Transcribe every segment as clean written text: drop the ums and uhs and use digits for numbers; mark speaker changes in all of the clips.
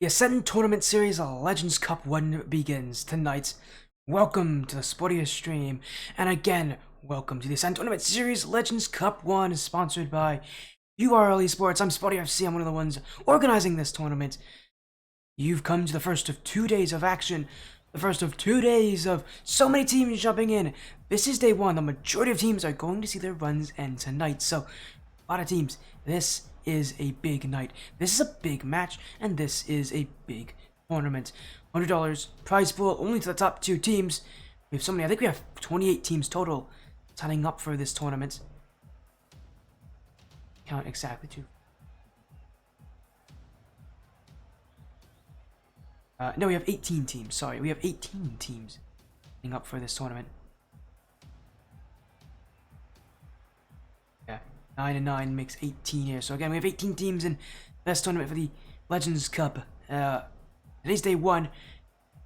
Speaker 1: The Ascent Tournament Series Legends Cup 1 begins tonight. Welcome to the sportiest stream, and again, welcome to the Ascent Tournament Series Legends Cup 1, sponsored by URL Esports. I'm Spotty FC, I'm one of the ones organizing this tournament. You've come to the first of 2 days of action, the first of 2 days of so many teams jumping in. This is day 1, the majority of teams are going to see their runs end tonight, so a lot of teams. This is a big night. This is a big match, and this is a big tournament. $100 prize pool only to the top 2 teams. We have so many. I think we have 28 teams total signing up for this tournament. Count exactly 2. No, we have 18 teams. Sorry, we have 18 teams signing up for this tournament. 9 and 9 makes 18 here. So again, we have 18 teams in this tournament for the Legends Cup. Today's day 1.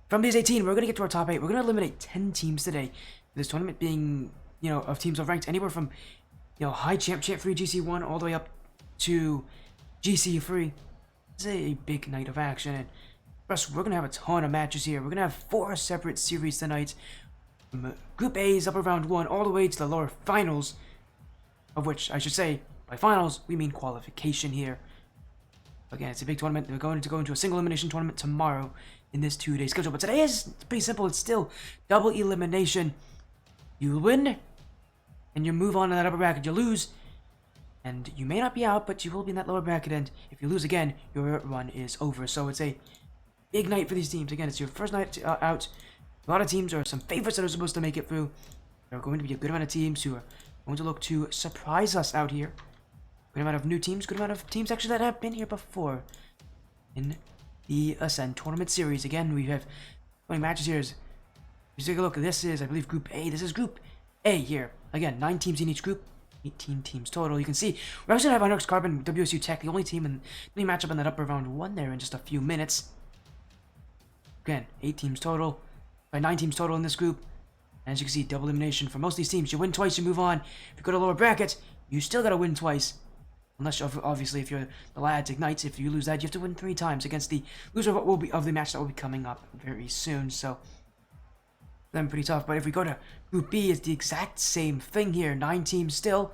Speaker 1: From these 18, we're going to get to our top 8. We're going to eliminate 10 teams today. This tournament being, of teams are ranked anywhere from, high champ 3, GC1, all the way up to GC3. It's a big night of action. And for us, we're going to have a ton of matches here. We're going to have 4 separate series tonight. From Group A's upper round 1 all the way to the lower finals. Of which, I should say, by finals, we mean qualification here. Again, it's a big tournament. We're going to go into a single elimination tournament tomorrow in this 2-day schedule. But today is pretty simple. It's still double elimination. You win, and you move on to that upper bracket. You lose, and you may not be out, but you will be in that lower bracket. And if you lose again, your run is over. So it's a big night for these teams. Again, it's your first night out. A lot of teams are some favorites that are supposed to make it through. There are going to be a good amount of teams who are going to look to surprise us out here. Good amount of new teams, good amount of teams actually that have been here before in the Ascent Tournament Series. Again, we have 20 matches here. If you take a look, this is, I believe, Group A. This is Group A here. Again, 9 teams in each group, 18 teams total. You can see we're actually going to have Onyx Carbon, WSU Tech, the only team in the matchup in that upper round 1 there in just a few minutes. Again, 8 teams total, 9 teams total in this group. As you can see, double elimination for most of these teams. You win twice, you move on. If you go to lower bracket, you still gotta win twice. Unless, obviously, if you're the Lads Ignites, if you lose that, you have to win 3 times against the loser of what will be of the match that will be coming up very soon. So, then pretty tough. But if we go to Group B, it's the exact same thing here. 9 teams still.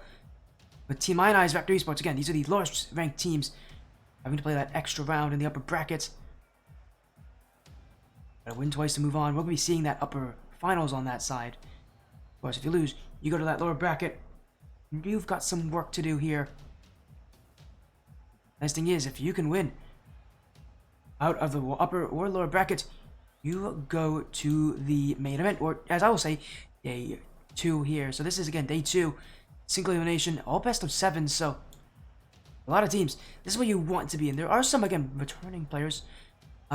Speaker 1: But Team Ionize, Raptor Esports, again, these are the lowest ranked teams having to play that extra round in the upper bracket. Gotta win twice to move on. We'll be seeing that upper finals on that side. Of course, if you lose, you go to that lower bracket. You've got some work to do here. Nice thing is, if you can win out of the upper or lower bracket, you go to the main event, or as I will say, day 2 here. So this is, again, day 2, single elimination, all best of 7. So a lot of teams. This is what you want to be in. There are some, again, returning players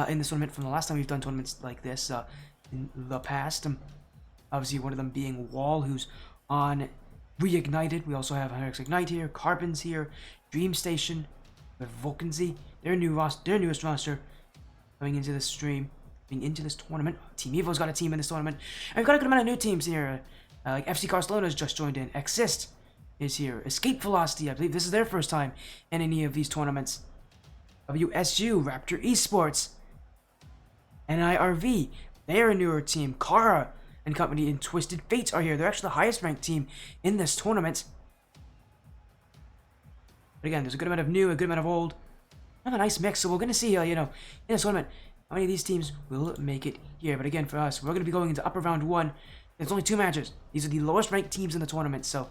Speaker 1: in this tournament from the last time we've done tournaments like this. In the past, obviously one of them being Wall, who's on Reignited. We also have Onyx Ignite here, Carbon's here, Dream Station, with Vulcanzy, their newest roster going into this stream, going into this tournament. Team Evo's got a team in this tournament, and we've got a good amount of new teams here. Like FC Barcelona's just joined in. Exist is here. Escape Velocity, I believe this is their first time in any of these tournaments. WSU Raptor Esports, NIRV. They're a newer team. Kara and company and Twisted Fates are here. They're actually the highest ranked team in this tournament. But again, there's a good amount of new, a good amount of old. Have a nice mix. So we're going to see, in this tournament, how many of these teams will make it here. But again, for us, we're going to be going into upper round 1. There's only 2 matches. These are the lowest ranked teams in the tournament. So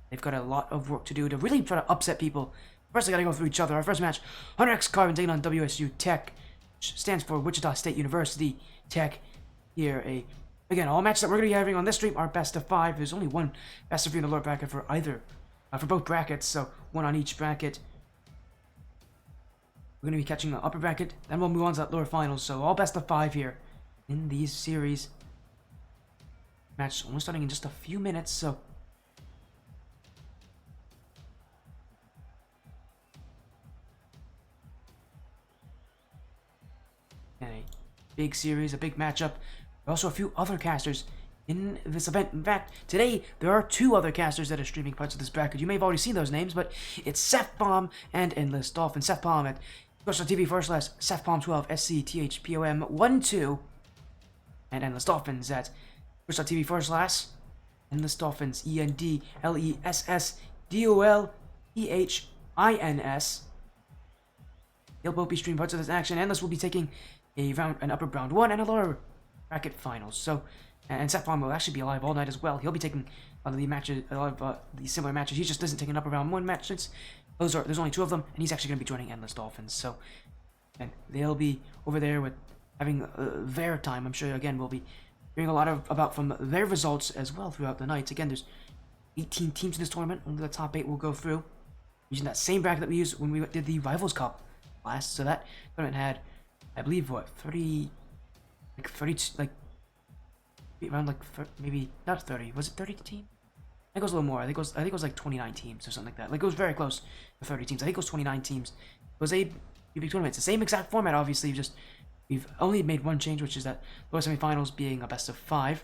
Speaker 1: they've got a lot of work to do to really try to upset people. First, they got to go through each other. Our first match, 100X Carbon taking on WSU Tech, which stands for Wichita State University Tech. Here, again, all matches that we're going to be having on this stream are best of 5. There's only one best of 3 in the lower bracket for either, for both brackets, so 1 on each bracket. We're going to be catching the upper bracket, then we'll move on to that lower finals, so all best of 5 here in these series. Match only starting in just a few minutes, so and a big series, a big matchup. There are also a few other casters in this event. In fact, today there are 2 other casters that are streaming parts of this bracket. You may have already seen those names, but it's Seth Baum and Endless Dolphin. Seth Baum at Sports TV first class, Seth Palm 12, SCTHPOM 1-2, and Endless Dolphins at Sports TV first class, Endless Dolphins, ENDLESSDOLPHINS. They'll both be streaming parts of this action. Endless will be taking an upper round 1 and a lower bracket finals. So, and Seth Palm will actually be alive all night as well. He'll be taking a lot of the similar matches. He just doesn't take an upper round 1 match since there's only 2 of them, and he's actually going to be joining Endless Dolphins. So, and they'll be over there with having their time. I'm sure again we'll be hearing a lot about from their results as well throughout the night. Again, there's 18 teams in this tournament. Only the top 8 will go through using that same bracket that we used when we did the Rivals Cup last. So that tournament had, I believe, what 32, around maybe not 30. Was it 30 teams? I think it was a little more. I think it was like 29 teams or something like that. Like it was very close to 30 teams. I think it was 29 teams. It was a big tournament. It's the same exact format, obviously. We've only made one change, which is that lower semifinals being a best of 5.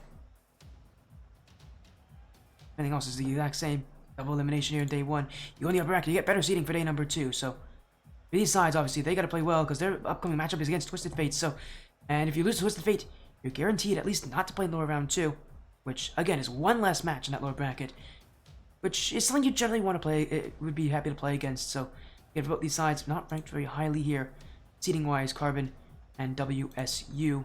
Speaker 1: Everything else is the exact same. Double elimination here in day 1. You only upper bracket. You get better seeding for day number 2. So for these sides, obviously, they got to play well because their upcoming matchup is against Twisted Fate. So, and if you lose to Twisted Fate, you're guaranteed at least not to play in lower round 2, which again is one less match in that lower bracket, which is something you generally want to play. It would be happy to play against. So, again, for both these sides, not ranked very highly here, seeding-wise, Carbon and WSU.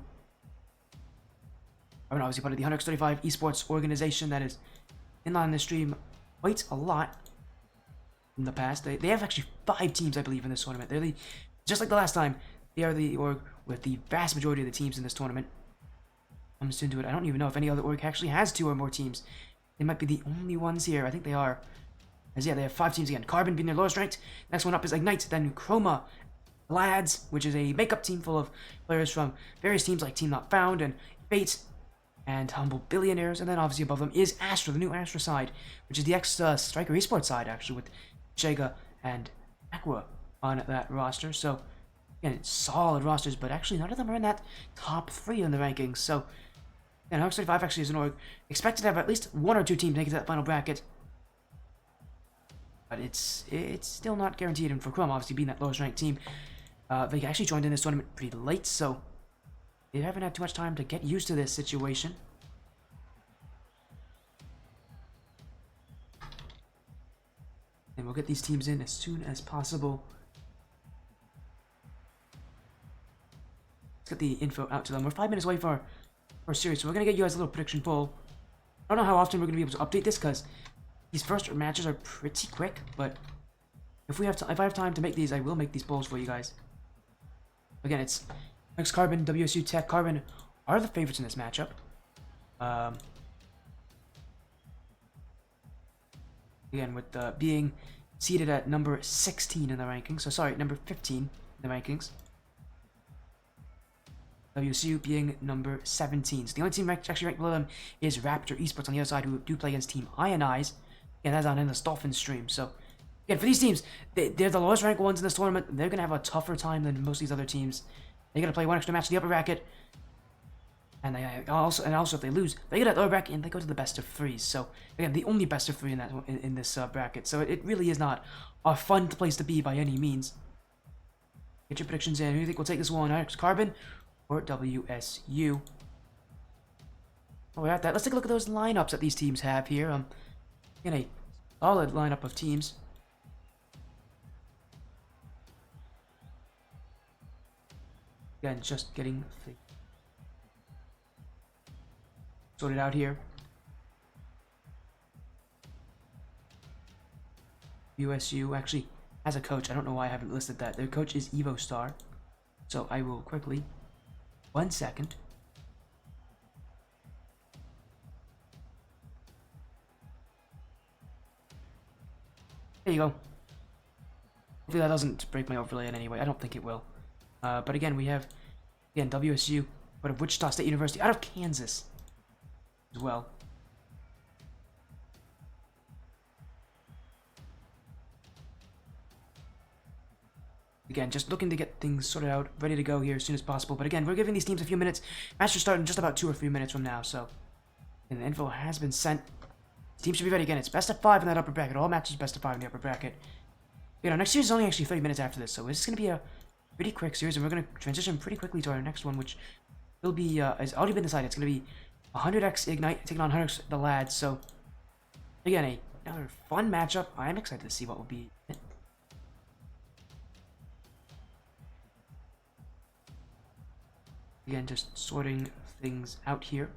Speaker 1: Carbon obviously part of the 135 esports organization that is in on the stream quite a lot in the past. They have actually 5 teams, I believe, in this tournament. They're just like the last time, they are the org with the vast majority of the teams in this tournament. I'm just into it. I don't even know if any other org actually has 2 or more teams. They might be the only ones here. I think they are. As yeah, they have 5 teams again. Carbon being their lowest ranked. Next one up is Ignite, then Chroma Lads, which is a makeup team full of players from various teams like Team Not Found and Fate and Humble Billionaires. And then obviously above them is Astra, the new Astra side, which is the ex-Striker Esports side, actually, with Shega and Aqua on that roster. So, again, it's solid rosters, but actually none of them are in that top 3 in the rankings. So, and 135 actually is an org expected to have at least 1 or 2 teams make it to that final bracket. But it's still not guaranteed, and for Chrome obviously being that lowest ranked team, they actually joined in this tournament pretty late, so they haven't had too much time to get used to this situation. And we'll get these teams in as soon as possible. Let's get the info out to them. We're 5 minutes away for our series, so we're going to get you guys a little prediction poll. I don't know how often we're going to be able to update this, because these first matches are pretty quick, but if I have time to make these, I will make these polls for you guys. Again, it's X Carbon, WSU Tech. Carbon are the favorites in this matchup. Again, with being seated at number 16 in the rankings. So sorry, number 15 in the rankings. WSU being number 17. So the only team actually ranked below them is Raptor Esports on the other side, who do play against Team Ionize. And that's on Endless Dolphins stream. So again, for these teams, they're the lowest ranked ones in this tournament. They're going to have a tougher time than most of these other teams. They're going to play one extra match in the upper bracket. And also if they lose, they get a lower bracket and they go to the best of 3. So again, the only best of 3 in this bracket. So it really is not a fun place to be by any means. Get your predictions in. Who do you think will take this one? X Carbon or WSU? Oh, we're at that. Let's take a look at those lineups that these teams have here. In a solid lineup of teams. Again, just getting sorted out here. USU actually has a coach. I don't know why I haven't listed that. Their coach is Evo Star. So I will quickly, 1 second. There you go. Hopefully that doesn't break my overlay in any way. I don't think it will. But again, we have, WSU, out of Wichita State University, out of Kansas as well. Again, just looking to get things sorted out, ready to go here as soon as possible. But again, we're giving these teams a few minutes. Match will start in just about 2 or 3 minutes from now, so. And the info has been sent. Teams should be ready again. It's best of 5 in that upper bracket. All matches best of 5 in the upper bracket. Next series is only actually 30 minutes after this, so it's going to be a pretty quick series, and we're gonna transition pretty quickly to our next one, which will be has already been decided. It's gonna be 100x Ignite taking on 100x the lads. So again, another fun matchup. I am excited to see what will be. Again, just sorting things out here.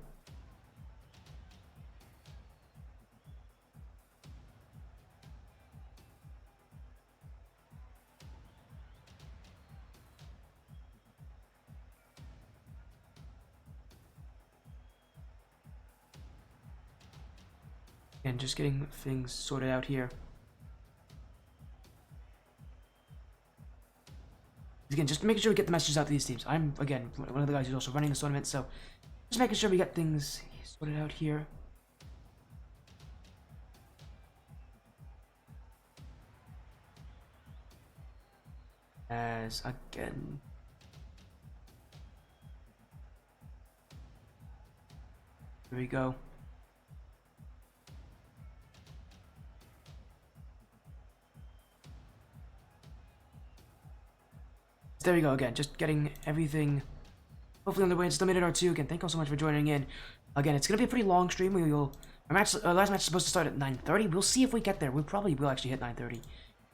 Speaker 1: And just getting things sorted out here. Again, just making sure we get the messages out to these teams. I'm, again, one of the guys who's also running this tournament, so just making sure we get things sorted out here. As, again... Here we go. There we go again, just getting everything hopefully on the way. It's still a minute or two. Again, thank you all so much for joining in. Again, it's gonna be a pretty long stream. Our last match is supposed to start at 9:30. We'll see if we get there. We probably will actually hit 9:30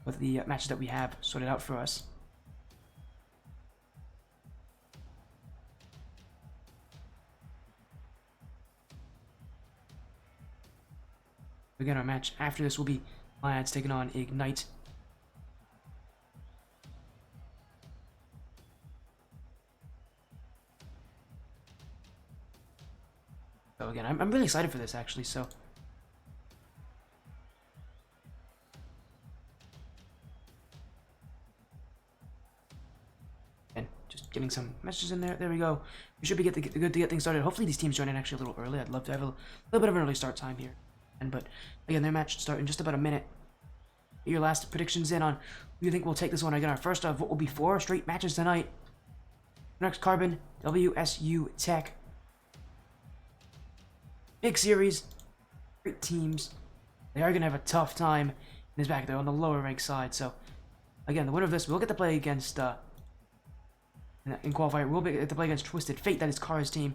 Speaker 1: with the matches that we have sorted out for us. Again, our match after this will be lads taking on Ignite. So again, I'm really excited for this actually, so. And just getting some messages in there. There we go. We should be good to get things started. Hopefully these teams join in actually a little early. I'd love to have a little bit of an early start time here. But again, their match should start in just about a minute. Get your last predictions in on who you think will take this one. Again, our first of what will be 4 straight matches tonight. Next, Carbon, WSU Tech. Big series, great teams. They are going to have a tough time in this back. They're on the lower ranked side. So, again, the winner of this will get to play against, in qualifier, we'll get to play against Twisted Fate. That is Kara's team.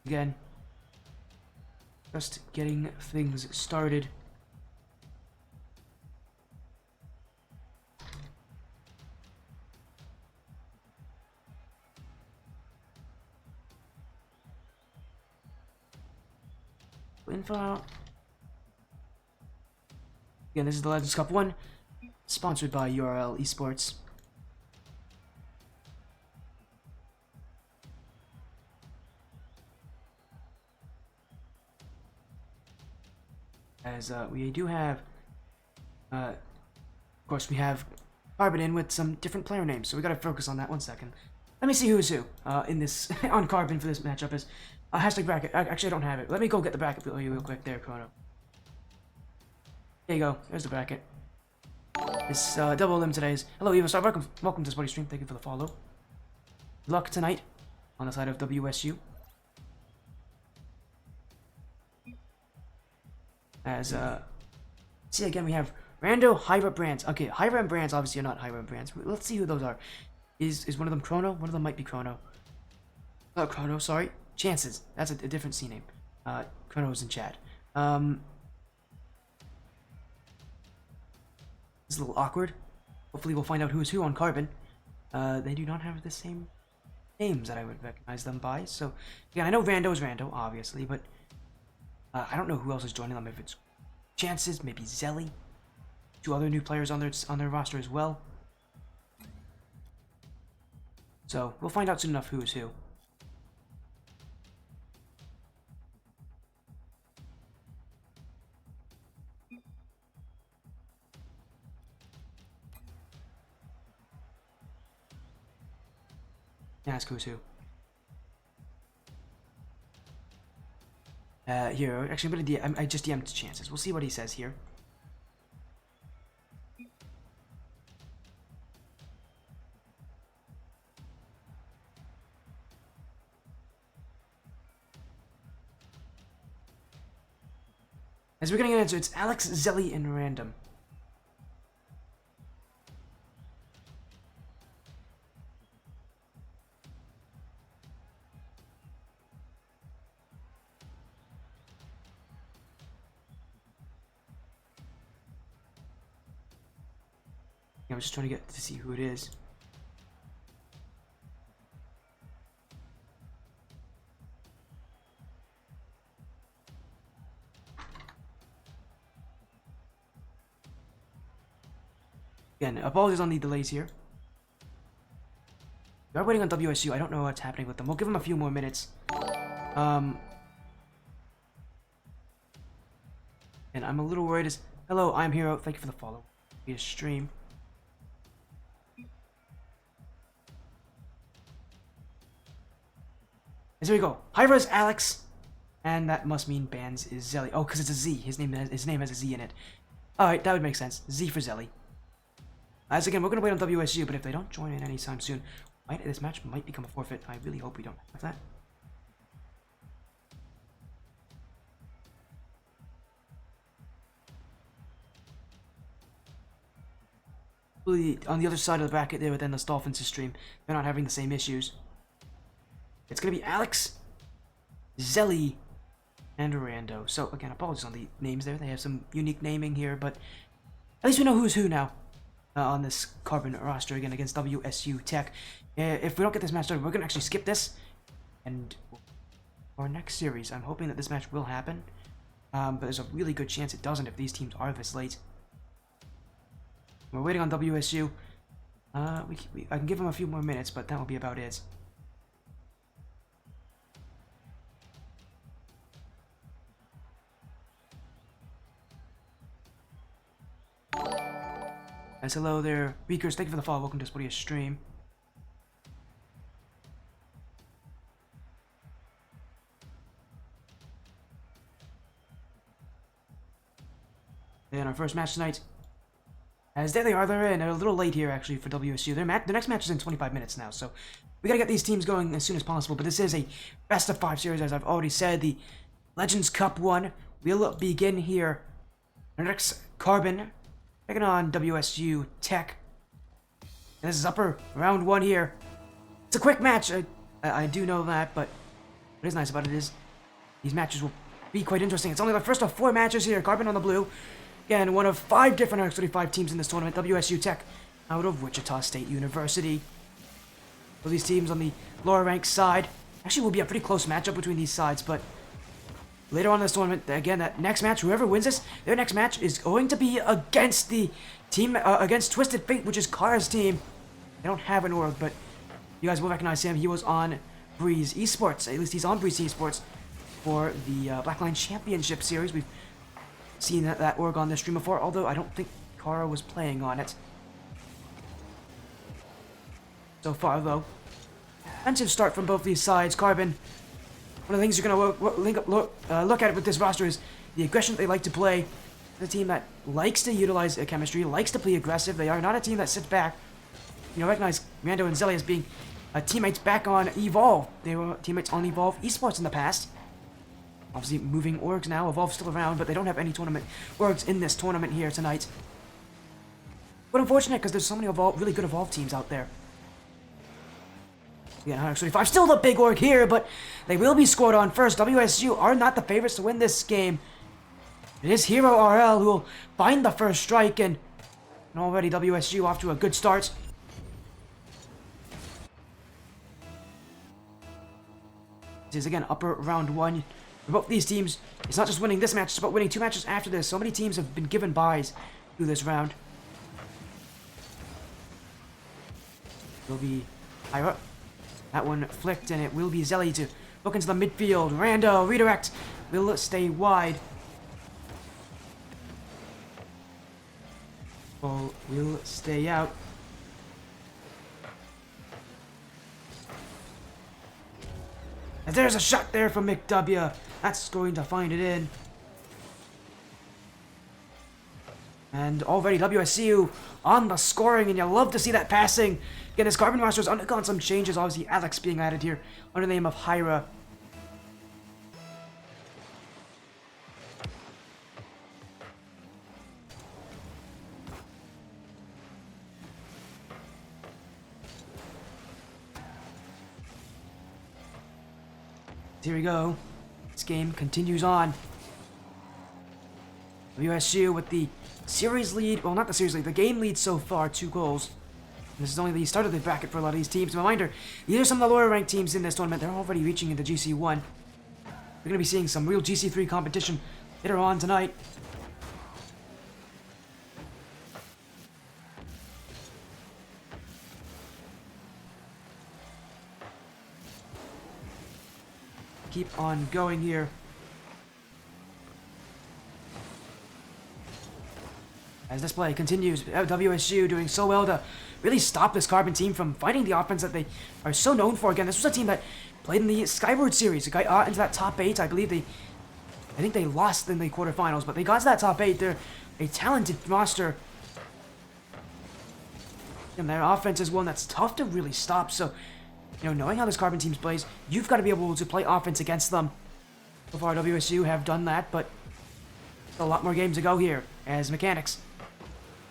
Speaker 1: Again, just getting things started. Info out. Again, this is the Legends Cup 1, sponsored by URL Esports. As we do have, of course, we have Carbon in with some different player names, so we gotta focus on that 1 second. Let me see who's who in this on Carbon for this matchup. Is hashtag bracket. Actually, I don't have it. Let me go get the bracket for you real quick. There, Chrono. There you go. There's the bracket. This double limb today is hello, Eva Star. Welcome to Sporty Stream. Thank you for the follow. Good luck tonight on the side of WSU. As see again, we have Rando, Hyra, Brands. Okay, Hyra and Brands obviously are not Hyra and Brands. Let's see who those are. Is one of them Chrono? One of them might be Chrono. Chrono, sorry. Chances. That's a different C name. Chrono's in chat. It's a little awkward. Hopefully we'll find out who's who on Carbon. They do not have the same names that I would recognize them by. So, again, I know Rando is Rando, obviously, but I don't know who else is joining them. If it's Chances, maybe Zelly. 2 other new players on their roster as well. So we'll find out soon enough who is who. Ask who's who. Here, actually, I'm gonna I just DM'd Chances. We'll see what he says here. As we're getting an answer, it's Alex, Zelly, and Random. Yeah, I'm just trying to get to see who it is. Again, apologies on the delays here. We are waiting on WSU. I don't know what's happening with them. We'll give them a few more minutes. And I'm a little worried as... Hello, I'm Hero. Thank you for the follow. Via stream. And here we go. Hyra's Alex. And that must mean Bands is Zelly. Oh, because it's a Z. His name has a Z in it. Alright, that would make sense. Z for Zelly. As again, we're going to wait on WSU, but if they don't join in anytime soon, this match might become a forfeit. I really hope we don't have that. On the other side of the bracket there within the Dolphins stream, they're not having the same issues. It's going to be Alex, Zelly, and Rando. So again, apologies on the names there. They have some unique naming here, but at least we know who's who now on this Carbon roster again against WSU Tech. If we don't get this match started, we're going to actually skip this. And our next series, I'm hoping that this match will happen. But there's a really good chance it doesn't if these teams are this late. We're waiting on WSU. I can give them a few more minutes, but that will be about it. As hello there, Beakers. Thank you for the follow. Welcome to Spotify stream. And our first match tonight. As there they are, they're in. They're a little late here, actually, for WSU. Their next match is in 25 minutes now, so we gotta get these teams going as soon as possible. But this is a best-of-5 series, as I've already said. The Legends Cup 1 will begin here. Our next Carbon, taking on WSU Tech. And this is upper round 1 here. It's a quick match. I do know that, but what is nice about it is these matches will be quite interesting. It's only the first of 4 matches here. Carbon on the blue. Again, one of 5 different X35 teams in this tournament. WSU Tech out of Wichita State University. So these teams on the lower ranked side. Actually, will be a pretty close matchup between these sides, but later on in this tournament, again, that next match, whoever wins this, their next match is going to be against the team, against Twisted Fate, which is Kara's team. They don't have an org, but you guys will recognize him. He was on Breeze Esports. At least he's on Breeze Esports for the Blackline Championship Series. We've seen that org on this stream before, although I don't think Kara was playing on it so far, though. Defensive start from both these sides. Carbon, one of the things you're going to look at it with this roster is the aggression they like to play. The team that likes to utilize chemistry, likes to play aggressive. They are not a team that sits back. You know, recognize Rando and Zelly as being teammates back on Evolve. They were teammates on Evolve Esports in the past. Obviously, moving orgs now. Evolve's still around, but they don't have any tournament orgs in this tournament here tonight. But unfortunate, because there's so many really good Evolve teams out there. Yeah, 135. Still the big org here, but they will be scored on first. WSU are not the favorites to win this game. It is Hero RL who will find the first strike, and already WSU off to a good start. This is, again, upper round 1. For both these teams, it's not just winning this match, it's about winning 2 matches after this. So many teams have been given byes through this round. Will be Hyra. That one flicked, and it will be Zelly to look into the midfield. Rando, redirect, will stay wide. Ball will stay out. And there's a shot there from McW. That's going to find it in. And already WSU on the scoring, and you love to see that passing. Again, this Carbon roster has undergone some changes. Obviously, Alex being added here under the name of Hyra. Here we go. This game continues on. WSU with the series lead. Well, not the series lead. The game lead so far, 2 goals. This is only the start of the bracket for a lot of these teams. Reminder, these are some of the lower ranked teams in this tournament. They're already reaching into GC1. We're going to be seeing some real GC3 competition later on tonight. Keep on going here. As this play continues, WSU doing so well to really stop this Carbon team from fighting the offense that they are so known for. Again, this was a team that played in the Skyward Series. They got into that top 8. I think they lost in the quarterfinals, but they got to that top 8. They're a talented roster. And their offense is one that's tough to really stop. So, knowing how this Carbon team plays, you've got to be able to play offense against them. So far, WSU have done that, but a lot more games to go here as Mechanics.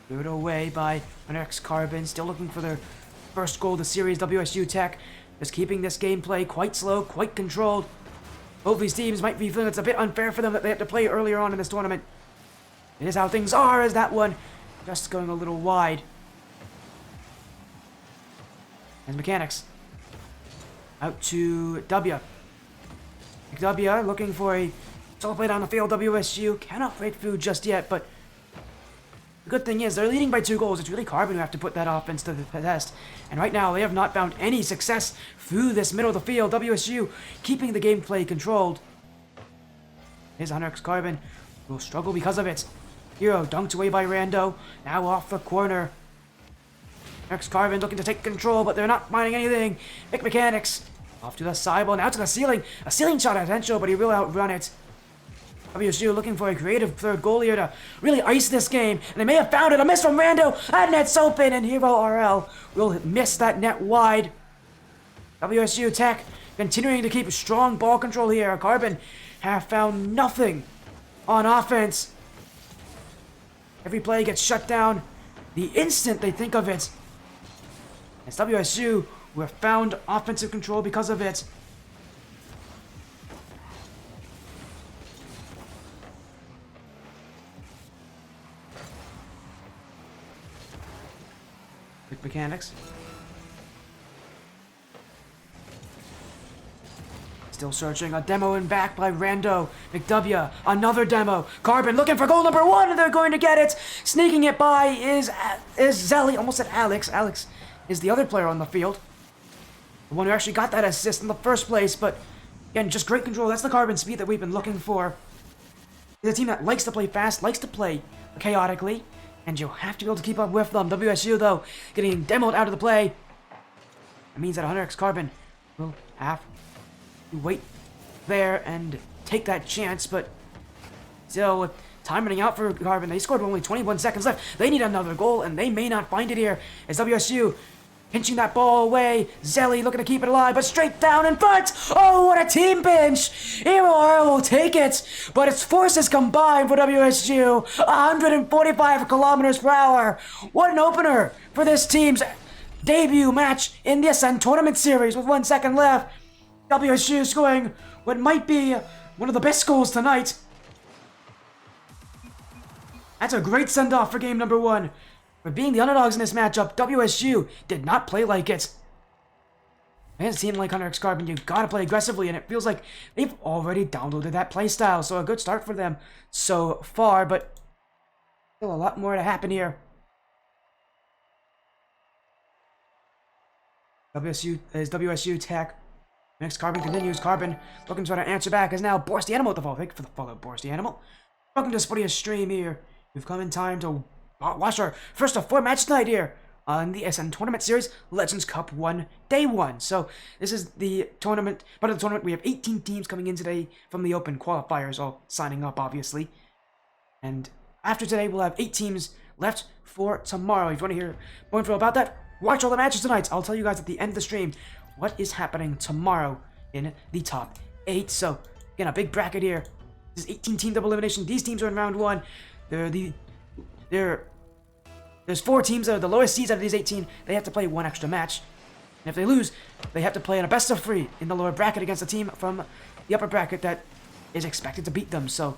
Speaker 1: Lured away by NX Carbon, still looking for their first goal of the series. WSU Tech just keeping this gameplay quite slow, quite controlled. Both these teams might be feeling it's a bit unfair for them that they have to play earlier on in this tournament. It is how things are, as that one just going a little wide. And Mechanics out to W. W looking for a solid play down the field. WSU cannot break through just yet, but the good thing is they're leading by 2 goals. It's really Carbon who have to put that offense to the test. And right now they have not found any success through this middle of the field. WSU keeping the gameplay controlled. Here's NX Carbon, will struggle because of it. Hero dunked away by Rando. Now off the corner. NX Carbon looking to take control, but they're not finding anything. Big Mechanics off to the sideball, now to the ceiling. A ceiling shot potential, but he will outrun it. WSU looking for a creative third goal here to really ice this game. And they may have found it. A miss from Rando. That net's open, and Hero RL will miss that net wide. WSU Tech continuing to keep strong ball control here. Carbon have found nothing on offense. Every play gets shut down the instant they think of it. It's WSU who have found offensive control because of it. Mechanics. Still searching. A demo in back by Rando. McW. Another demo. Carbon looking for goal number 1, and they're going to get it. Sneaking it by is Zelly. Almost said Alex. Alex is the other player on the field. The one who actually got that assist in the first place. But again, just great control. That's the Carbon speed that we've been looking for. It's a team that likes to play fast, likes to play chaotically. And you'll have to be able to keep up with them. WSU, though, getting demoed out of the play. It means that NX Carbon will have to wait there and take that chance. But still, with time running out for Carbon, they scored with only 21 seconds left. They need another goal, and they may not find it here. As WSU pinching that ball away. Zelly looking to keep it alive, but straight down in front. Oh, what a team pinch. Hero will take it, but its forces combined for WSU. 145 kilometers per hour. What an opener for this team's debut match in the Ascent Tournament Series with 1 second left. WSU scoring what might be one of the best goals tonight. That's a great send-off for game number 1. For being the underdogs in this matchup, WSU did not play like it. It doesn't seem like NX Carbon, you gotta play aggressively, and it feels like they've already downloaded that playstyle, so a good start for them so far, but still a lot more to happen here. WSU Tech. Next Carbon continues. Carbon looking to try to answer back as now Boris the Animal with the follow. Thank you for the follow, Boris the Animal. Welcome to Sportia's stream here. We've come in time to watch our first of 4 matches tonight here on the SN Tournament Series, Legends Cup 1, Day 1. So this is the tournament, part of the tournament. We have 18 teams coming in today from the open qualifiers, all signing up, obviously. And after today, we'll have 8 teams left for tomorrow. If you want to hear more info about that, watch all the matches tonight. I'll tell you guys at the end of the stream what is happening tomorrow in the top 8. So, again, a big bracket here. This is 18 team double elimination. These teams are in round 1. There's 4 teams that are the lowest seeds out of these 18. They have to play 1 extra match. And if they lose, they have to play in a best of 3 in the lower bracket against a team from the upper bracket that is expected to beat them. So,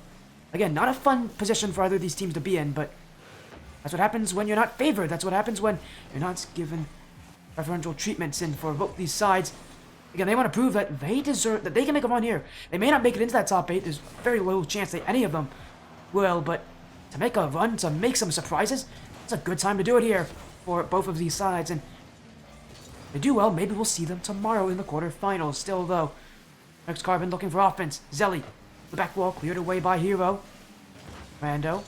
Speaker 1: again, not a fun position for either of these teams to be in, but that's what happens when you're not favored. That's what happens when you're not given preferential treatments. And for both these sides, again, they want to prove that they deserve, that they can make a run here. They may not make it into that top 8. There's very little chance that any of them will, but to make a run, to make some surprises, it's a good time to do it here for both of these sides. And if they do well, maybe we'll see them tomorrow in the quarterfinals. Still, though, next Carbon looking for offense. Zelly, the back wall cleared away by Hero. Rando,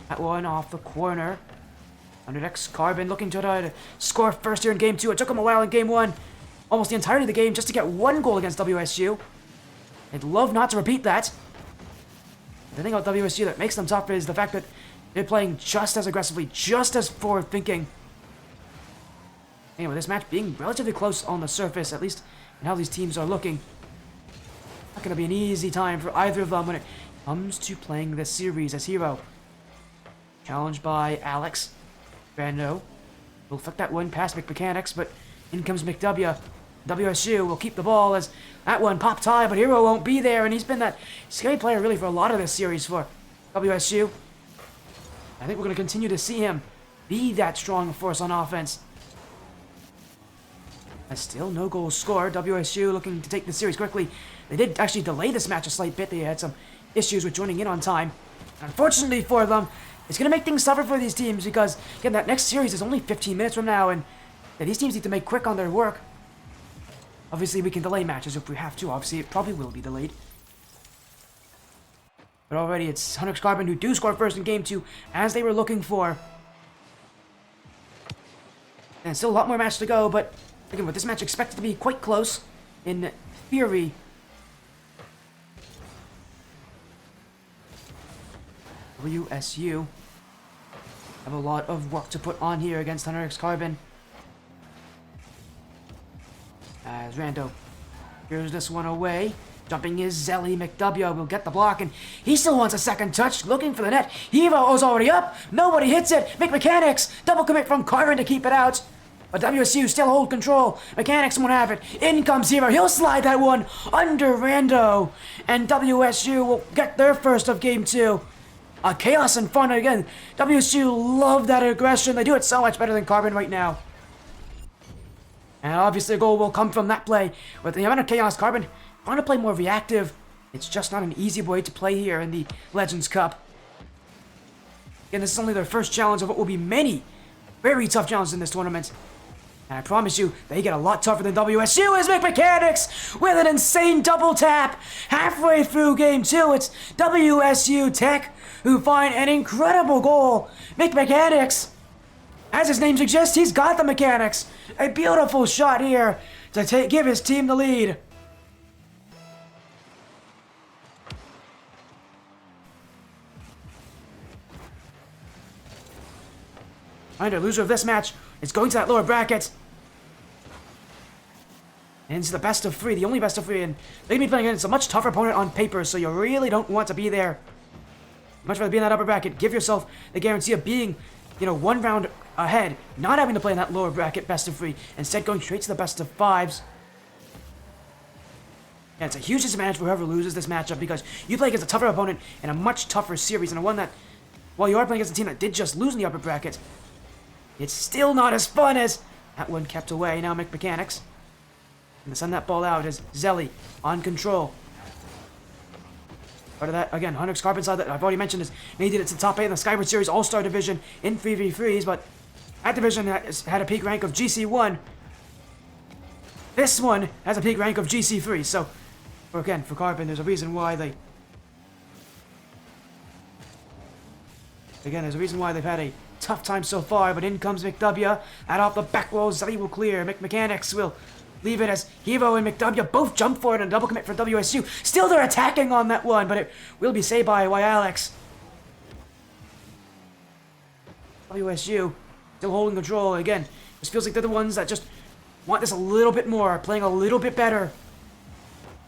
Speaker 1: that one off the corner. Under next Carbon looking to try to score first here in game 2. It took him a while in game 1, almost the entirety of the game, just to get 1 goal against WSU. I'd love not to repeat that. The thing about WSU that makes them tough is the fact that they're playing just as aggressively, just as forward-thinking. Anyway, this match being relatively close on the surface, at least in how these teams are looking. Not going to be an easy time for either of them when it comes to playing this series as Hero. Challenged by Alex. Brando will flick that one past McMechanics, but in comes McW. WSU will keep the ball as that one popped high, but Hero won't be there, and he's been that scary player really for a lot of this series for WSU. I think we're going to continue to see him be that strong force on offense. And still no goals scored. WSU looking to take the series quickly. They did actually delay this match a slight bit. They had some issues with joining in on time. Unfortunately for them, it's going to make things tougher for these teams because, again, that next series is only 15 minutes from now, and these teams need to make quick on their work. Obviously, we can delay matches if we have to. Obviously, it probably will be delayed. But already, it's Hunter Carbon who do score first in game 2, as they were looking for. And still a lot more match to go, but again, with this match expected to be quite close, in theory. WSU have a lot of work to put on here against Hunter X Carbon. As Rando here's this one away. Jumping is Zelly. McW will get the block, and he still wants a second touch, looking for the net. Evo is already up. Nobody hits it. McMechanics, double commit from Carbon to keep it out. But WSU still hold control. Mechanics won't have it. In comes Hero. He'll slide that one under Rando. And WSU will get their first of game 2. Chaos and fun again. WSU love that aggression. They do it so much better than Carbon right now. And obviously a goal will come from that play. With the amount of chaos, Carbon want to play more reactive. It's just not an easy way to play here in the Legends Cup. Again, this is only their first challenge of what will be many very tough challenges in this tournament. And I promise you, they get a lot tougher than WSU as McMechanics with an insane double tap. Halfway through game 2, it's WSU Tech who find an incredible goal. McMechanics, as his name suggests, he's got the mechanics. A beautiful shot here to give his team the lead. And the loser of this match is going to that lower bracket. And it's the best of 3, the only best of 3, and they're going to be playing against a much tougher opponent on paper, so you really don't want to be there. Much rather be in that upper bracket. Give yourself the guarantee of being, 1 round ahead, not having to play in that lower bracket best of 3, instead going straight to the best of 5s. And it's a huge disadvantage for whoever loses this matchup because you play against a tougher opponent in a much tougher series, and a one that, while you are playing against a team that did just lose in the upper bracket, it's still not as fun as that one kept away. Now McMechanics. And to send that ball out is Zelly on control. Part of that, again, Hunter's Carbon side that I've already mentioned is made it to the top 8 in the Skyward Series All-Star Division in 3v3s, but that division had a peak rank of GC1. This one has a peak rank of GC3, so, again, for Carbon, there's a reason why they... Again, there's a reason why they've had a tough time so far, but in comes McW. Out off the back wall, Zelly will clear. McMechanics will leave it as Hero and McW both jump for it and double commit for WSU. Still they're attacking on that one, but it will be saved by Alex. WSU still holding control. Again, this feels like they're the ones that just want this a little bit more, playing a little bit better.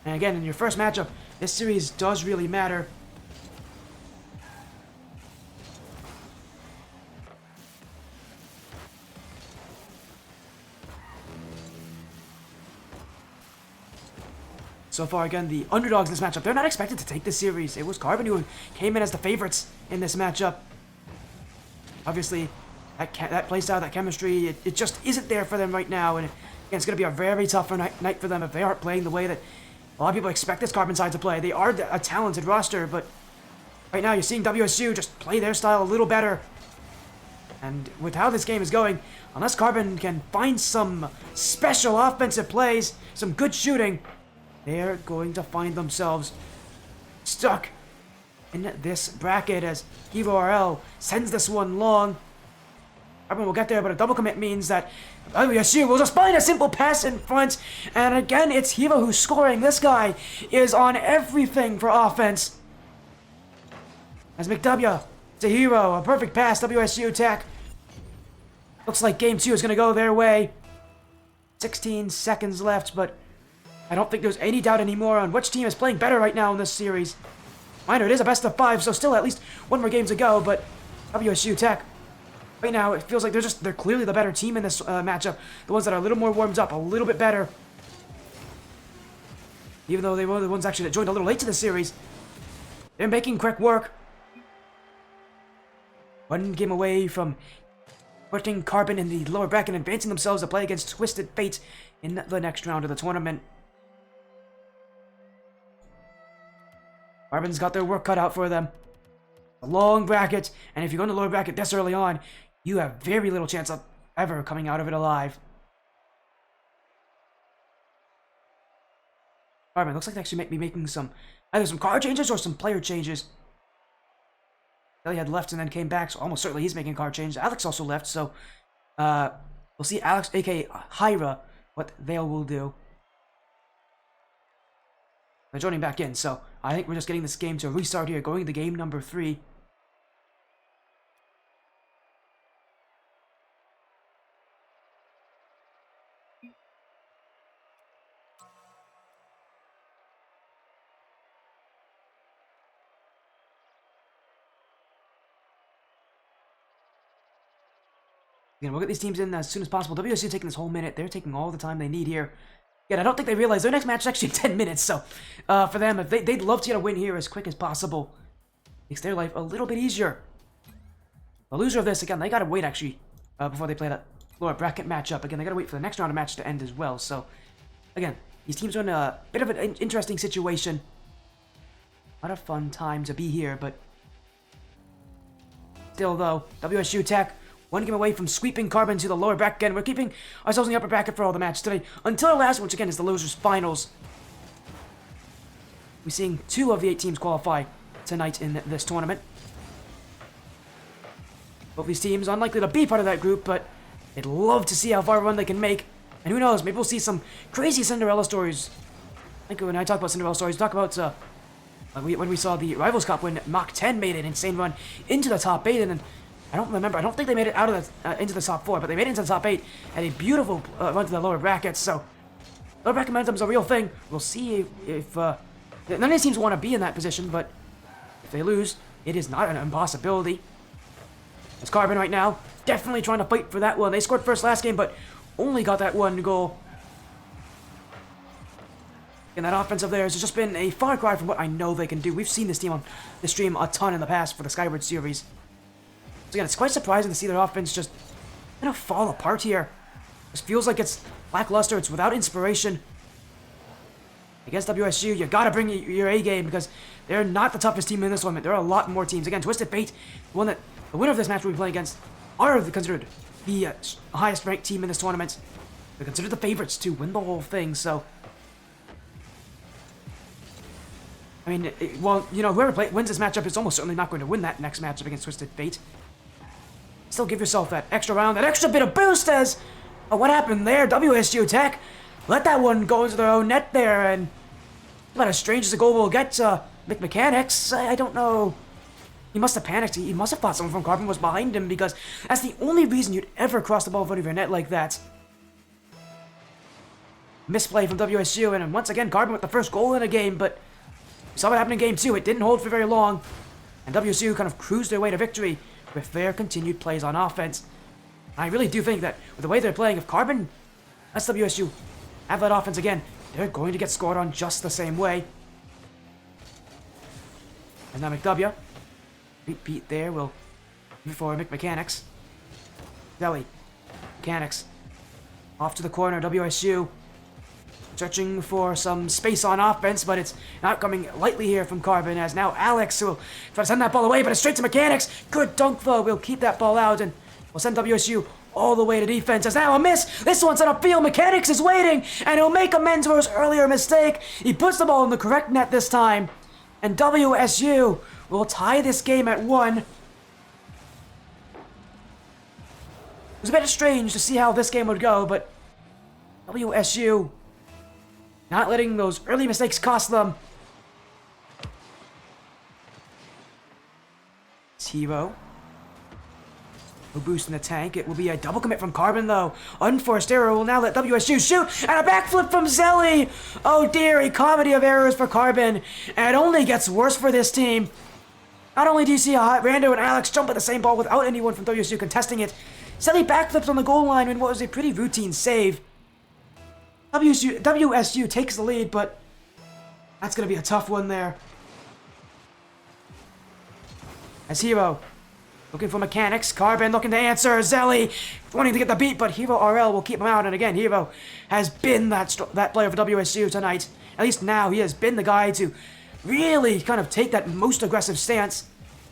Speaker 1: And again, in your first matchup, this series does really matter. So far, again, the underdogs in this matchup, they're not expected to take this series. It was Carbon who came in as the favorites in this matchup. Obviously, that playstyle, that chemistry, it just isn't there for them right now. And again, it's going to be a very tough night for them if they aren't playing the way that a lot of people expect this Carbon side to play. They are a talented roster, but right now you're seeing WSU just play their style a little better. And with how this game is going, unless Carbon can find some special offensive plays, some good shooting, they're going to find themselves stuck in this bracket as Hero RL sends this one long. Carbon will get there, but a double commit means that WSU will just find a simple pass in front. And again, it's Hero who's scoring. This guy is on everything for offense. As McW to Hero, a perfect pass, WSU Tech. Looks like game 2 is going to go their way. 16 seconds left, but I don't think there's any doubt anymore on which team is playing better right now in this series. Minor, it is a best of 5, so still at least one more game to go, but WSU Tech, right now, it feels like they're clearly the better team in this matchup. The ones that are a little more warmed up, a little bit better. Even though they were the ones actually that joined a little late to the series. They're making quick work. One game away from putting Carbon in the lower bracket and advancing themselves to play against Twisted Fate in the next round of the tournament. Carbon's got their work cut out for them. A long bracket, and if you go in the lower bracket this early on, you have very little chance of ever coming out of it alive. Carbon looks like they actually might be making either some card changes or some player changes. He had left and then came back, so almost certainly he's making card changes. Alex also left, so we'll see Alex, aka Hyra, what they will do. They're joining back in, so I think we're just getting this game to restart here, going to game number 3. We'll get these teams in as soon as possible. WSU taking this whole minute. They're taking all the time they need here. Yet I don't think they realize their next match is actually 10 minutes. So for them, if they'd love to get a win here as quick as possible. Makes their life a little bit easier. The loser of this, again, they got to wait actually before they play that lower bracket matchup. Again, they got to wait for the next round of match to end as well. So again, these teams are in a bit of an interesting situation. Not a fun time to be here, but still though, WSU Tech, one game away from sweeping Carbon to the lower bracket again. We're keeping ourselves in the upper bracket for all the matches today. Until our last one, which again is the losers finals. We're seeing 2 of the 8 teams qualify tonight in this tournament. Both these teams unlikely to be part of that group, but they'd love to see how far a run they can make. And who knows, maybe we'll see some crazy Cinderella stories. I think when I talk about Cinderella stories, we talk about when we saw the Rivals Cup when Mach 10 made an insane run into the top 8, and then I don't think they made it out of into the top 4, but they made it into the top 8 and a beautiful run to the lower brackets. So lower bracket momentum is a real thing. We'll see if none of these teams want to be in that position, but if they lose, it is not an impossibility. It's Carbon right now, definitely trying to fight for that one. They scored first last game, but only got that one goal. And that offense of theirs has just been a far cry from what I know they can do. We've seen this team on the stream a ton in the past for the Skyward series. So again, it's quite surprising to see their offense just kind of fall apart here. It feels like it's lackluster, it's without inspiration. Against WSU, you gotta bring your A game because they're not the toughest team in this tournament. There are a lot more teams. Again, Twisted Fate, the winner of this match we'll be playing against, are considered the highest ranked team in this tournament. They're considered the favorites to win the whole thing, so I mean, well, you know, whoever wins this matchup is almost certainly not going to win that next matchup against Twisted Fate. Still give yourself that extra round, that extra bit of boost as... Oh, what happened there? WSU Tech let that one go into their own net there, and about as strange as the goal will get to McMechanics. I don't know. He must have panicked. He must have thought someone from Carbon was behind him, because that's the only reason you'd ever cross the ball in front of your net like that. Misplay from WSU, and once again, Carbon with the first goal in a game, but we saw what happened in game 2. It didn't hold for very long, and WSU kind of cruised their way to victory with their continued plays on offense. I really do think that with the way they're playing, if Carbon lets WSU have that offense again, they're going to get scored on just the same way. And now McW. Great beat there. We'll move for McMechanics. Zelly. Mechanics. Off to the corner. WSU. Searching for some space on offense, but it's not coming lightly here from Carbon, as now Alex will try to send that ball away, but it's straight to Mechanics. Good dunk, though. We'll keep that ball out, and we'll send WSU all the way to defense. As now a miss. This one's on upfield. Mechanics is waiting, and he'll make amends for his earlier mistake. He puts the ball in the correct net this time, and WSU will tie this game at 1. It was a bit strange to see how this game would go, but WSU not letting those early mistakes cost them. It's Hero. No boost in the tank. It will be a double commit from Carbon, though. Unforced error will now let WSU shoot, and a backflip from Zelly. Oh dear, a comedy of errors for Carbon, and it only gets worse for this team. Not only do you see Rando and Alex jump at the same ball without anyone from WSU contesting it, Zelly backflips on the goal line in what was a pretty routine save. WSU takes the lead, but that's going to be a tough one there. As Hero looking for Mechanics, Carbon looking to answer, Zelly wanting to get the beat, but Hero RL will keep him out, and again, Hero has been that player for WSU tonight. At least now he has been the guy to really kind of take that most aggressive stance.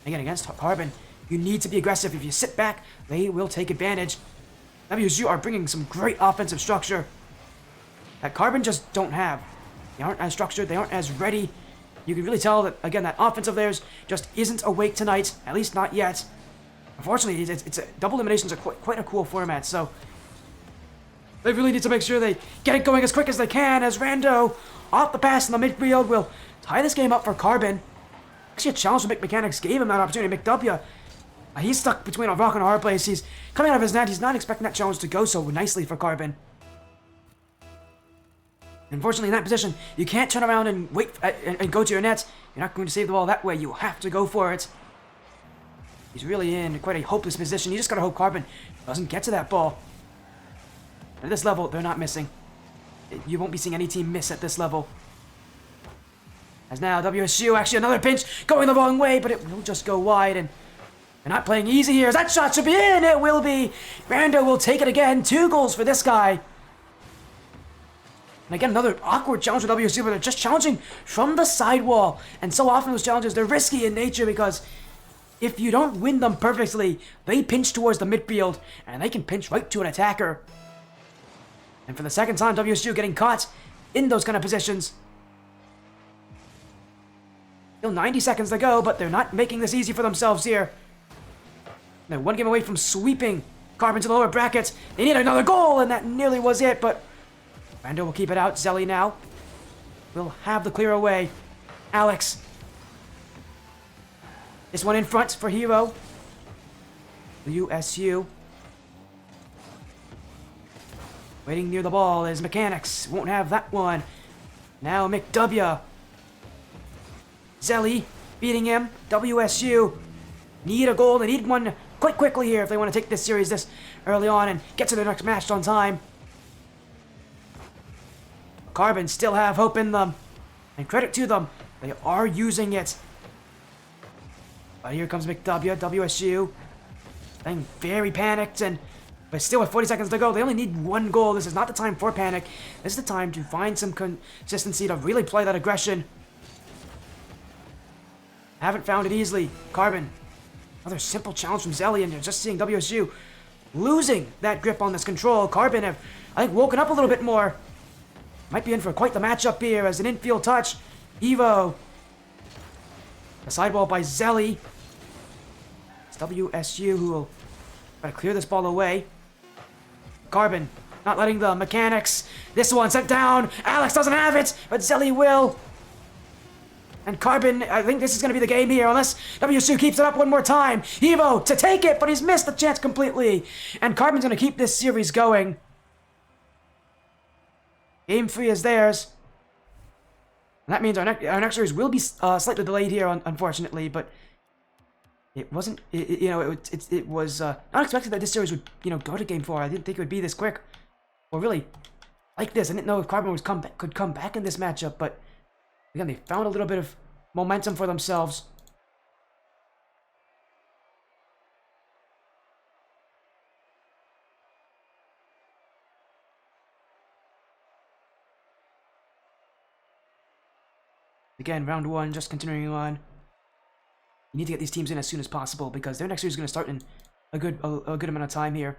Speaker 1: Again, against Carbon, you need to be aggressive. If you sit back, they will take advantage. WSU are bringing some great offensive structure that Carbon just don't have. They aren't as structured, they aren't as ready. You can really tell that, again, that offense of theirs just isn't awake tonight, at least not yet. Unfortunately, double eliminations are quite a cool format, so they really need to make sure they get it going as quick as they can, as Rando, off the pass in the midfield, will tie this game up for Carbon. Actually, a challenge from Mechanics gave him that opportunity. McW, he's stuck between a rock and a hard place. He's coming out of his net, he's not expecting that challenge to go so nicely for Carbon. Unfortunately, in that position, you can't turn around and wait and go to your net. You're not going to save the ball that way. You have to go for it. He's really in quite a hopeless position. You just gotta hope Carbon doesn't get to that ball. At this level, they're not missing. You won't be seeing any team miss at this level. As now, WSU, actually another pinch, going the wrong way, but it will just go wide, and they're not playing easy here. That shot should be in. It will be. Rando will take it again. 2 goals for this guy. And again, another awkward challenge for WSU, where they're just challenging from the sidewall. And so often those challenges, they're risky in nature, because if you don't win them perfectly, they pinch towards the midfield, and they can pinch right to an attacker. And for the second time, WSU getting caught in those kind of positions. Still 90 seconds to go, but they're not making this easy for themselves here. They're 1 game away from sweeping Carbon to the lower brackets. They need another goal, and that nearly was it, but Rando will keep it out. Zelly now will have the clear away. Alex. This one in front for Hero. WSU. Waiting near the ball is Mechanics. Won't have that one. Now McW. Zelly beating him. WSU need a goal. They need one quite quickly here if they want to take this series this early on and get to the next match on time. Carbon still have hope in them, and credit to them, they are using it. But here comes McW, WSU, playing very panicked, but still with 40 seconds to go, they only need 1 goal. This is not the time for panic. This is the time to find some consistency, to really play that aggression. Haven't found it easily. Carbon, another simple challenge from Zelly, and you're just seeing WSU losing that grip on this control. Carbon have, I think, woken up a little bit more. Might be in for quite the matchup here as an infield touch. Evo. A sideball by Zelly. It's WSU who will try to clear this ball away. Carbon not letting the Mechanics. This one sent down. Alex doesn't have it, but Zelly will. And Carbon, I think this is going to be the game here, unless WSU keeps it up one more time. Evo to take it, but he's missed the chance completely. And Carbon's going to keep this series going. Game 3 is theirs. And that means our next series will be slightly delayed here, unfortunately, but it wasn't, it was not expected that this series would, go to Game 4. I didn't think it would be this quick. Well, really, like this. I didn't know if Carbon could come back in this matchup, but again, they found a little bit of momentum for themselves. Again, round one, just continuing on. You need to get these teams in as soon as possible because their next series is going to start in a good amount of time here.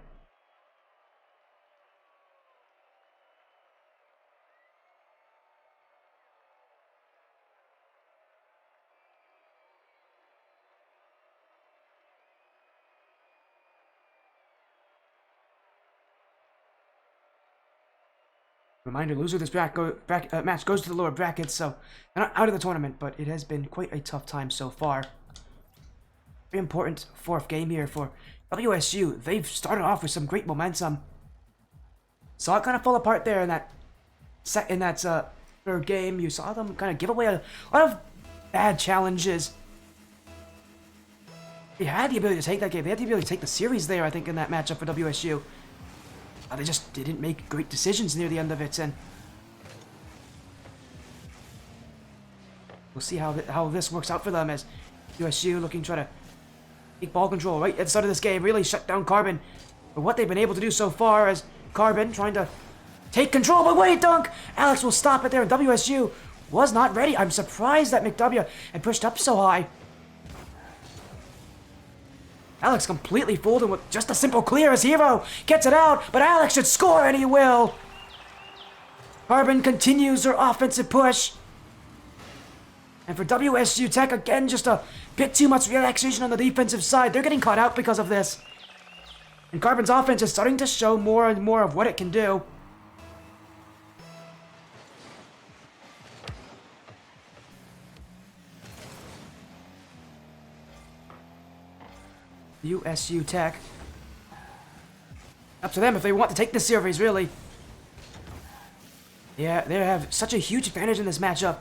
Speaker 1: Reminder, loser of this match goes to the lower brackets, so they're not out of the tournament, but it has been quite a tough time so far. Very important fourth game here for WSU. They've started off with some great momentum. Saw it kind of fall apart there in that third game. You saw them kind of give away a lot of bad challenges. They had the ability to take that game. They had the ability to take the series there, I think, in that matchup for WSU. They just didn't make great decisions near the end of it, and we'll see how this works out for them as USU looking to try to take ball control right at the start of this game, really shut down Carbon for what they've been able to do so far as Carbon trying to take control, but wait, dunk! Alex will stop it there, and WSU was not ready. I'm surprised that McW had pushed up so high. Alex completely fooled him with just a simple clear as Hero gets it out, but Alex should score, and he will. Carbon continues their offensive push. And for WSU Tech, again, just a bit too much relaxation on the defensive side. They're getting caught out because of this. And Carbon's offense is starting to show more and more of what it can do. WSU Tech. Up to them if they want to take this series, really. Yeah, they have such a huge advantage in this matchup.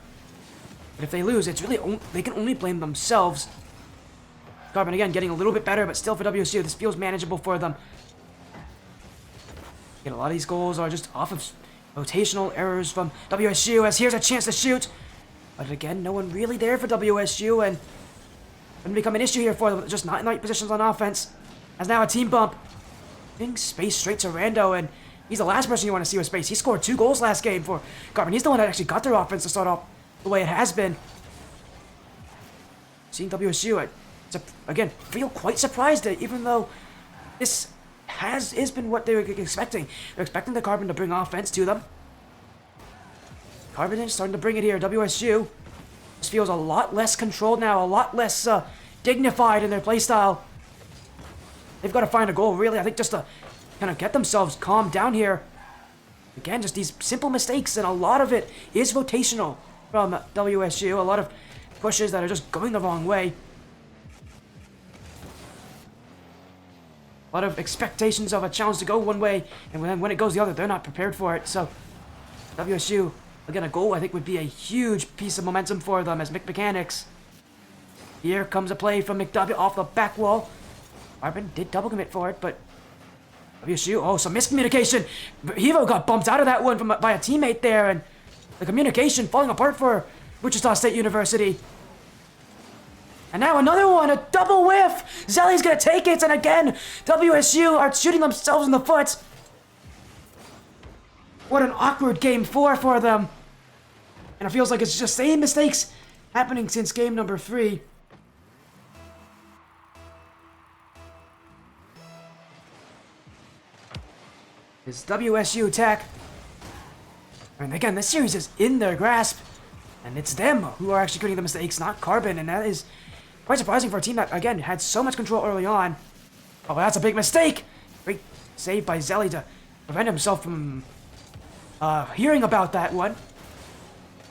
Speaker 1: But if they lose, it's really they can only blame themselves. Carbon, again, getting a little bit better, but still for WSU, this feels manageable for them. Again, a lot of these goals are just off of rotational errors from WSU, as here's a chance to shoot. But again, no one really there for WSU, and going to become an issue here for them, just not in the right positions on offense. As now a team bump. Getting space straight to Rando, and he's the last person you want to see with space. He scored 2 goals last game for Carbon. He's the one that actually got their offense to start off the way it has been. Seeing WSU, again, feel quite surprised at, even though this has been what they were expecting. They're expecting the Carbon to bring offense to them. Carbon is starting to bring it here. WSU just feels a lot less controlled now, a lot less dignified in their playstyle. They've got to find a goal, really, I think, just to kind of get themselves calmed down here. Again, just these simple mistakes, and a lot of it is rotational from WSU. A lot of pushes that are just going the wrong way. A lot of expectations of a challenge to go one way, and then when it goes the other, they're not prepared for it. So, WSU, again, a goal I think would be a huge piece of momentum for them as McMechanics. Here comes a play from McW off the back wall. Carbon did double commit for it, but WSU, oh, some miscommunication. Hero got bumped out of that one by a teammate there, and the communication falling apart for Wichita State University. And now another one, a double whiff. Zelly's gonna take it, and again, WSU are shooting themselves in the foot. What an awkward game 4 for them. And it feels like it's just same mistakes happening since game number 3. Is WSU Tech. And again, this series is in their grasp. And it's them who are actually creating the mistakes, not Carbon. And that is quite surprising for a team that, again, had so much control early on. Oh, that's a big mistake. Great save by Zelly to prevent himself from hearing about that one.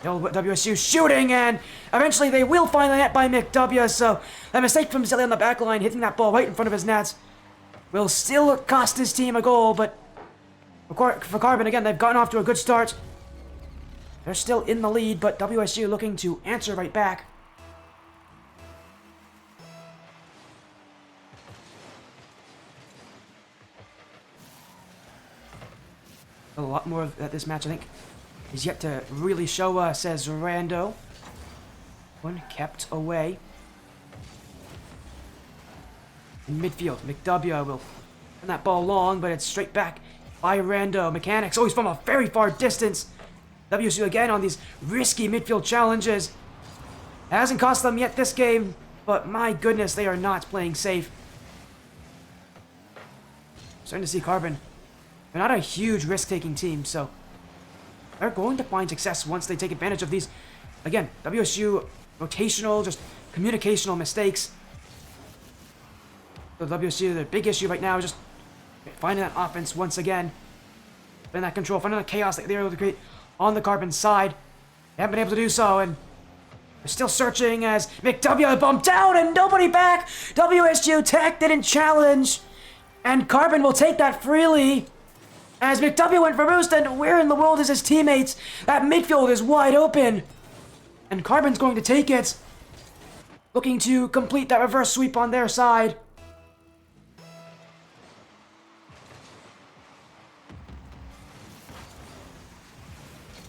Speaker 1: WSU shooting, and eventually they will find the net by McW. So a mistake from Zelly on the back line, hitting that ball right in front of his nets, will still cost his team a goal. But for Carbon, again, they've gotten off to a good start. They're still in the lead, but WSU looking to answer right back. A lot more more at this match, I think, is yet to really show us, says Rando. One kept away. In midfield, McW will send that ball long, but it's straight back by Rando. Mechanics, always from a very far distance. WSU again on these risky midfield challenges. It hasn't cost them yet this game, but my goodness, they are not playing safe. Starting to see Carbon. They're not a huge risk-taking team, so they're going to find success once they take advantage of these, again, WSU rotational, just communicational mistakes. So WSU, their big issue right now is just finding that offense once again. Finding that control, finding the chaos that they're able to create on the Carbon side. They haven't been able to do so, and they're still searching as McW bumped down and nobody back. WSU Tech didn't challenge, and Carbon will take that freely. As McW went for boost, and where in the world is his teammates? That midfield is wide open. And Carbon's going to take it. Looking to complete that reverse sweep on their side.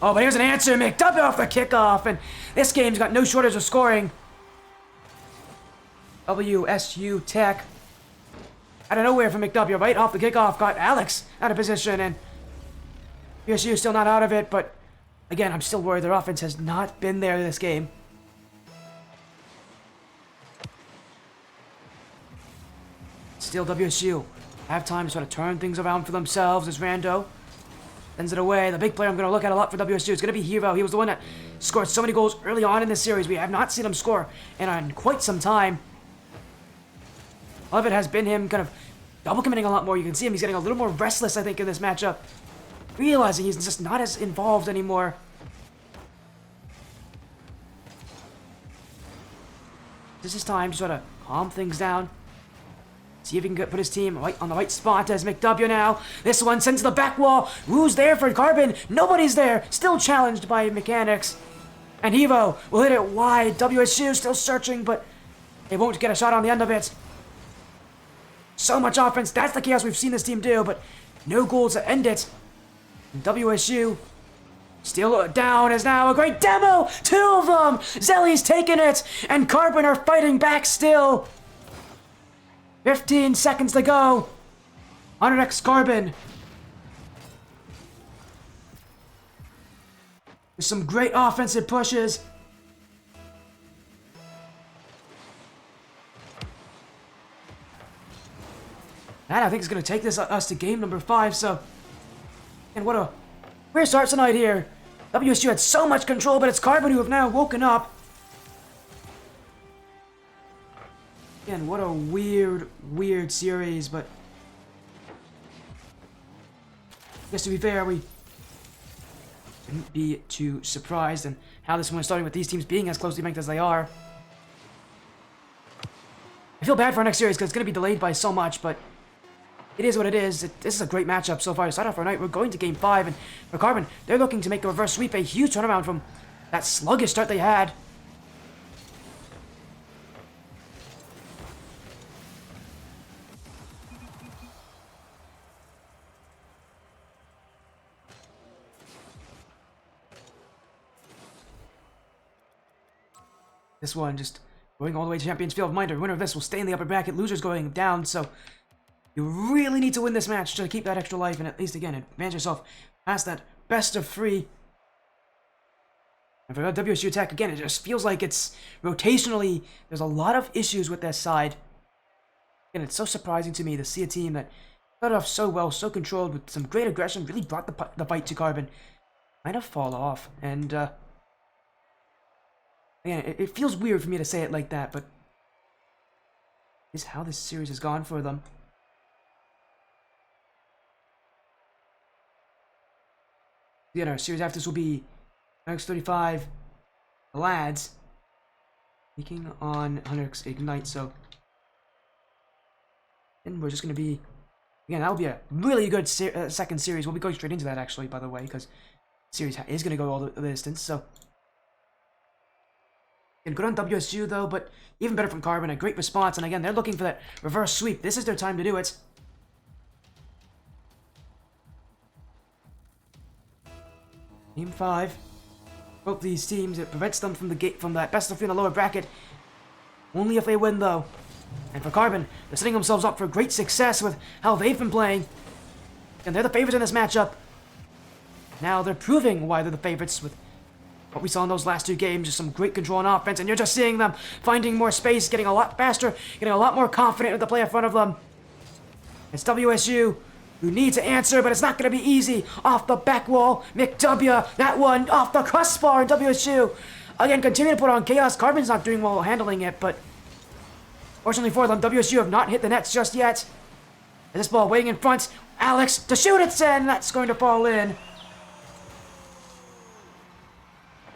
Speaker 1: Oh, but here's an answer. McW off the kickoff, and this game's got no shortage of scoring. WSU Tech. Out of nowhere from McW, right off the kickoff, got Alex out of position, and WSU still not out of it, but again, I'm still worried their offense has not been there this game. Still WSU have time to sort of turn things around for themselves as Rando sends it away. The big player I'm going to look at a lot for WSU is going to be Hero. He was the one that scored so many goals early on in this series. We have not seen him score in quite some time. A lot of it has been him kind of double committing a lot more. You can see him, he's getting a little more restless, I think, in this matchup. Realizing he's just not as involved anymore. This is time to sort of calm things down. See if he can put his team right on the right spot as McW now. This one sends to the back wall. Who's there for Carbon? Nobody's there. Still challenged by Mechanics. And Hero will hit it wide. WSU still searching, but they won't get a shot on the end of it. So much offense. That's the chaos we've seen this team do, but no goals to end it. And WSU still down as now a great demo. 2 of them. Zelly's taking it, and Carbon are fighting back still. 15 seconds to go. 100x Carbon. There's some great offensive pushes. That, I think, is going to take us to game number 5, so... And what a weird start tonight here. WSU had so much control, but it's Carbon who have now woken up. Again, what a weird series, but... I guess to be fair, we shouldn't be too surprised in how this one is starting with these teams being as closely ranked as they are. I feel bad for our next series because it's going to be delayed by so much, but... It is what it is. This is a great matchup so far to start off our night. We're going to game 5, and for Carbon, they're looking to make the reverse sweep, a huge turnaround from that sluggish start they had. This one just going all the way to Champions Field. Reminder, winner of this will stay in the upper bracket, losers going down, so... You really need to win this match to keep that extra life and at least, again, advance yourself past that best of 3. And for WSU Tech, again, it just feels like it's rotationally, there's a lot of issues with their side. And it's so surprising to me to see a team that started off so well, so controlled, with some great aggression, really brought the fight to Carbon, kind of fall off. And, again, it feels weird for me to say it like that, but is how this series has gone for them. Again, our series after this will be X35, the lads, taking on 100x Ignite, so... And we're just going to be... Again, that'll be a really good second series. We'll be going straight into that, actually, by the way, because the series is going to go all the distance, so... And good on WSU, though, but even better from Carbon, a great response, and again, they're looking for that reverse sweep. This is their time to do it. Game 5. Both these teams, it prevents them from that best of 3 in the lower bracket. Only if they win, though. And for Carbon, they're setting themselves up for great success with how they've been playing. And they're the favorites in this matchup. Now they're proving why they're the favorites with what we saw in those last 2 games. Just some great control on offense, and you're just seeing them finding more space, getting a lot faster, getting a lot more confident with the play in front of them. It's WSU who need to answer, but it's not going to be easy. Off the back wall, McW, that one off the crossbar, and WSU again continue to put on chaos. Carbon's not doing well handling it, but fortunately for them, WSU have not hit the nets just yet. This ball waiting in front, Alex to shoot it, and that's going to fall in.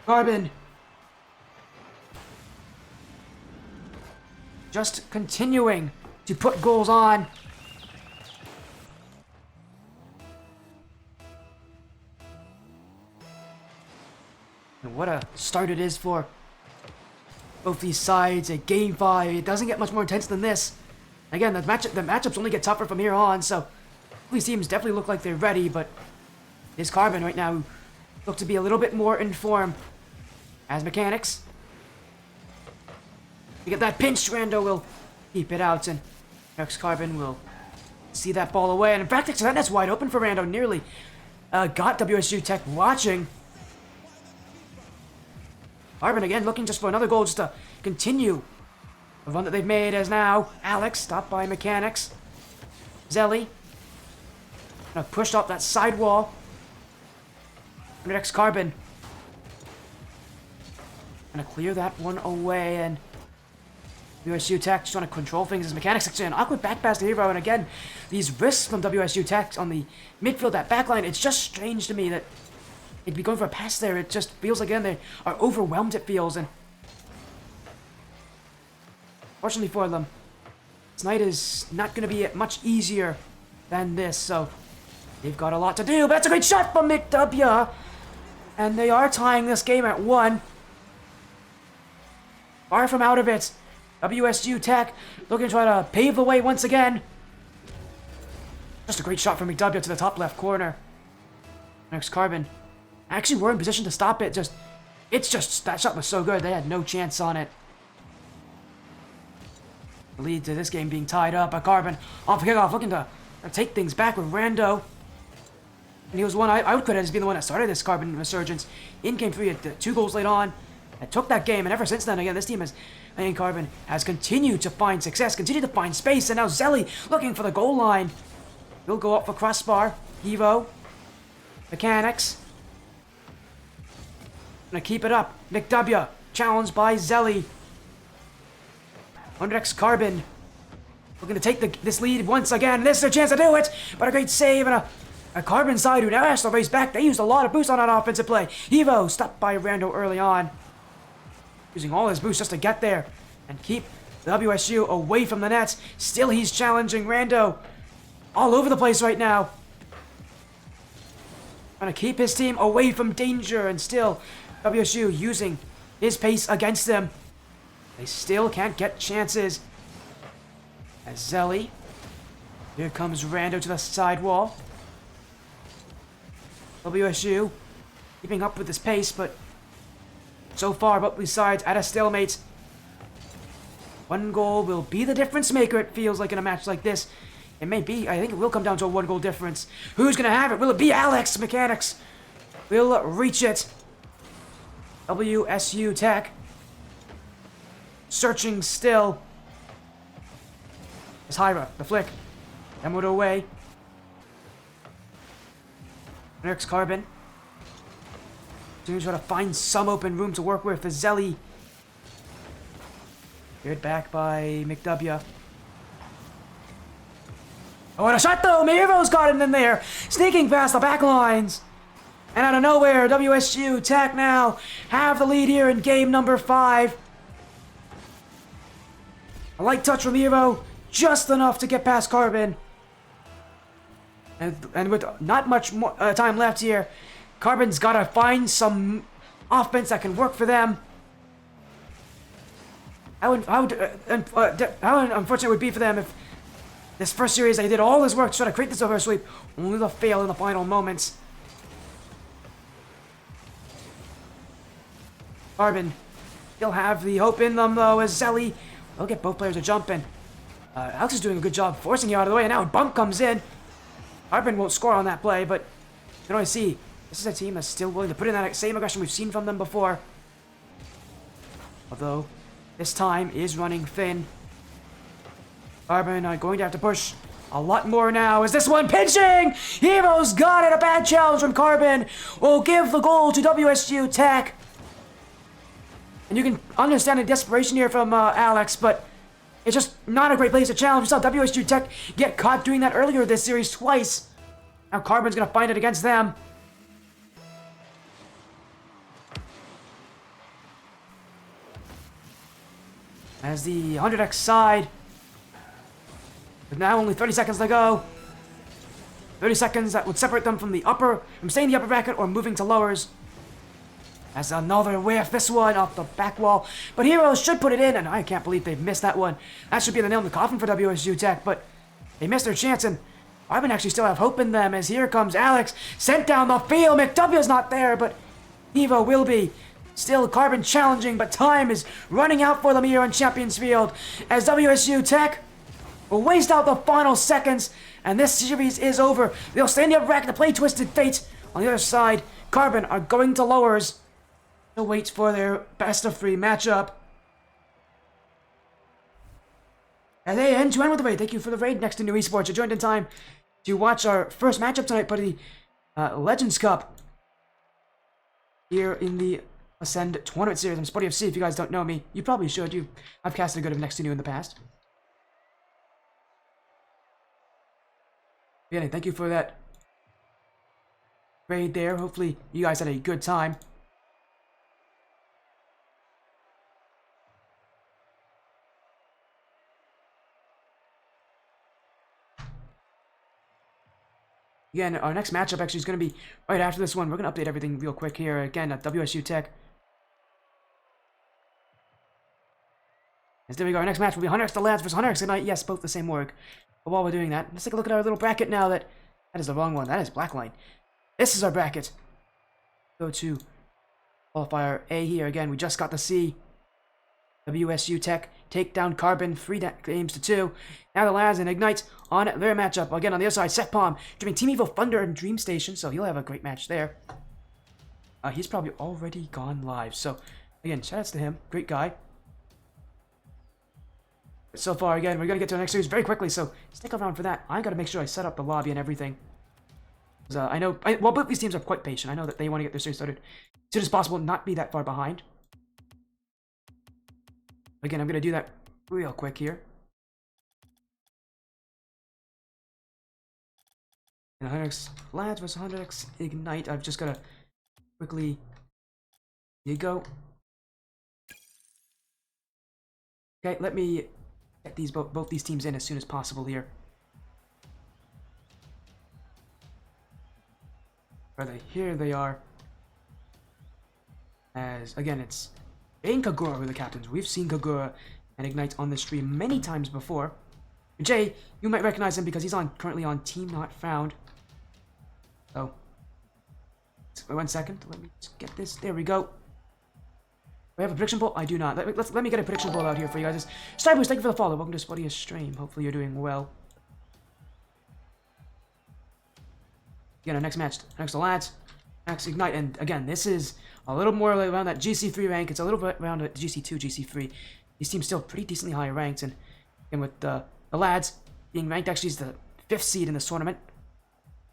Speaker 1: Carbon just continuing to put goals on. And what a start it is for both these sides at Game 5. It doesn't get much more intense than this. Again, the matchups only get tougher from here on, so these teams definitely look like they're ready, but it's Carbon right now who look to be a little bit more in form. As mechanics. We get that pinch, Rando will keep it out, and Rex Carbon will see that ball away, and in fact, that net's wide open for Rando, nearly got WSU Tech watching. Carbon again looking just for another goal just to continue the run that they've made, as now Alex stopped by mechanics. Zelly pushed off that side wall. Rex Carbon gonna clear that one away, and WSU Tech just trying to control things as mechanics. Actually, an awkward back pass to Hero, and again, these risks from WSU Tech on the midfield, that back line, it's just strange to me that they'd be going for a pass there. It just feels like, again, they are overwhelmed, it feels, and fortunately for them, tonight is not going to be much easier than this, so they've got a lot to do, but that's a great shot from McW, and they are tying this game at 1. Far from out of it. WSU Tech looking to try to pave the way once again. Just a great shot from McW to the top left corner. Next Carbon. Actually, we're in position to stop it. That shot was so good. They had no chance on it. The lead to this game being tied up by Carbon. Off the kickoff, looking to take things back with Rando. And he was one I would credit as being the one that started this Carbon resurgence. In Game 3, had 2 goals late on. That took that game, and ever since then, again, this team Carbon has continued to find success, continued to find space, and now Zelly looking for the goal line. He'll go up for crossbar. Evo. Mechanics. Gonna keep it up. McW. Challenged by Zelly. Underx Carbon. Looking to take this lead once again. This is their chance to do it, but a great save, and a Carbon side who now has to race back. They used a lot of boost on that offensive play. Evo stopped by Rando early on. Using all his boost just to get there and keep WSU away from the nets. Still, he's challenging Rando all over the place right now. Trying to keep his team away from danger, and still WSU using his pace against them. They still can't get chances. As Zelly. Here comes Rando to the side wall. WSU keeping up with this pace, but so far, both these sides at a stalemate. 1 goal will be the difference maker, it feels like, in a match like this. It may be. I think it will come down to a 1 goal difference. Who's going to have it? Will it be Alex? Mechanics will reach it. WSU Tech searching still. It's Hyra, the flick. Demoed away. Next Carbon. Trying to find some open room to work with for Zelly. Cleared back by McW. Oh, and a shot though! Miro's got it in there! Sneaking past the back lines! And out of nowhere, WSU Tech now have the lead here in game number 5. A light touch from Miro, just enough to get past Carbon. And with not much more time left here, Carbon's got to find some offense that can work for them. How unfortunate it would be for them if this first series they did all this work to try to create this over sweep, only to fail in the final moments. Carbon, he'll have the hope in them though, as Zelly will get both players to jump in. Alex is doing a good job forcing you out of the way, and now a bump comes in. Carbon won't score on that play, but you know, I see this is a team that's still willing to put in that same aggression we've seen from them before. Although, this time is running thin. Carbon are going to have to push a lot more now. Is this one pinching? Heroes got it. A bad challenge from Carbon will give the goal to WSU Tech. And you can understand the desperation here from Alex, but it's just not a great place to challenge. We saw WSU Tech get caught doing that earlier this series twice. Now Carbon's going to find it against them. As the 100x side, with now only 30 seconds to go. 30 seconds that would separate them from staying in the upper bracket or moving to lowers. As another whiff, this one off the back wall. But Heroes should put it in, and I can't believe they've missed that one. That should be the nail in the coffin for WSU Tech, but they missed their chance, and Carbon actually still have hope in them, as here comes Alex, sent down the field. McW's not there, but Evo will be. Still Carbon challenging, but time is running out for them here on Champions Field, as WSU Tech will waste out the final seconds, and this series is over. They'll stay in the upper bracket to play Twisted Fate. On the other side, Carbon are going to lowers. They'll wait for their best-of-3 matchup. And they end to end with the raid. Thank you for the raid next to New Esports. You joined in time to watch our first matchup tonight for the Legends Cup here in the Ascend Tournament Series. I'm Spotty FC. If you guys don't know me, you probably should. I've casted a good of next to you in the past. Again, thank you for that raid there. Hopefully, you guys had a good time. Again, our next matchup actually is going to be right after this one. We're going to update everything real quick here. Again, at WSU Tech. As there we go. Our next match will be Hunter X the Lads versus Hunter X Ignite. Yes, both the same org. But while we're doing that, let's take a look at our little bracket now. That is the wrong one. That is Blackline. This is our bracket. Go to qualifier A here. Again, we just got the C. WSU Tech take down Carbon, 3 games to 2. Now the Lads and Ignite on their matchup. Again, on the other side, Setpalm joining Team Evil Thunder and Dream Station, so he'll have a great match there. He's probably already gone live, so again, shoutouts to him. Great guy. So far, again, we're going to get to the next series very quickly, so stick around for that. I got to make sure I set up the lobby and everything. I know, well, both these teams are quite patient. I know that they want to get their series started as soon as possible, not be that far behind. Again, I'm going to do that real quick here. And 100x Lads versus 100x Ignite. I've just got to quickly... Here you go. Okay, let me get these both these teams in as soon as possible here. Here they are. As, again, it's Jay and Kagura who are the captains. We've seen Kagura and Ignite on the stream many times before. Jay, you might recognize him because he's currently on Team Not Found. So, wait 1 second. Let me just get this. There we go. We have a prediction poll? I do not. Let me get a prediction poll out here for you guys. Starboos, thank you for the follow. Welcome to Spotty's stream. Hopefully you're doing well. Again, our next match. Next to Lads. Next Ignite. And again, this is a little more around that GC3 rank. It's a little bit around GC2, GC3. These teams still pretty decently high ranked. And with the Lads being ranked actually as the 5th seed in this tournament.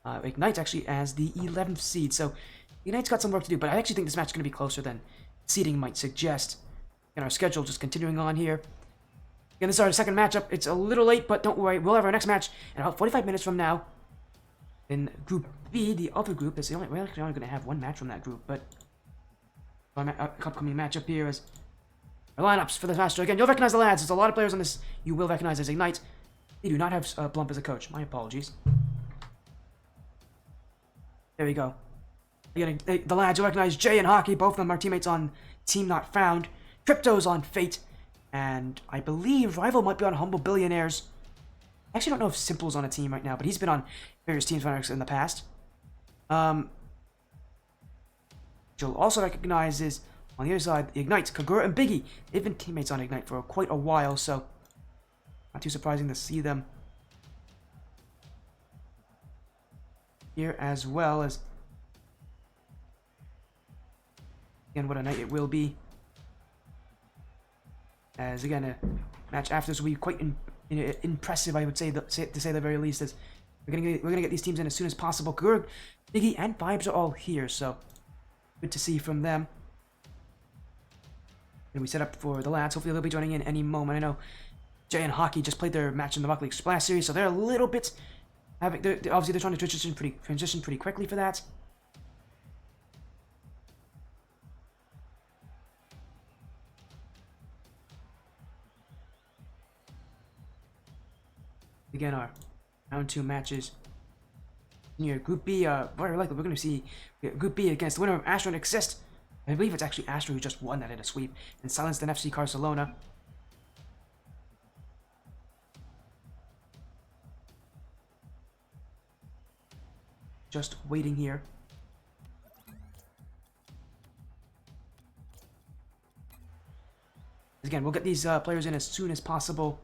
Speaker 1: Ignite actually as the 11th seed. So Ignite's got some work to do. But I actually think this match is going to be closer than seeding might suggest. And our schedule just continuing on here. Again, this is our second matchup. It's a little late, but don't worry. We'll have our next match in about 45 minutes from now. In Group B, the other group, is the only... We're actually only going to have one match from that group, but... Our upcoming matchup here is... Our lineups for this match. So again, you'll recognize the Lads. There's a lot of players on this you will recognize as Ignite. They do not have Blump as a coach. My apologies. There we go. Again, the Lads, you'll recognize Jay and Hockey. Both of them are teammates on Team Not Found. Crypto's on Fate. And I believe Rival might be on Humble Billionaires. I actually don't know if Simple's on a team right now, but he's been on various teams in the past. You'll also recognize is On the other side, Ignite, Kagura, and Biggie. They've been teammates on Ignite for quite a while, so not too surprising to see them here, as well as, again, what a night it will be. As again, a match after this will be quite impressive, I would say, to say the very least. As we're gonna get these teams in as soon as possible. Kagura, Biggie, and Vibes are all here, so good to see from them. And we set up for the lads. Hopefully they'll be joining in any moment. I know Jay and Hockey just played their match in the Rocket League Splash Series, so they're a little bit obviously they're trying to transition pretty quickly for that. Again, our round 2 matches in your Group B. Very likely we're going to see Group B against the winner of Astra and Exist. I believe it's actually Astra who just won that in a sweep and silenced an FC Barcelona. Just waiting here. Again, we'll get these players in as soon as possible.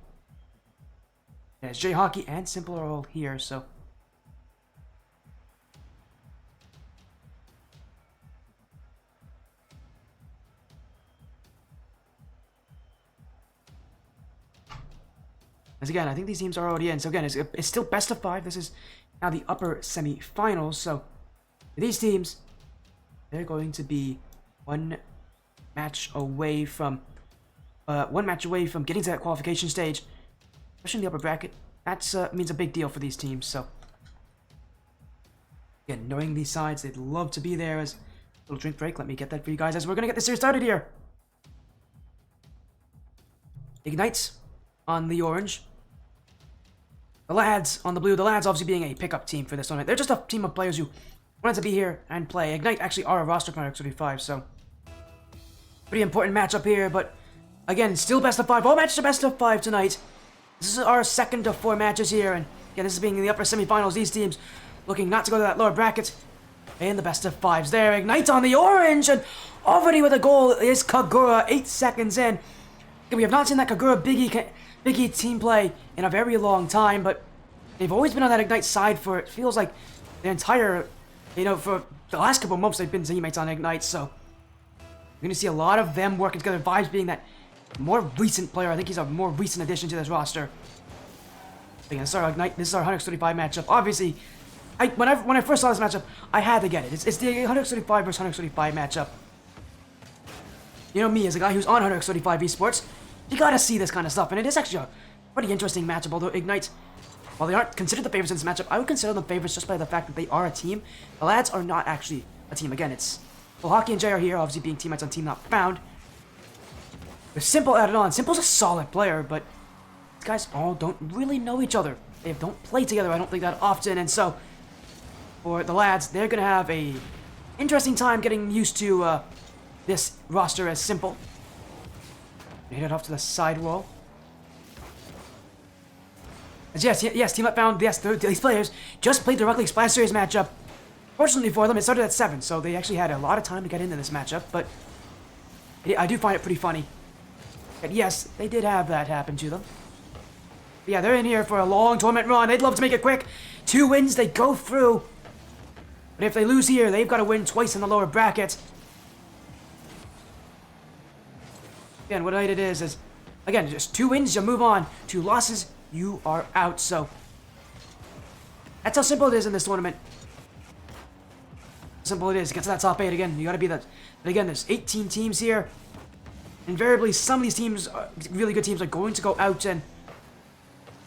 Speaker 1: As J Hockey and Simple are all here, so as again, I think these teams are already in. So again, it's still best of 5. This is now the upper semi-finals. So for these teams, they're going to be one match away from getting to that qualification stage, especially in the upper bracket. That means a big deal for these teams. So again, knowing these sides, they'd love to be there. As a little drink break, let me get that for you guys as we're gonna get this series started here. Ignites on the orange. The lads on the blue. The lads obviously being a pickup team for this tournament. They're just a team of players who wanted to be here and play. Ignite actually are a roster from X35, so pretty important matchup here. But again, still best of 5. All matches are best of 5 tonight. This is our second of 4 matches here, and again, this is being in the upper semifinals. These teams looking not to go to that lower bracket. And the best of 5s there. Ignite on the orange, and already with a goal is Kagura. 8 seconds in. We have not seen that Kagura Biggie team play in a very long time, but they've always been on that Ignite side for, it feels like, the entire, for the last couple of months they've been teammates on Ignite, so you're going to see a lot of them working together. Vibes being that more recent player. I think he's a more recent addition to this roster. Again, this is our Ignite, this is our 135 matchup. Obviously, when I first saw this matchup, I had to get it. It's the 135 versus 135 matchup. You know me, as a guy who's on 135 esports, you gotta see this kind of stuff, and it is actually a pretty interesting matchup. Although Ignite, while they aren't considered the favorites in this matchup, I would consider them favorites just by the fact that they are a team. The lads are not actually a team. Again, it's Hockey and Jay are here, obviously being teammates on Team Not Found. With Simple added on, Simple's a solid player, but these guys all don't really know each other. They don't play together, I don't think, that often, and so for the lads, they're gonna have a interesting time getting used to this roster as Simple. Hit it off to the side wall. As yes, Team Up found, yes, these players just played the Rocket League Splash Series matchup. Fortunately for them, it started at 7, so they actually had a lot of time to get into this matchup, but I do find it pretty funny. And yes, they did have that happen to them. But yeah, they're in here for a long tournament run. They'd love to make it quick. 2 wins, they go through. But if they lose here, they've got to win twice in the lower bracket. Again, what it is, again, just 2 wins, you move on. 2 losses, you are out. So that's how simple it is in this tournament. Simple it is. Get to that top 8 again. You got to be that. But again, there's 18 teams here. Invariably, some of these teams, really good teams, are going to go out, and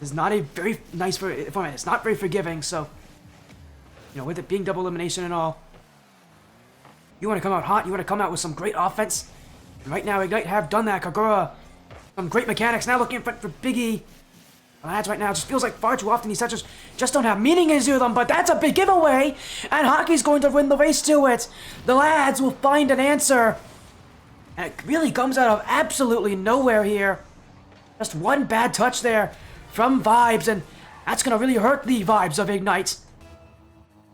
Speaker 1: it's not a very nice format. It's not very forgiving. So, with it being double elimination and all, you want to come out hot. You want to come out with some great offense. And right now, Ignite have done that. Kagura, some great mechanics. Now looking in front for Biggie. The lads right now, it just feels like far too often these touches just don't have meaning into them, but that's a big giveaway, and Hockey's going to win the race to it. The lads will find an answer, and it really comes out of absolutely nowhere here. Just one bad touch there from Vibes, and that's going to really hurt the vibes of Ignite.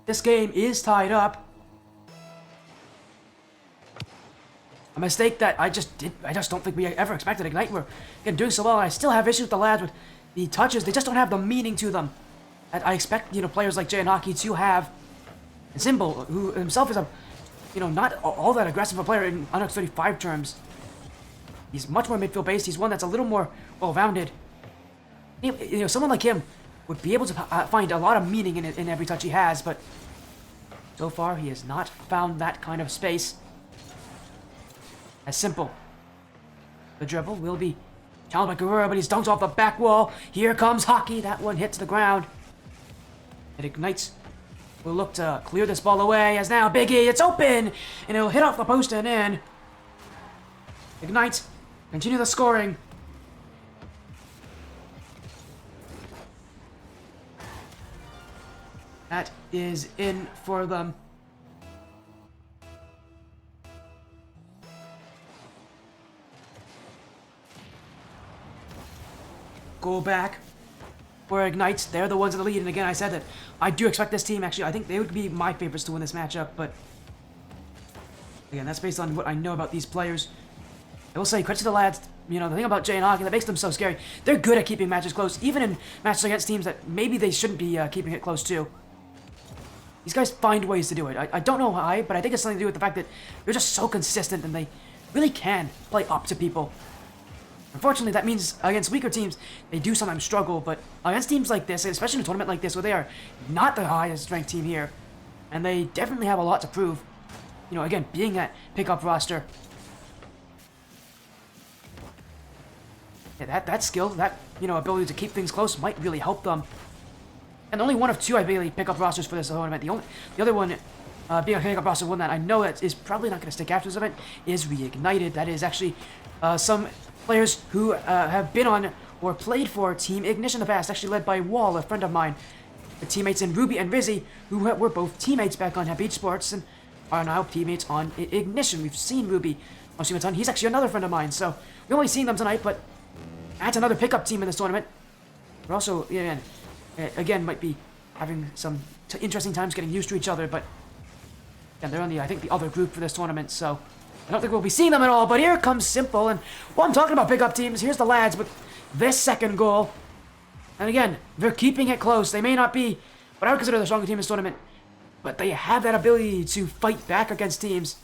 Speaker 1: This game is tied up. A mistake that I just don't think we ever expected. Ignite were, again, doing so well. I still have issues with the lads with the touches. They just don't have the meaning to them. I expect, players like Jay and Hockey to have. And Symbol, who himself is a, not all that aggressive a player in Unix 35 terms. He's much more midfield based. He's one that's a little more well-rounded. Someone like him would be able to find a lot of meaning in every touch he has, but so far he has not found that kind of space. As Simple. The dribble will be challenged by Gurura, but he's dunked off the back wall. Here comes Hockey. That one hits the ground. It ignites. We'll look to clear this ball away as now Biggie, it's open! And it'll hit off the post and in. Ignite. Continue the scoring. That is in for them. Go back. For Ignites, they're the ones in the lead, and again, I said that I do expect this team, actually, I think they would be my favorites to win this matchup, but again, that's based on what I know about these players. I will say, credit to the lads, the thing about Jay and Hockey that makes them so scary, they're good at keeping matches close, even in matches against teams that maybe they shouldn't be keeping it close to. These guys find ways to do it. I don't know why, but I think it's something to do with the fact that they're just so consistent and they really can play up to people. Unfortunately, that means against weaker teams, they do sometimes struggle, but against teams like this, especially in a tournament like this, where they are not the highest ranked team here, and they definitely have a lot to prove, again, being that pickup roster. Yeah, that skill, that, ability to keep things close might really help them. And only one of two, I believe, pickup rosters for this tournament. The other one, being a pickup roster, one that I know that is probably not going to stick after this event, is Reignited. That is actually some players who have been on or played for Team Ignition in the past, actually led by Wall, a friend of mine. The teammates in Ruby and Rizzy, who were both teammates back on Happy Sports and are now teammates on Ignition. We've seen Ruby on Team Ignition. He's actually another friend of mine, so we've only seen them tonight, but that's another pickup team in this tournament. We're also, again, might be having some interesting times getting used to each other, but yeah, they're on I think, the other group for this tournament, so I don't think we'll be seeing them at all, but here comes Simple, and while I'm talking about pickup teams, here's the lads with this second goal. And again, they're keeping it close. They may not be what I would consider the stronger team in this tournament, but they have that ability to fight back against teams.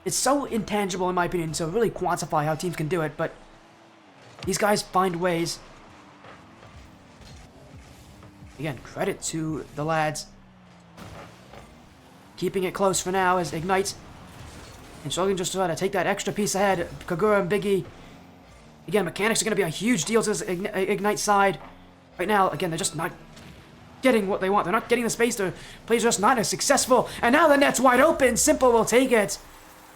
Speaker 1: It's so intangible, in my opinion, to really quantify how teams can do it, but these guys find ways. Again, credit to the lads. Keeping it close for now as Ignite. And struggling just to try to take that extra piece ahead. Kagura and Biggie. Again, mechanics are going to be a huge deal to this Ignite side. Right now, again, they're just not getting what they want. They're not getting the space. Their plays are just not as successful. And now the net's wide open. Simple will take it.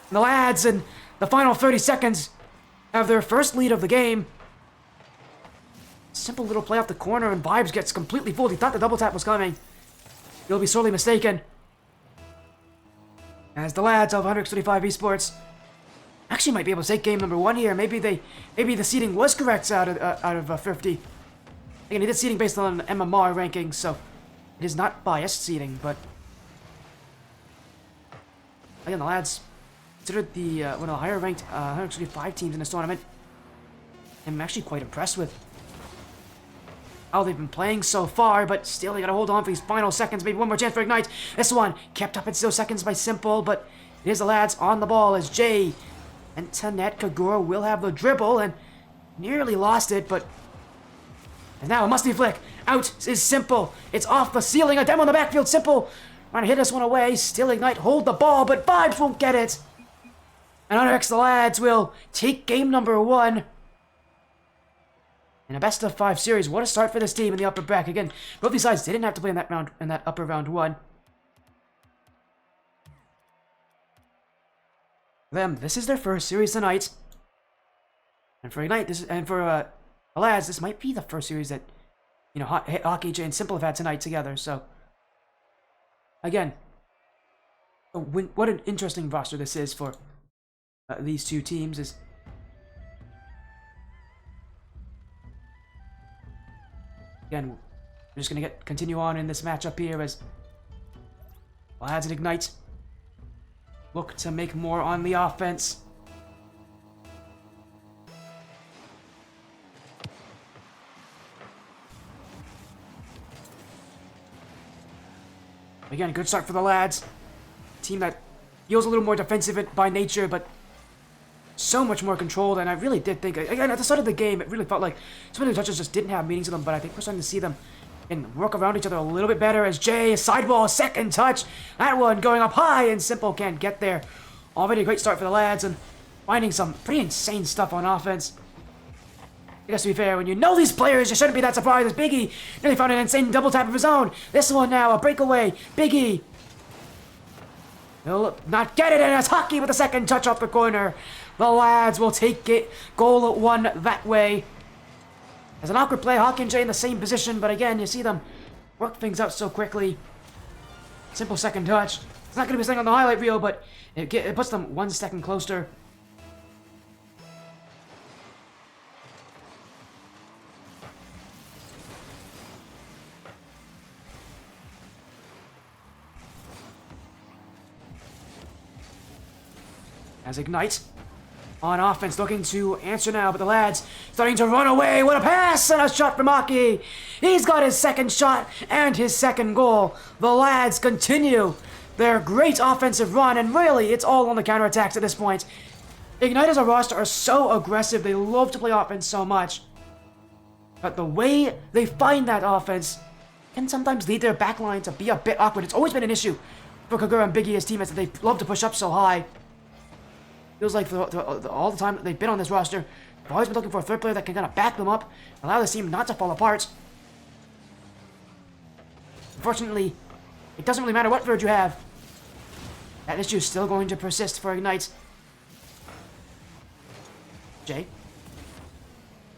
Speaker 1: And the lads in the final 30 seconds have their first lead of the game. Simple little play off the corner and Vibes gets completely fooled. He thought the double tap was coming. He'll be sorely mistaken. As the lads of 135 Esports actually might be able to take game number 1 here. Maybe the seeding was correct out of 50. Again, he did seeding based on MMR rankings, so it is not biased seeding. But again, the lads considered the one of the higher ranked 135 teams in this tournament. I'm actually quite impressed with how they've been playing so far, but still they gotta hold on for these final seconds. Maybe one more chance for Ignite. This one kept up at still seconds by Simple, but it is the lads on the ball as Jay and Tanet Kagura will have the dribble and nearly lost it, but and now a musty flick. Out is Simple. It's off the ceiling. A demo on the backfield. Simple trying to hit this one away. Still Ignite hold the ball, but Vibes won't get it. And Onyx the lads will take game number 1. In a best of 5 series, what a start for this team in the upper bracket. Again, both these sides didn't have to play in that round, in that upper round 1. Them, this is their first series tonight. And for Ignite, the lads, this might be the first series that, Hockey, Jay, and Simple have had tonight together. So, again, what an interesting roster this is for these two teams. Is again, we're just gonna continue on in this matchup here as lads and Ignite. look to make more on the offense. Again, good start for the lads. Team that feels a little more defensive by nature, but so much more controlled. And I really did think, again, at the start of the game, it really felt like some of the touches just didn't have meaning to them. But I think we're starting to see them and work around each other a little bit better. As Jay, sideball, second touch. That one going up high, and Simple can't get there. Already a great start for the lads, and finding some pretty insane stuff on offense. I guess to be fair, when you know these players, you shouldn't be that surprised as Biggie nearly found an insane double tap of his own. This one now, a breakaway. Biggie. He'll not get it, and it's Hockey with a second touch off the corner. The lads will take it. Goal at 1 that way. As an awkward play, Hockey and Jay in the same position, but again, you see them work things out so quickly. Simple second touch. It's not going to be something on the highlight reel, but it puts them 1 second closer. As Ignite on offense, looking to answer now, but the lads starting to run away. What a pass and a shot from Aki. He's got his second shot and his second goal. The lads continue their great offensive run, and really, it's all on the counterattacks at this point. Ignite as a roster are so aggressive. They love to play offense so much. But the way they find that offense can sometimes lead their backline to be a bit awkward. It's always been an issue for Kagura and Biggie as teammates that they love to push up so high. Feels like all the time that they've been on this roster, they've always been looking for a third player that can kind of back them up, allow this team not to fall apart. Unfortunately, it doesn't really matter what third you have. That issue is still going to persist for Ignite. Jay.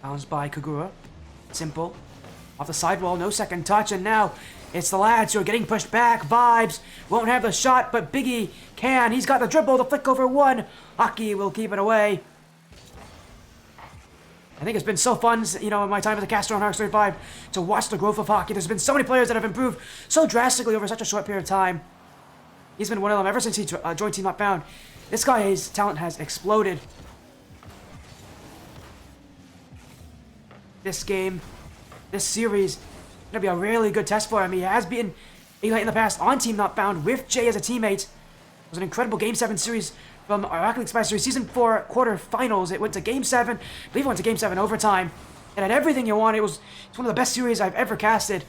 Speaker 1: Bounced by Kagura. Simple. Off the sidewall, no second touch, and now it's the lads who are getting pushed back. Vibes won't have the shot, but Biggie can. He's got the dribble, the flick over 1. Hockey will keep it away. I think it's been so fun, you know, in my time as a caster on Hearts 35, to watch the growth of Hockey. There's been so many players that have improved so drastically over such a short period of time. He's been one of them ever since he joined Team Not Bound. This guy's talent has exploded. This game, this series, gonna be a really good test for him. He has beaten Ignite in the past on Team Not Bound with Jay as a teammate. It was an incredible Game 7 series from our Rocket League Spice Series Season 4 quarterfinals. It went to Game 7. I believe it went to Game 7 overtime. It had everything you want. It's one of the best series I've ever casted.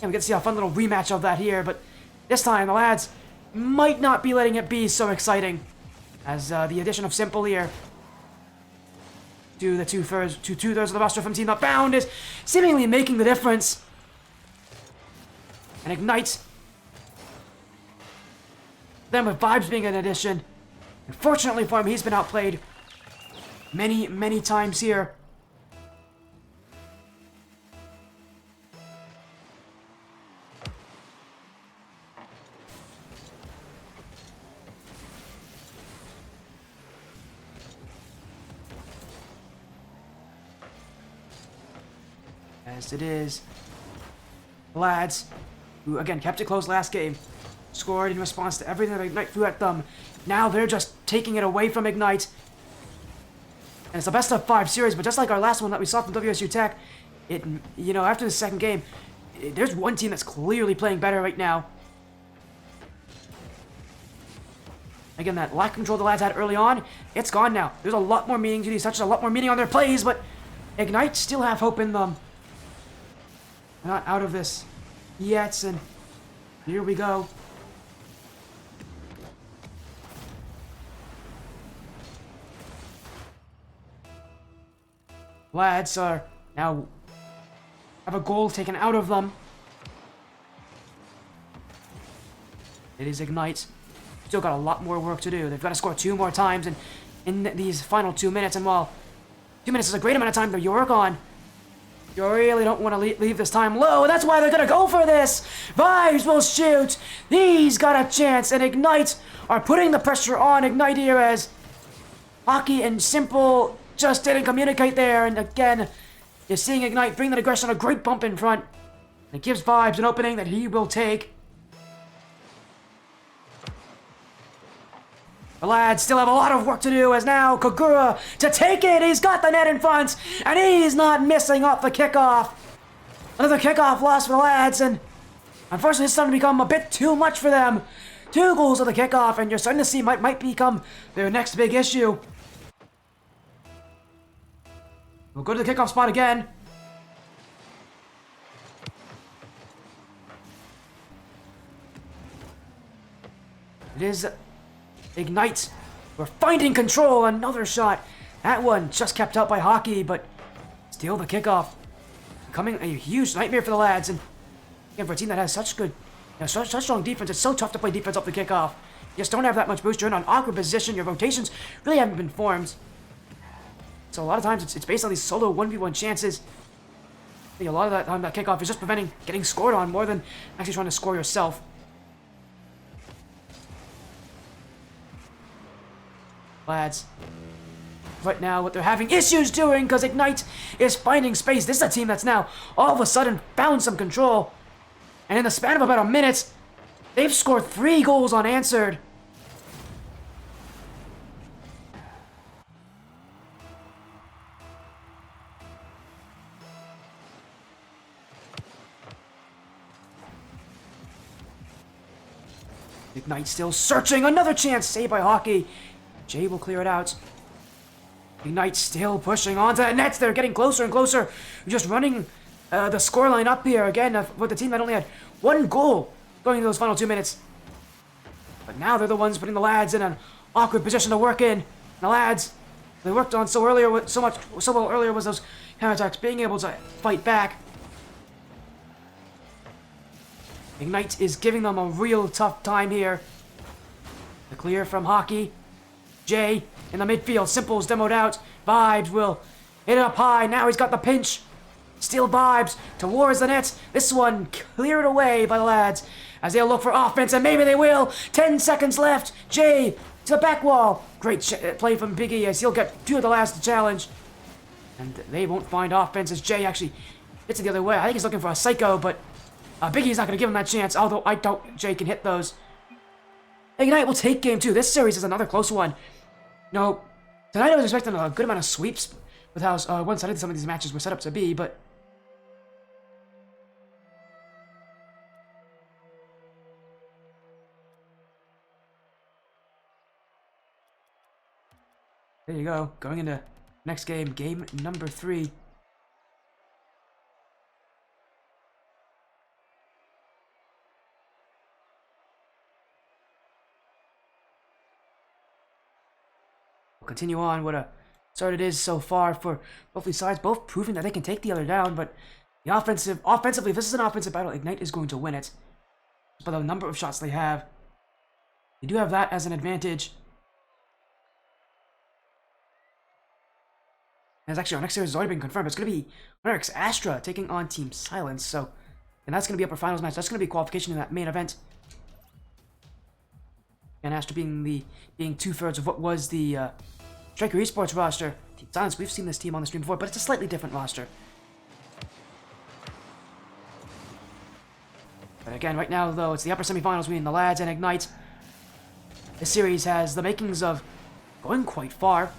Speaker 1: And we get to see a fun little rematch of that here, but this time the lads might not be letting it be so exciting as the addition of Simple here to the two-thirds of the roster from Team Not Bound is seemingly making the difference. And Ignite, then with Vibes being an addition, unfortunately for him, he's been outplayed many, many times here. As it is, lads, who again kept it close last game, scored in response to everything that Ignite threw at them. Now they're just taking it away from Ignite. And it's a best of 5 series, but just like our last one that we saw from WSU Tech, you know, after the second game, there's one team that's clearly playing better right now. Again, that lack of control the lads had early on, it's gone now. There's a lot more meaning to these touches, a lot more meaning on their plays, but Ignite still have hope in them. We're not out of this yet, and here we go. Lads are now have a goal taken out of them. It is Ignite. Still got a lot more work to do. They've got to score 2 more times in these final 2 minutes. And while 2 minutes is a great amount of time to work on, you really don't want to leave this time low. And that's why they're going to go for this. Vibes will shoot. He's got a chance. And Ignite are putting the pressure on Ignite here as Hockey and Simple just didn't communicate there. And again, you're seeing Ignite bring that aggression, a great bump in front. It gives Vibes an opening that he will take. The lads still have a lot of work to do as now Kagura to take it. He's got the net in front, and he's not missing off the kickoff. Another kickoff loss for the lads, and unfortunately it's starting to become a bit too much for them. 2 goals of the kickoff, and you're starting to see might become their next big issue. We'll go to the kickoff spot again. It is Ignite. We're finding control. Another shot. That one just kept out by Hockey, but still the kickoff. Becoming a huge nightmare for the lads. And again, for a team that has such good, such strong defense, it's so tough to play defense off the kickoff. You just don't have that much boost. You're in an awkward position. Your rotations really haven't been formed. So a lot of times it's based on these solo 1v1 chances. I think a lot of that time that kickoff is just preventing getting scored on more than actually trying to score yourself. Lads, right now what they're having issues doing because Ignite is finding space. This is a team that's now all of a sudden found some control. And in the span of about a minute, they've scored 3 goals unanswered. Ignite still searching. Another chance. Saved by Hockey. Jay will clear it out. Ignite still pushing onto the nets. They're getting closer and closer. Just running the scoreline up here again with the team that only had 1 goal going into those final 2 minutes. But now they're the ones putting the lads in an awkward position to work in. And the lads, they worked on so well earlier was those counterattacks, being able to fight back. Ignite is giving them a real tough time here. The clear from Hockey. Jay in the midfield. Simple's demoed out. Vibes will hit it up high. Now he's got the pinch. Still Vibes towards the net. This one cleared away by the lads as they'll look for offense, and maybe they will. 10 seconds left. Jay to the back wall. Great play from Biggie as he'll get 2 of the lads to challenge. And they won't find offense as Jay actually hits it the other way. I think he's looking for a psycho, but Biggie's not going to give him that chance, although I doubt Jay can hit those. Ignite will take game 2. This series is another close one. No, tonight I was expecting a good amount of sweeps with how one-sided some of these matches were set up to be, but there you go. Going into next game, game number 3. Continue on what a start it is so far for both these sides, both proving that they can take the other down, but the offensively, if this is an offensive battle, Ignite is going to win it. By the number of shots they have, they do have that as an advantage. And actually, our next series has already been confirmed. It's going to be Eric's Astra taking on Team Silence, and that's going to be upper finals match. That's going to be qualification in that main event. And Astra being 2/3 of what was the Striker Esports roster. Team Silence, we've seen this team on the stream before, but it's a slightly different roster. But again, right now, though, it's the upper semifinals between the lads and Ignite. This series has the makings of going quite far.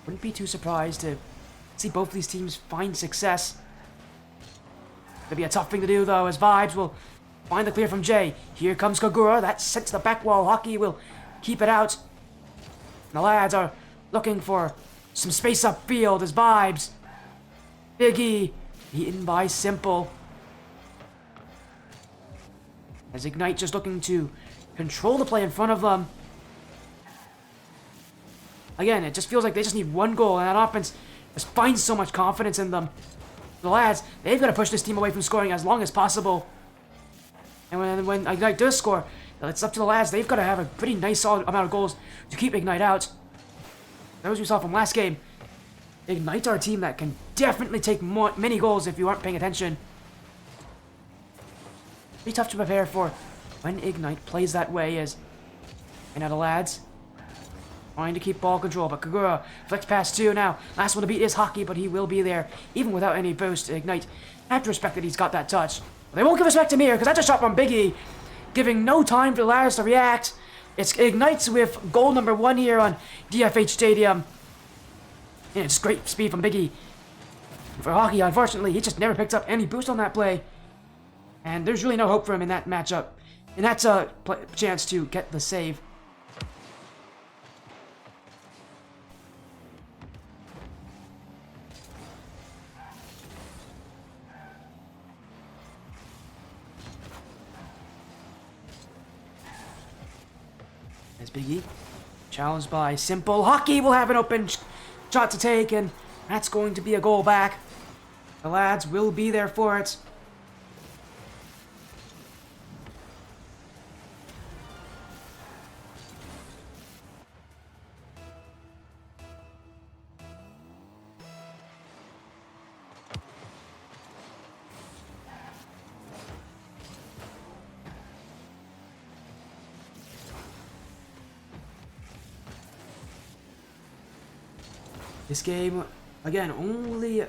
Speaker 1: Wouldn't be too surprised to see both of these teams find success. It'll be a tough thing to do, though, as Vibes will find the clear from Jay. Here comes Kagura. That's sent to the back wall. Hockey will keep it out. And the lads are looking for some space upfield as Vibes. Biggie beaten by Simple. As Ignite just looking to control the play in front of them. Again, it just feels like they just need 1 goal, and that offense just finds so much confidence in them. The lads, they've got to push this team away from scoring as long as possible. And when Ignite does score, it's up to the lads. They've got to have a pretty nice, solid amount of goals to keep Ignite out. Those we saw from last game, Ignite are a team that can definitely take many goals if you aren't paying attention. Pretty tough to prepare for when Ignite plays that way, as and now the lads trying to keep ball control, but Kagura flicks past 2 now. Last one to beat is Hockey, but he will be there even without any boost. Ignite have to respect that he's got that touch. They won't give respect to me here, because that's a shot from Biggie, giving no time for the lads to react. It ignites with goal number 1 here on DFH Stadium. And it's great speed from Biggie. For Hockey, unfortunately, he just never picked up any boost on that play. And there's really no hope for him in that matchup. And that's a chance to get the save. As Biggie, challenged by Simple. Hockey will have an open shot to take, and that's going to be a goal back. The lads will be there for it. This game, again, only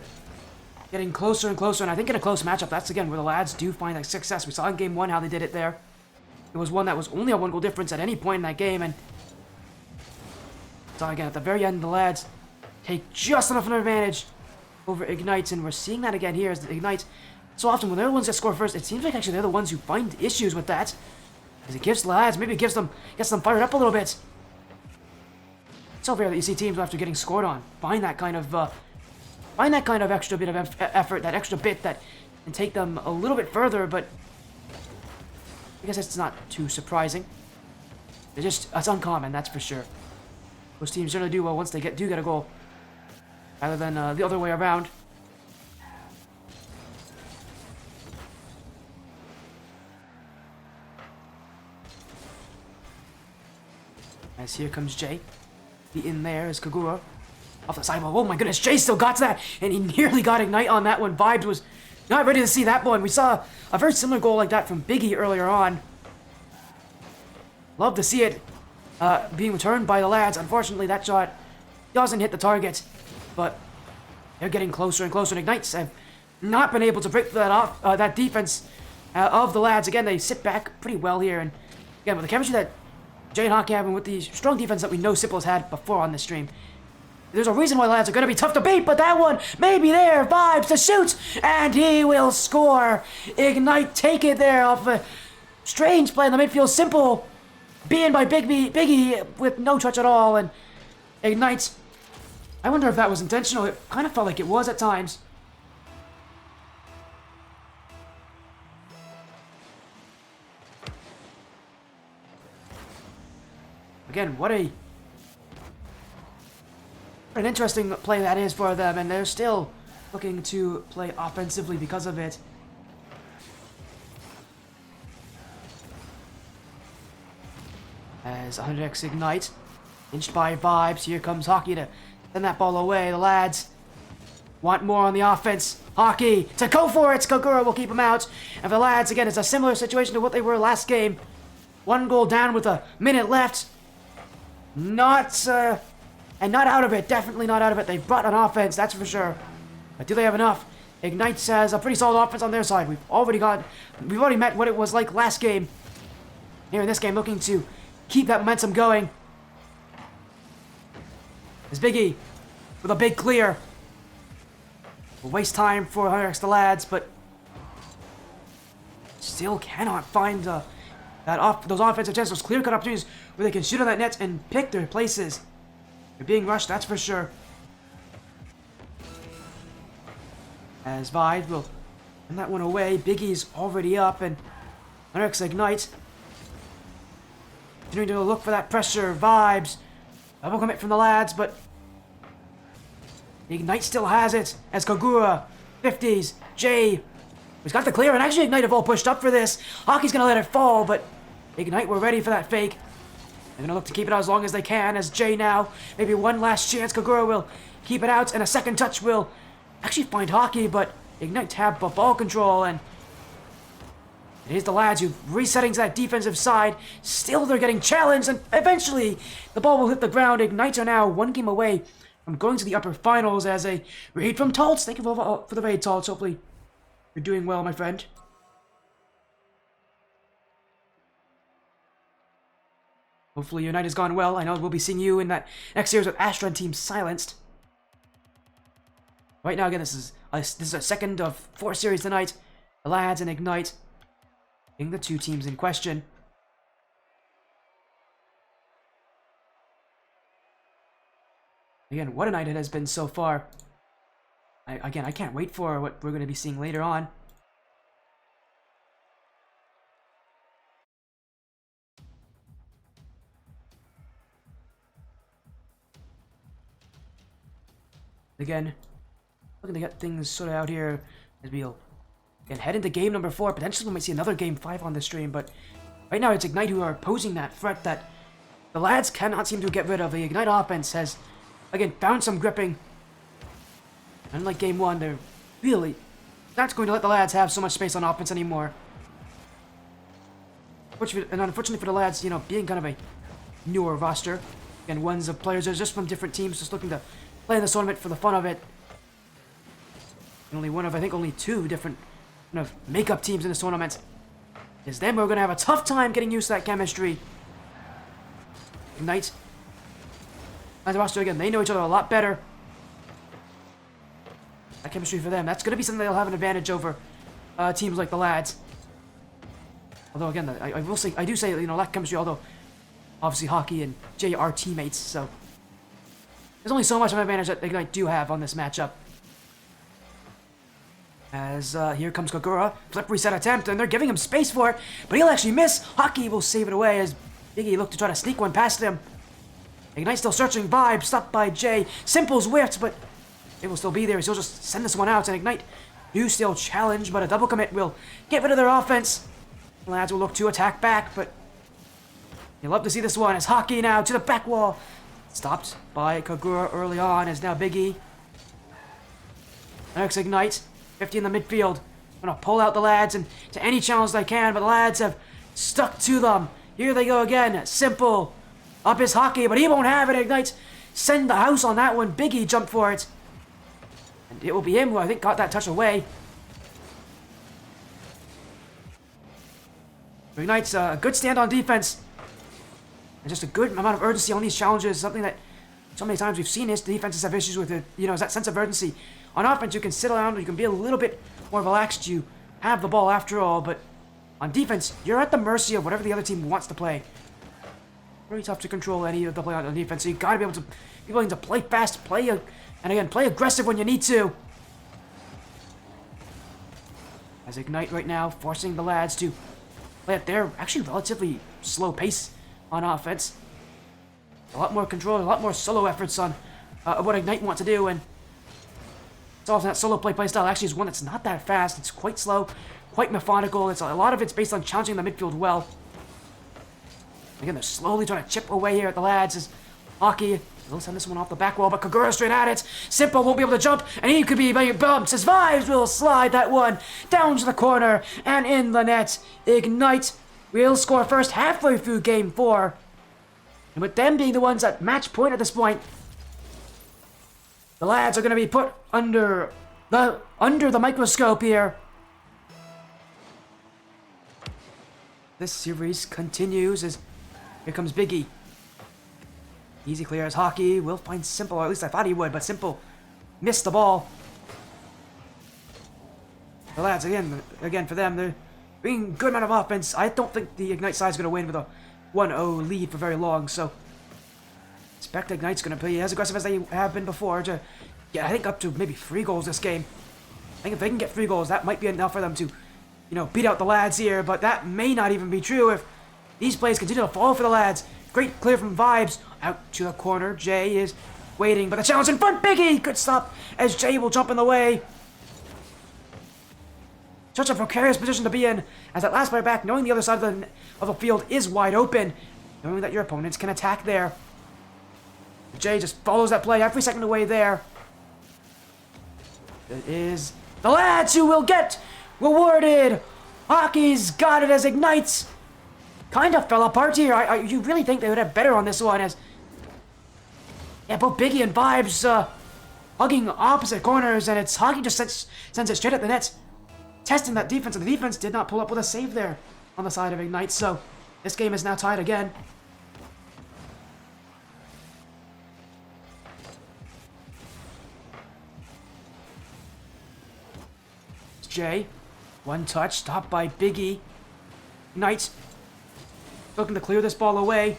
Speaker 1: getting closer and closer, and I think in a close matchup, that's again where the lads do find that success. We saw in game 1 how they did it there. It was one that was only a 1-goal difference at any point in that game, and so again, at the very end, the lads take just enough of an advantage over Ignites, and we're seeing that again here as the Ignite. So often when they're the ones that score first, it seems like actually they're the ones who find issues with that. Because it gives the lads, maybe it gets them fired up a little bit. It's so rare that you see teams after getting scored on find that kind of extra bit of effort, that extra bit that can take them a little bit further. But I guess it's not too surprising. It's uncommon, that's for sure. Those teams generally do well once they do get a goal, rather than the other way around. As here comes Jay. In there is Kagura. Off the sidewall. Oh my goodness, Jay still got that! And he nearly got Ignite on that one. Vibes was not ready to see that one. We saw a very similar goal like that from Biggie earlier on. Love to see it being returned by the lads. Unfortunately, that shot doesn't hit the target. But they're getting closer and closer. And Ignites have not been able to break that defense of the lads. Again, they sit back pretty well here. And again, with the chemistry that Jay and Hockey have, and with the strong defense that we know Simple has had before on this stream, there's a reason why the lads are going to be tough to beat, but that one may be there. Vibes to shoot, and he will score. Ignite take it there off a strange play in the midfield. Simple being by Biggie with no touch at all, and Ignite. I wonder if that was intentional. It kind of felt like it was at times. Again, what an interesting play that is for them, and they're still looking to play offensively because of it. As 100x Ignite, inched by Vibes, here comes Hockey to send that ball away. The lads want more on the offense. Hockey to go for it. Kagura will keep him out. And for the lads, again, it's a similar situation to what they were last game. 1 goal down with a minute left. Not out of it. Definitely not out of it. They've brought an offense, that's for sure. But do they have enough? Ignite has a pretty solid offense on their side. We've already met what it was like last game. Here in this game, looking to keep that momentum going. As Biggie with a big clear. We'll waste time for 100x the lads, but still cannot find those offensive chances, those clear-cut opportunities where they can shoot on that net and pick their places. They're being rushed, that's for sure. As Vibes will send that one away. Biggie's already up, and 100x Ignite continuing to look for that pressure. Vibes. Double commit from the lads, but Ignite still has it as Kagura, 50s, Jay. He's got the clear, and actually Ignite have all pushed up for this. Hockey's gonna let it fall, but Ignite were ready for that fake. They're gonna look to keep it out as long as they can, as Jay now, maybe one last chance. Kagura will keep it out, and a second touch will actually find Hockey, but Ignite have ball control, and it is the lads who resetting to that defensive side. Still they're getting challenged, and eventually the ball will hit the ground. Ignite are now 1 game away from going to the upper finals as a raid from Taltz. Thank you for the raid, Taltz. Hopefully you're doing well, my friend. Hopefully your night has gone well. I know we'll be seeing you in that next series with Astra and Team Silenced. Right now, again, this is a second of 4 series tonight. The lads and Ignite being the 2 teams in question. Again, what a night it has been so far. I can't wait for what we're going to be seeing later on. Again, looking to get things sorted out here as we'll head into game number 4. Potentially we might see another game 5 on the stream, but right now it's Ignite who are posing that threat that the lads cannot seem to get rid of. The Ignite offense has, again, found some gripping. Unlike game 1, they're really not going to let the lads have so much space on offense anymore. And unfortunately for the lads, being kind of a newer roster, and ones of players that are just from different teams, just looking to play in this tournament for the fun of it. And only one of, I think, only 2 different kind of makeup teams in this tournament. Is them we're going to have a tough time getting used to that chemistry. Ignite. As a roster, again, they know each other a lot better. That chemistry for them, that's going to be something they'll have an advantage over teams like the lads. Although, again, I do say, lack chemistry, although obviously Hockey and Jay are teammates, so there's only so much of an advantage that Ignite do have on this matchup. As here comes Kagura, flip reset attempt, and they're giving him space for it, but he'll actually miss. Hockey will save it away as Biggie looked to try to sneak one past him. Ignite still searching Vibe, stopped by Jay. Simple's whiffed, but it will still be there. He'll just send this one out, and Ignite do still challenge, but a double commit will get rid of their offense. The lads will look to attack back, but you'll love to see this one as Hockey now to the back wall. Stopped by Kagura early on as now Biggie. Next Ignite, 50 in the midfield. Gonna pull out the lads and to any challenge they can, but the lads have stuck to them. Here they go again. Simple. Up is Hockey, but he won't have it. Ignite send the house on that one. Biggie jumped for it. And it will be him who I think got that touch away. Ignite's a good stand on defense. And just a good amount of urgency on these challenges. Something that so many times we've seen is the defenses have issues with it. Is that sense of urgency. On offense, you can sit around, you can be a little bit more relaxed. You have the ball after all, but on defense, you're at the mercy of whatever the other team wants to play. Very tough to control any of the play on defense, so you gotta be able to be willing to play fast, and again, play aggressive when you need to. As Ignite right now, forcing the lads to play at their actually relatively slow pace on offense. A lot more control, a lot more solo efforts on what Ignite want to do, and it's often that solo play style actually is one that's not that fast. It's quite slow, quite methodical. A lot of it's based on challenging the midfield well. Again, they're slowly trying to chip away here at the lads as Hockey will send this one off the back wall, but Kagura straight at it. Simple won't be able to jump, and he could be by bumps as Vibes will slide that one down to the corner and in the net. Ignite will score first halfway through game 4. And with them being the ones at match point at this point, the lads are going to be put under the microscope here. This series continues as here comes Biggie. Easy clear as Hockey will find Simple, or at least I thought he would, but Simple missed the ball. The lads, again for them, they're bringing a good amount of offense. I don't think the Ignite side is going to win with a 1-0 lead for very long, so expect Ignite's going to be as aggressive as they have been before to get, I think, up to maybe 3 goals this game. I think if they can get 3 goals, that might be enough for them to, beat out the lads here, but that may not even be true if these plays continue to fall for the lads. Great clear from Vibes. Out to the corner. Jay is waiting, but the challenge in front. Biggie! Good stop as Jay will jump in the way. Such a precarious position to be in as that last player back, knowing the other side of the field is wide open. Knowing that your opponents can attack there. Jay just follows that play every second away there. It is the lads who will get rewarded. Hockey's got it as Ignites kind of fell apart here. You really think they would have better on this one as both Biggie and Vibes hugging opposite corners, and it's Hockey just sends it straight at the net, testing that defense, and the defense did not pull up with a save there on the side of Ignite, so this game is now tied again. Jay. One touch, stopped by Biggie. Ignite. Looking to clear this ball away.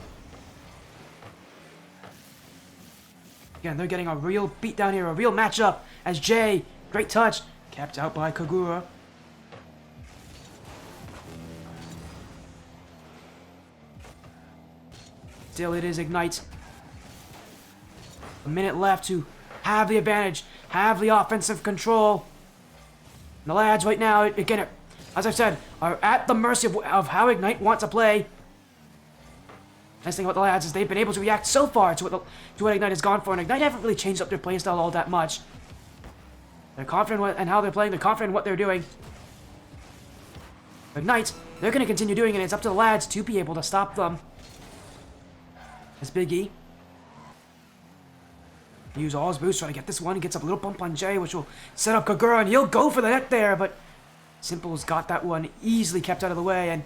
Speaker 1: Again, they're getting a real beatdown here, a real matchup. As Jay, great touch, kept out by Kagura. Still it is Ignite. A minute left to have the advantage, have the offensive control. And the lads right now, again, as I've said, are at the mercy of how Ignite want to play. Nice thing about the lads is they've been able to react so far to what Ignite has gone for, and Ignite haven't really changed up their playstyle all that much. They're confident in how they're playing, they're confident in what they're doing. Ignite, they're going to continue doing it, and it's up to the lads to be able to stop them. As Big E. Use all his boosts, trying to get this one. He gets up a little bump on Jay, which will set up Kagura, and he'll go for the net there, but Simple's got that one easily kept out of the way, and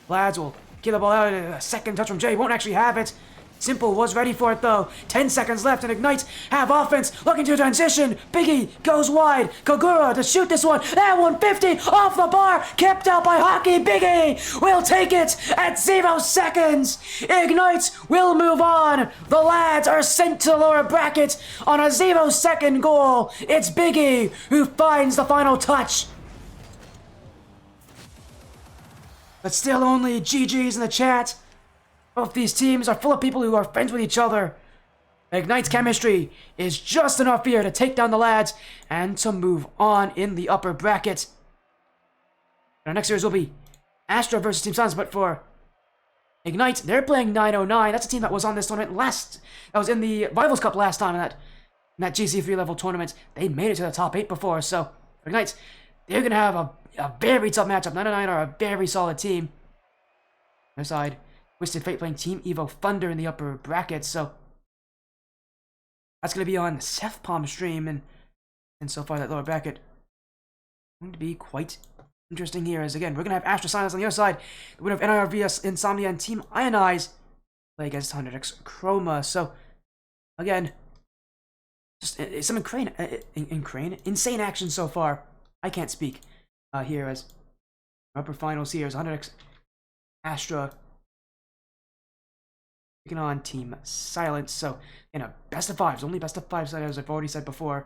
Speaker 1: lads will get the ball out. A second touch from Jay, won't actually have it. Simple was ready for it though. 10 seconds left, and Ignite have offense, looking to transition. Biggie goes wide. Kagura to shoot this one. That 150 off the bar, kept out by Hockey. Biggie will take it at 0 seconds. Ignite will move on. The lads are sent to the lower bracket on a 0-second goal. It's Biggie who finds the final touch. But still only GG's in the chat. Both these teams are full of people who are friends with each other. Ignite's chemistry is just enough here to take down the lads and to move on in the upper bracket. Our next series will be Astra versus Team Suns, but for Ignite, they're playing 909. That's a team that was on this tournament that was in the Rivals Cup last time in that GC3 level tournament. They made it to the top 8 before, so for Ignite, they're going to have a very tough matchup. 909 are a very solid team. Their side, Twisted Fate playing Team Evo Thunder in the upper bracket, so that's going to be on Seth Palm's stream, and so far that lower bracket going to be quite interesting here, as again, we're going to have Astra Silence on the other side, the winner of NIRVS Insomnia and Team Ionize play against 100x Chroma, so again, just some insane action so far. I can't speak here as upper finals here is 100x Astra taking on Team Silence, so in a best of fives, only best of fives, as I've already said before.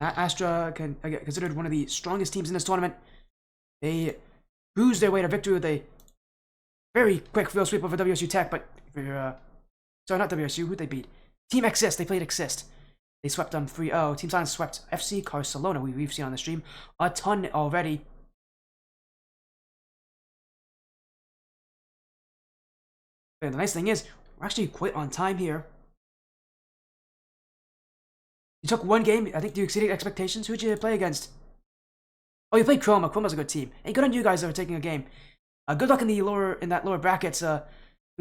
Speaker 1: Astra considered one of the strongest teams in this tournament. They cruised their way to victory with a very quick field sweep over WSU Tech, but sorry, not WSU, who'd they beat? Team Exist, they played Exist. They swept them 3-0. Team Silence swept FC Barcelona, we've seen on the stream a ton already. And the nice thing is, we're actually quite on time here. You took one game, I think you exceeded expectations. Who'd you play against? Oh, you played Chroma. Chroma's a good team. Hey, good on you guys that are taking a game. Good luck in that lower brackets. We're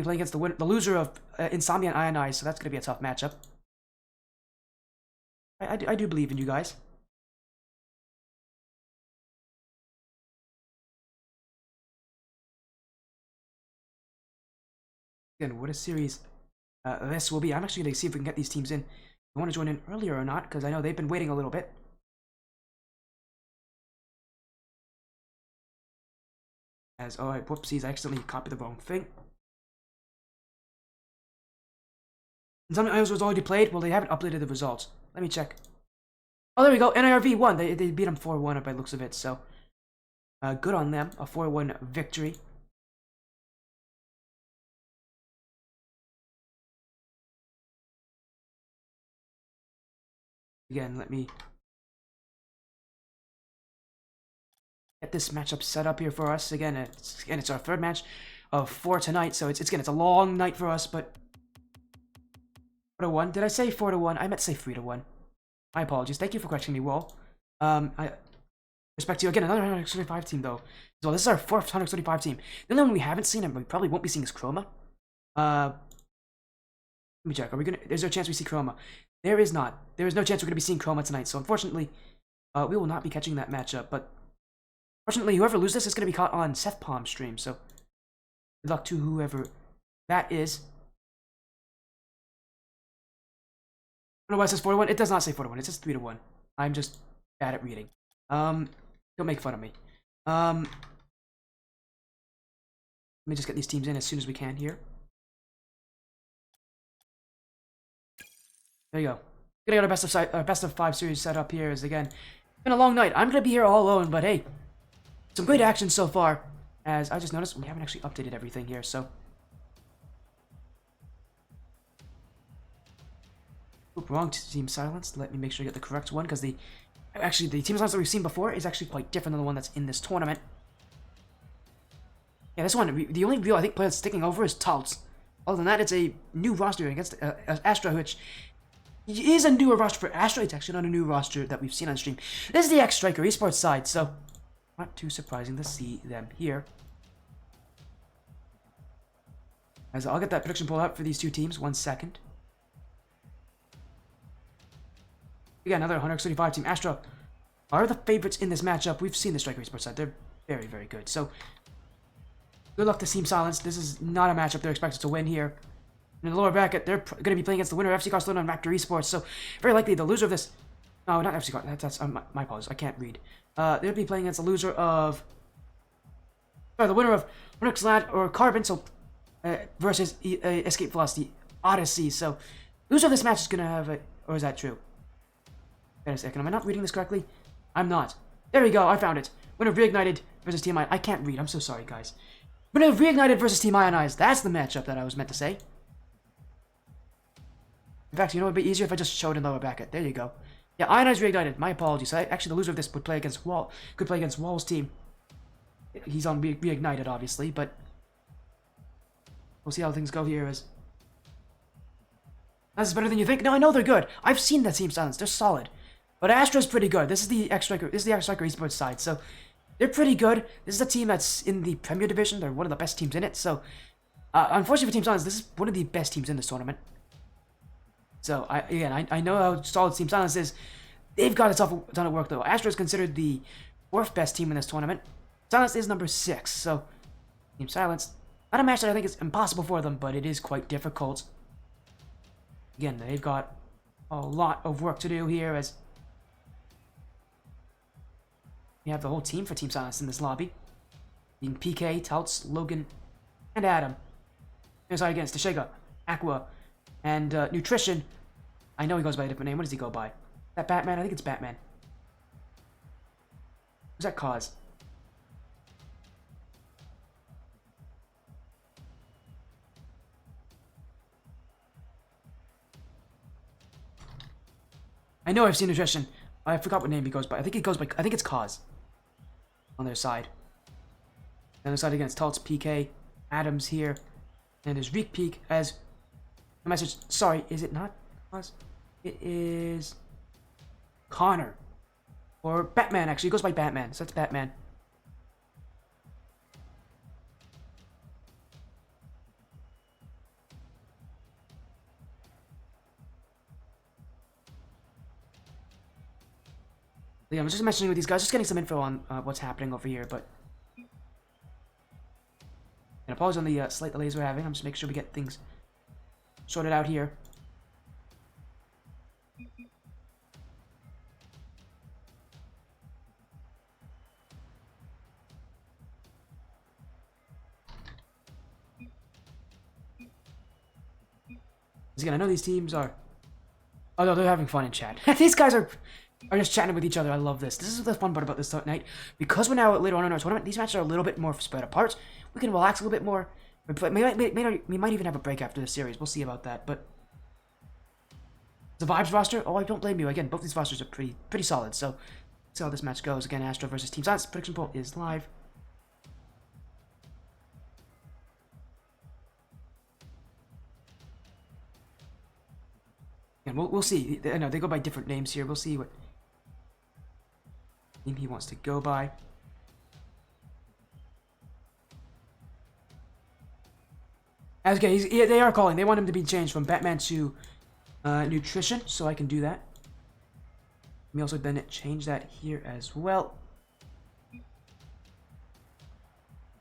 Speaker 1: playing against the loser of Insomnia and Ionize, so that's gonna be a tough matchup. I do believe in you guys. Again, what a series this will be. I'm actually going to see if we can get these teams in. I want to join in earlier or not, because I know they've been waiting a little bit. Oh, whoopsies, I accidentally copied the wrong thing. And some Ionize was already played. Well, they haven't updated the results. Let me check. Oh, there we go. NIRV won. They beat them 4-1 by the looks of it, so good on them. A 4-1 victory. Again, let me get this matchup set up here for us. Again, it's our third match of 4 tonight, so it's a long night for us, but 4-1. Did I say 4-1? I meant to say 3-1. My apologies. Thank you for correcting me, Wall. I respect you. Again, another 135 team, though. So this is our 4th 135 team. The only one we haven't seen, and we probably won't be seeing, is Chroma. Let me check. Is there a chance we see Chroma? There is not. There is no chance we're going to be seeing Chroma tonight, so unfortunately, we will not be catching that matchup, but fortunately, whoever loses this is going to be caught on Seth Palm's stream, so good luck to whoever that is. don't know why it says 4-1. It does not say 4-1. It says 3-1. I'm just bad at reading. Don't make fun of me. Let me just get these teams in as soon as we can here. There you go. Gonna get our best of 5 series set up here. Is again been a long night. I'm gonna be here all alone, but hey, some great action so far. As I just noticed, we haven't actually updated everything here, so. Oop, wrong team silence. Let me make sure I get the correct one, because the team silence that we've seen before is actually quite different than the one that's in this tournament. Yeah, this one, the only real, I think, player that's sticking over is Taltz. Other than that, it's a new roster against Astra, which is a newer roster for Astra. It's actually not a new roster that we've seen on stream. This is the X-Striker esports side, so not too surprising to see them here. As I'll get that prediction pulled up for these two teams. 1 second. We got another 135 team. Astra are the favorites in this matchup. We've seen the Striker esports side. They're very, very good. So good luck to Team Silence. This is not a matchup they're expected to win here. In the lower bracket, they're going to be playing against the winner of FC Barcelona and Raptor Esports. So very likely the loser of this. No, not FC Barcelona. That's my apologies. I can't read. They'll be playing against the loser of. Sorry, the winner of Onyx or Carbon. So versus Escape Velocity Odyssey. So loser of this match is going to have a. Or is that true? Wait a second. Am I not reading this correctly? I'm not. There we go. I found it. Winner of Reignited versus Team Ionized. I can't read. I'm so sorry, guys. Winner of Reignited versus Team Ionized. That's the matchup that I was meant to say. In fact, you know what would be easier if I just showed in lower bracket. There you go. Yeah, Ionized Reignited. My apologies. Actually, the loser of this would play against could play against Wall's team. He's on Reignited, obviously, but we'll see how things go here. As this is better than you think. No, I know they're good. I've seen that Team Silence. They're solid. But Astra's pretty good. This is the X-Striker. This is the X-Striker esports side. So they're pretty good. This is a team that's in the Premier Division. They're one of the best teams in it. So unfortunately for Team Silence, this is one of the best teams in this tournament. So, I know how solid Team Silence is. They've got a ton of work, though. Astra is considered the 4th best team in this tournament. Silence is number 6, so Team Silence, not a match that I think is impossible for them, but it is quite difficult. Again, they've got a lot of work to do here, as we have the whole team for Team Silence in this lobby. Being PK, Taltz, Logan, and Adam. Inside against Teshega, Aqua, and Nutrition. I know he goes by a different name. What does he go by? Is that Batman? I think it's Batman. Who's that Cause? I know I've seen Nutrition. I forgot what name he goes by. I think it's Cause. On their side. On their side against Taltz, PK, Adams here, and there's Reek Peak as. A message. Sorry, is it not Cause? It is Connor. Or Batman, actually. He goes by Batman, so that's Batman. Yeah, I'm just mentioning with these guys, just getting some info on what's happening over here, but. And apologies on the slight delays we're having. I'm just making sure we get things sorted out here. Again, I know these teams are. Oh no, they're having fun in chat. These guys are just chatting with each other. I love this. This is the fun part about this night. Because we're now later on in our tournament, these matches are a little bit more spread apart. We can relax a little bit more. We might even have a break after this series. We'll see about that. But the Vibes roster, oh, I don't blame you. Again, both these rosters are pretty solid. So let's see how this match goes. Again, Astra versus Team Silence. Prediction poll is live. And we'll see. I know they go by different names here. We'll see what name he wants to go by. Okay, they are calling. They want him to be changed from Batman to Nutrition, so I can do that. Let me also then change that here as well. He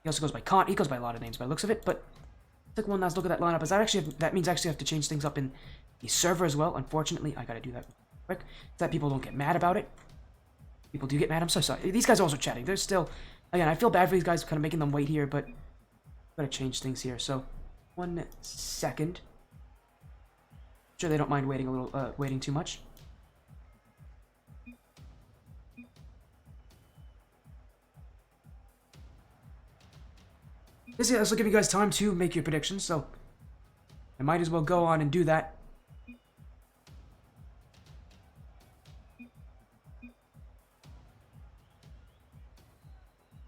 Speaker 1: also goes by He goes by a lot of names by the looks of it, but take one last look at that lineup. As that means I actually have to change things up in the server as well. Unfortunately, I gotta do that quick so that people don't get mad about it. People do get mad. I'm so sorry. These guys are also chatting. They're still... Again, I feel bad for these guys, kind of making them wait here, but... Gotta change things here. So, 1 second. Sure, they don't mind waiting a little, waiting too much. This will give you guys time to make your predictions, so I might as well go on and do that.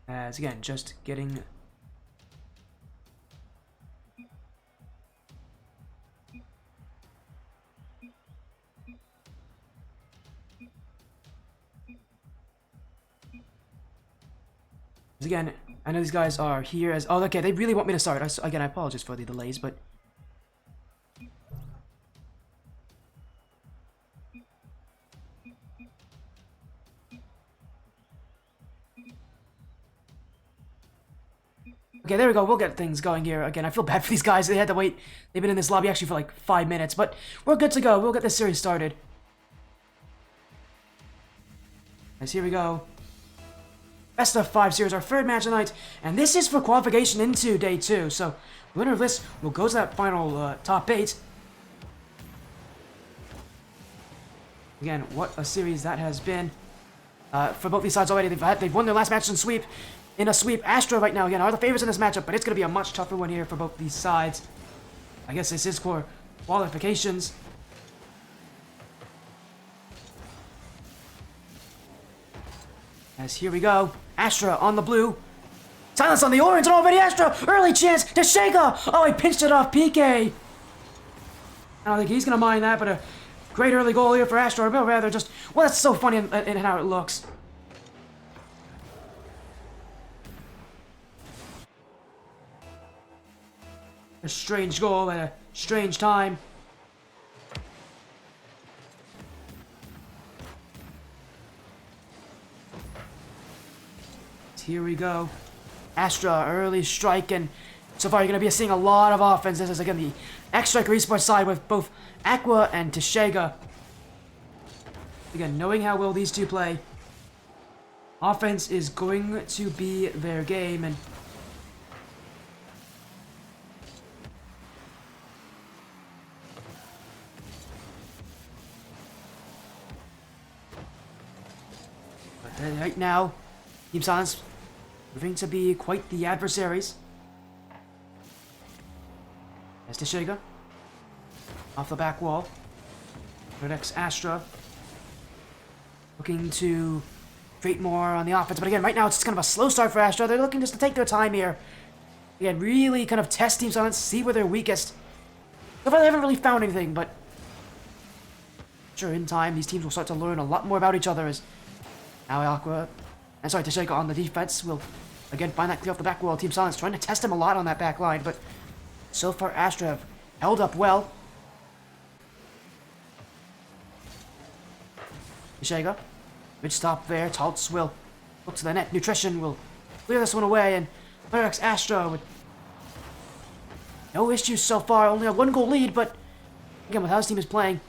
Speaker 1: As again, just getting... Again, I know these guys are here as... Oh, okay, they really want me to start. Again, I apologize for the delays, but... Okay, there we go. We'll get things going here. Again, I feel bad for these guys. They had to wait. They've been in this lobby actually for like 5 minutes, but we're good to go. We'll get this series started. As here we go. Best of 5 series, our 3rd match tonight, and this is for qualification into day 2. So, the winner of this will go to that final top 8. Again, what a series that has been for both these sides already. They've won their last match in sweep. In a sweep, Astra right now again are the favorites in this matchup, but it's going to be a much tougher one here for both these sides. I guess this is for qualifications. As here we go, Astra on the blue. Silence on the orange, and already Astra! Early chance to Shega! Oh, he pinched it off PK! I don't think he's gonna mind that, but a great early goal here for Astra, or rather just... Well, that's so funny in how it looks. A strange goal at a strange time. Here we go. Astra, early strike, and so far you're going to be seeing a lot of offense. This is, again, the X-Striker Esports side with both Aqua and Teshega. Again, knowing how well these two play, offense is going to be their game, and right now, Team Silence proving to be quite the adversaries. As Teshega off the back wall. Protects Astra. Looking to create more on the offense. But again, right now it's just kind of a slow start for Astra. They're looking just to take their time here. Again, really kind of test Team Silence, see where they're weakest. So far they haven't really found anything, but sure, in time these teams will start to learn a lot more about each other as now Aqua, and sorry, Teshega on the defense will again find that clear off the back wall. Team Silence trying to test him a lot on that back line, but so far Astra have held up well. Teshega, good stop there. Taltz will look to the net. Nutrition will clear this one away, and Lyrics Astra with no issues so far. Only a 1-goal lead, but again, with how this team is playing,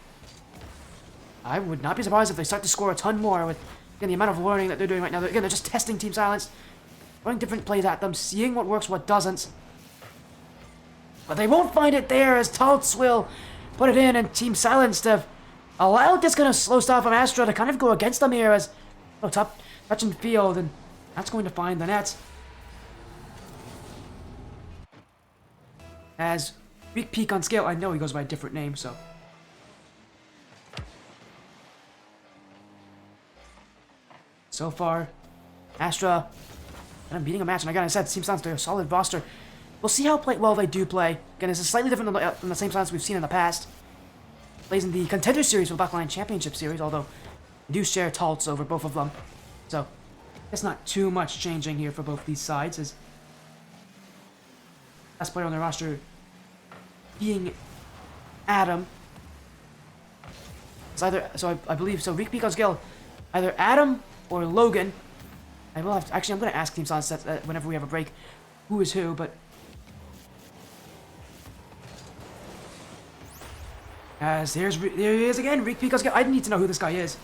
Speaker 1: I would not be surprised if they start to score a ton more with, again, the amount of learning that they're doing right now. Again, they're just testing Team Silence, throwing different plays at them, seeing what works, what doesn't. But they won't find it there as Taltz will put it in, and Team Silence have allowed this kind of slow start from Astra to kind of go against them here as top touch and field, and that's going to find the net. As Weak Peak on scale, I know he goes by a different name, so. So far, Astra kind of beating a match, and again, I said, Team Silence, they're a solid roster. We'll see how well they do play. Again, this is slightly different than the same Silence we've seen in the past. Plays in the Contender Series for the Backline Championship Series, although they do share Taltz over both of them. So, it's not too much changing here for both these sides, as best player on their roster being Adam. It's either, so I believe, so Weak Peak on scale, either Adam or Logan. I will have to, actually, I'm going to ask Team Silence whenever we have a break who is who, but As there he is again, Rick Pico's I need to know who this guy is.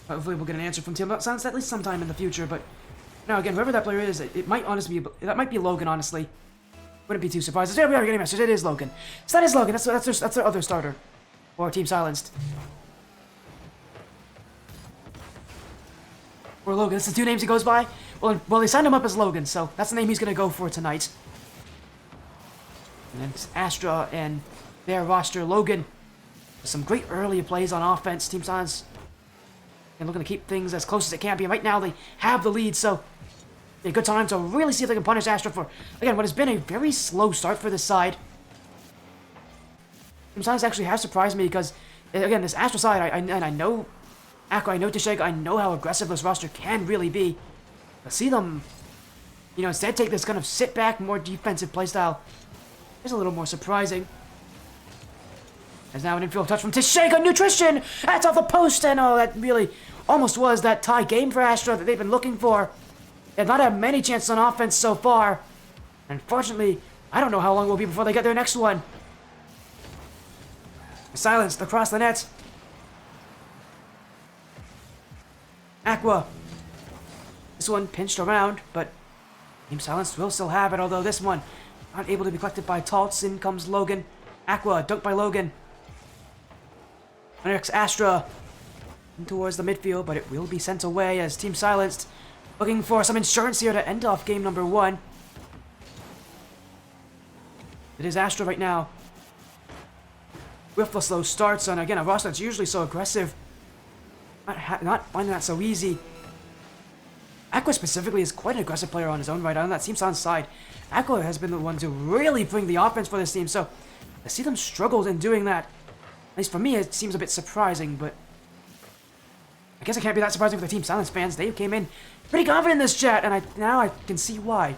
Speaker 1: Hopefully we'll get an answer from Team Silence at least sometime in the future, but now again, whoever that player is, it might honestly be, that might be Logan, honestly. Wouldn't be too surprised. There we are getting a message, it is Logan. So that is Logan, that's their other starter. Or Team Silenced. Or Logan, that's the two names he goes by? Well, they signed him up as Logan, so that's the name he's gonna go for tonight. And then it's Astra and their roster, Logan. Some great early plays on offense, Team Silence. And looking to keep things as close as it can be. Right now, they have the lead, so a good time to really see if they can punish Astra for, again, what has been a very slow start for this side. Team Silence actually has surprised me because, again, this Astra side, I know Aqua, I know Teshega, I know how aggressive this roster can really be. To see them, instead take this kind of sit back, more defensive playstyle is a little more surprising. There's now an infield touch from Teshega, Nutrition! That's off the post, and oh, that really almost was that tie game for Astra that they've been looking for. They've not had many chances on offense so far. Unfortunately, I don't know how long it will be before they get their next one. Silenced across the net. Aqua. This one pinched around, but Team Silence will still have it, although this one not able to be collected by Taltz. In comes Logan. Aqua, dunked by Logan. Next, Astra in towards the midfield, but it will be sent away as Team Silenced looking for some insurance here to end off game number 1. It is Astra right now with the slow starts, and again, a roster that's usually so aggressive. Not finding that so easy. Aqua specifically is quite an aggressive player on his own right. On that Team Silence side, Aqua has been the one to really bring the offense for this team, so I see them struggled in doing that. At least for me, it seems a bit surprising, but I guess it can't be that surprising for the Team Silence fans. They came in pretty confident in this chat, and now I can see why.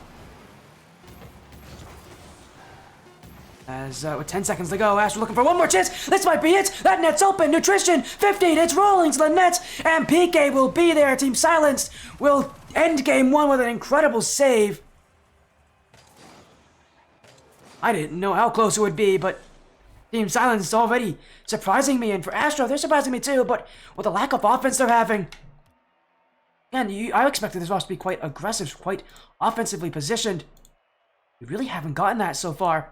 Speaker 1: As with 10 seconds to go, Astra looking for one more chance. This might be it. That net's open. Nutrition, 15. It's rolling to the net, and PK will be there. Team Silence will end game 1 with an incredible save. I didn't know how close it would be, but Team Silence is already surprising me, and for Astra, they're surprising me too, but with the lack of offense they're having. Again, I expected this roster to be quite aggressive, quite offensively positioned. We really haven't gotten that so far.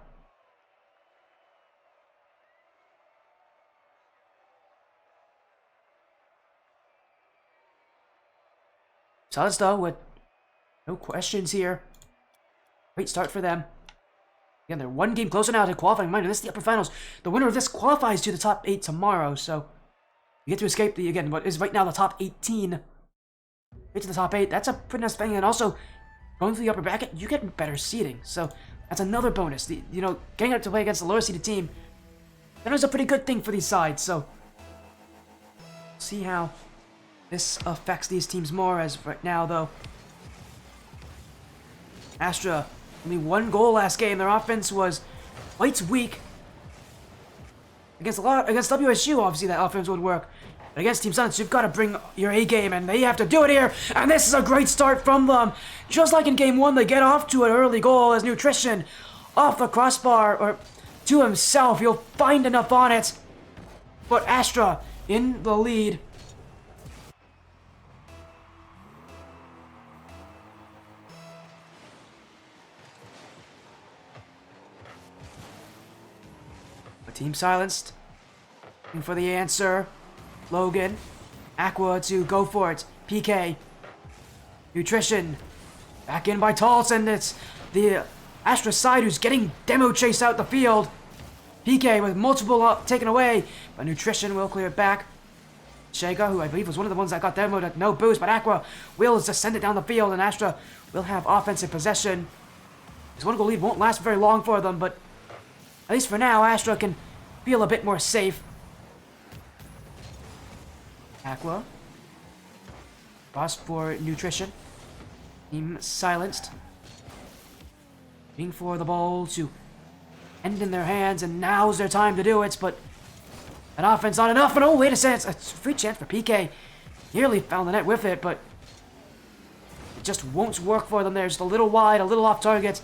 Speaker 1: Silence though, with no questions here. Great start for them. Again, they're one game closer now to qualifying. Mind you, this is the upper finals. The winner of this qualifies to the top 8 tomorrow, so you get to escape the, again, what is right now the top 18. Get to the top 8, that's a pretty nice thing, and also going through the upper bracket, you get better seeding, so that's another bonus. Getting up to play against the lower seeded team, that was a pretty good thing for these sides, so see how this affects these teams more. As right now, though, Astra only 1 goal last game. Their offense was quite weak. Against WSU, obviously that offense would work. But against Team Silence, you've got to bring your A game, and they have to do it here. And this is a great start from them. Just like in game 1, they get off to an early goal as Nutrition off the crossbar, or to himself. He'll find enough on it. But Astra in the lead. Team Silenced, looking for the answer. Logan, Aqua to go for it. PK, Nutrition, back in by Taltz, and it's the Astra side who's getting demo chased out the field. PK with multiple taken away, but Nutrition will clear it back. Shega, who I believe was one of the ones that got demoed at no boost, but Aqua will just send it down the field, and Astra will have offensive possession. This 1 goal lead won't last very long for them, but at least for now, Astra can feel a bit more safe. Aqua. Cross for Nutrition. Team Silenced. Waiting for the ball to end in their hands, and now's their time to do it, but that offense not enough, and oh, wait a second, it's a free chance for PK. Nearly found the net with it, but it just won't work for them there. Just a little wide, a little off target.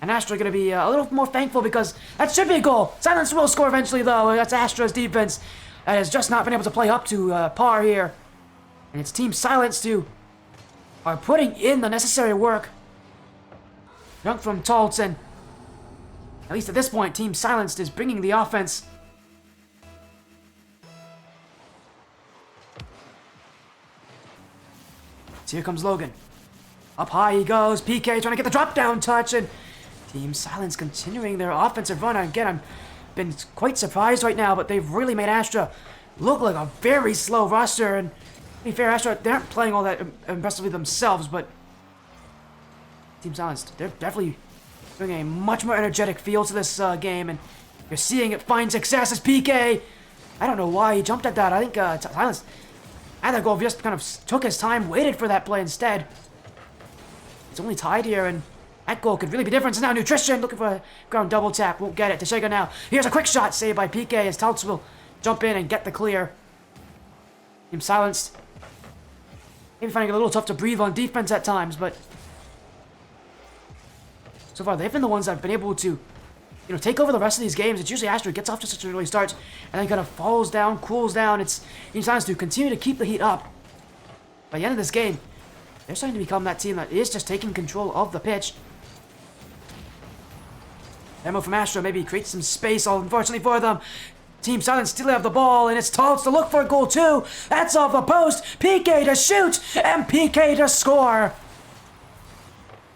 Speaker 1: And Astra going to be a little more thankful because that should be a goal. Silence will score eventually, though. That's Astra's defense that has just not been able to play up to par here. And it's Team Silence who are putting in the necessary work. Dunk from Tolton. At least at this point, Team Silenced is bringing the offense. So here comes Logan. Up high he goes. PK trying to get the drop down touch, and Team Silence continuing their offensive run. Again, I've been quite surprised right now, but they've really made Astra look like a very slow roster. And to be fair, Astra, they aren't playing all that impressively themselves, but Team Silence, they're definitely bringing a much more energetic feel to this game, and you're seeing it find success as PK. I don't know why he jumped at that. I think Silence had that goal, just kind of took his time, waited for that play instead. It's only tied here, and that goal could really be different. So now Nutrition looking for a ground double tap. Won't get it. Teixeira now. Here's a quick shot saved by PK as Touts will jump in and get the clear. Team Silenced. Maybe finding it a little tough to breathe on defense at times, but so far they've been the ones that have been able to, take over the rest of these games. It's usually Astra gets off to such an early start and then kind of falls down, cools down. It's Team Silence to continue to keep the heat up. By the end of this game, they're starting to become that team that is just taking control of the pitch. Demo from Astra maybe creates some space, unfortunately for them. Team Silence still have the ball, and it's Tultz to look for a goal too. That's off the post. PK to shoot, and PK to score.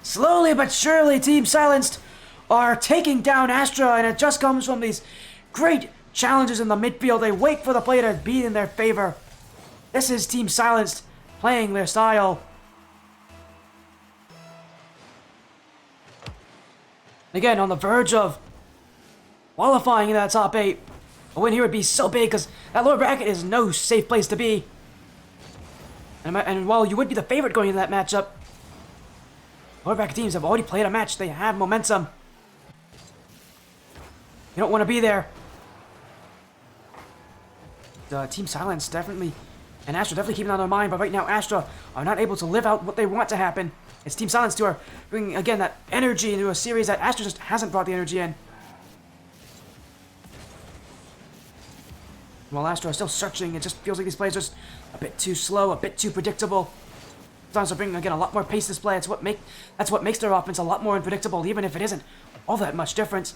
Speaker 1: Slowly but surely, Team Silenced are taking down Astra, and it just comes from these great challenges in the midfield. They wait for the play to be in their favor. This is Team Silenced playing their style. Again, on the verge of qualifying in that top 8. A win here would be so big because that lower bracket is no safe place to be. And while you would be the favorite going into that matchup, lower bracket teams have already played a match. They have momentum. You don't want to be there. Team Silence definitely, and Astra definitely keeping on their mind, but right now Astra are not able to live out what they want to happen. It's Team Silence who are bringing, again, that energy into a series that Astra just hasn't brought the energy in. While Astra are still searching, it just feels like these plays are just a bit too slow, a bit too predictable. Silence are bringing, again, a lot more pace to this play. That's what makes their offense a lot more unpredictable, even if it isn't all that much different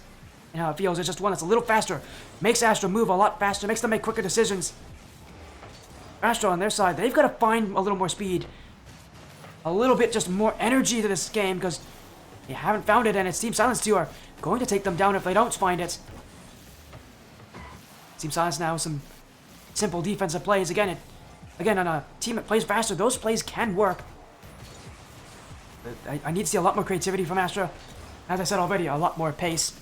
Speaker 1: in how it feels. It's just one that's a little faster, makes Astra move a lot faster, makes them make quicker decisions. Astra on their side, they've got to find a little more speed. A little bit just more energy to this game because they haven't found it, and it's Team Silence who are going to take them down if they don't find it. Team Silence now with some simple defensive plays. Again, on a team that plays faster, those plays can work. I need to see a lot more creativity from Astra. As I said already, a lot more pace.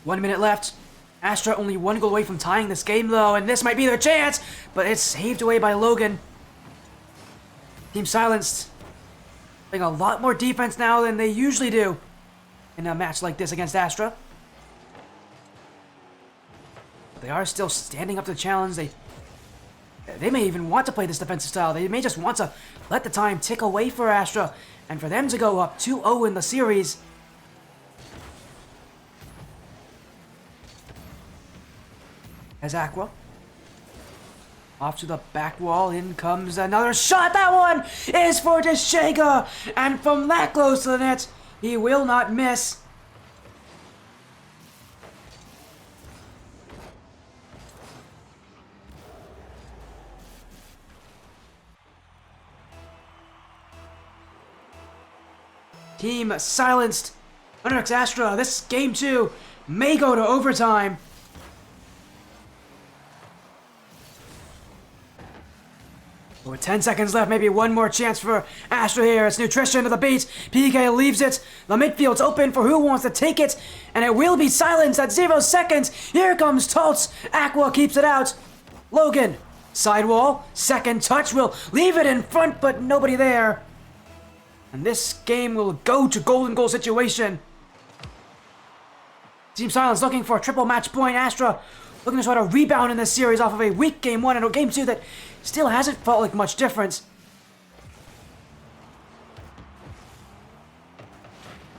Speaker 1: One minute left. Astra only one goal away from tying this game, though, and this might be their chance, but it's saved away by Logan. Team Silenced playing a lot more defense now than they usually do in a match like this against Astra. But they are still standing up to the challenge. They may even want to play this defensive style. They may just want to let the time tick away for Astra, and for them to go up 2-0 in the series. As Aqua off to the back wall, in comes another shot. That one is for Teixeira, and from that close to the net, he will not miss. Team Silenced underdogs Astra. This game too may go to overtime. With 10 seconds left, maybe one more chance for Astra here. It's Nutrition to the beat. PK leaves it. The midfield's open for who wants to take it. And it will be Silence at 0 seconds. Here comes Tultz. Aqua keeps it out. Logan, sidewall. Second touch will leave it in front, but nobody there. And this game will go to golden goal situation. Team Silence looking for a triple match point. Astra looking to try to rebound in this series off of a weak game 1 and a game 2 that still hasn't felt like much difference.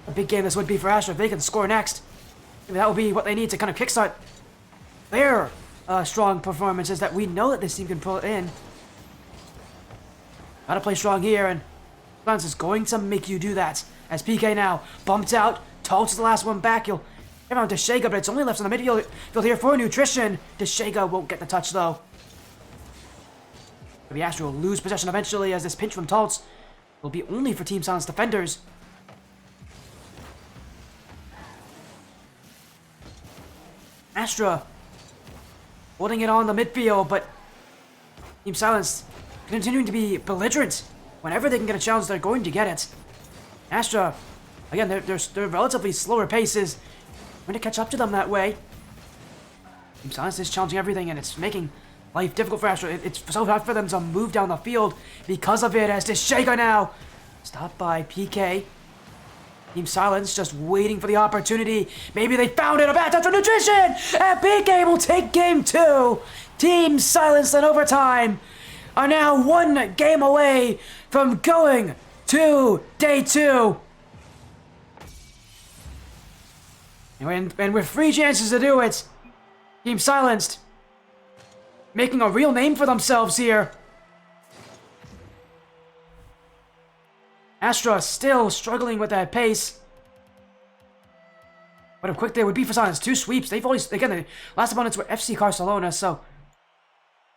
Speaker 1: A big game this would be for Astra if they can score next. Maybe that will be what they need to kind of kickstart their strong performances that we know that this team can pull in. Gotta play strong here, and Lance is going to make you do that. As PK now bumped out, Taltz is the last one back. He'll get around Deshega, but it's only left on the midfield here for Nutrition. Deshega won't get the touch though. Maybe Astra will lose possession eventually, as this pinch from Taltz will be only for Team Silence defenders. Astra holding it on the midfield, but Team Silence continuing to be belligerent. Whenever they can get a challenge, they're going to get it. Astra, again, they're relatively slower paces. We're going to catch up to them that way. Team Silence is challenging everything, and it's making life difficult for Astra. It's so hard for them to move down the field because of it, as Deshega now stopped by PK. Team Silence just waiting for the opportunity. Maybe they found it. A bad touch for Nutrition! And PK will take game 2. Team Silence in overtime are now 1 game away from going to day 2. And with 3 chances to do it, Team Silenced making a real name for themselves here. Astra still struggling with that pace. What a quick day would be for Silence. 2 sweeps. They've always, again, the last opponents were FC Barcelona, so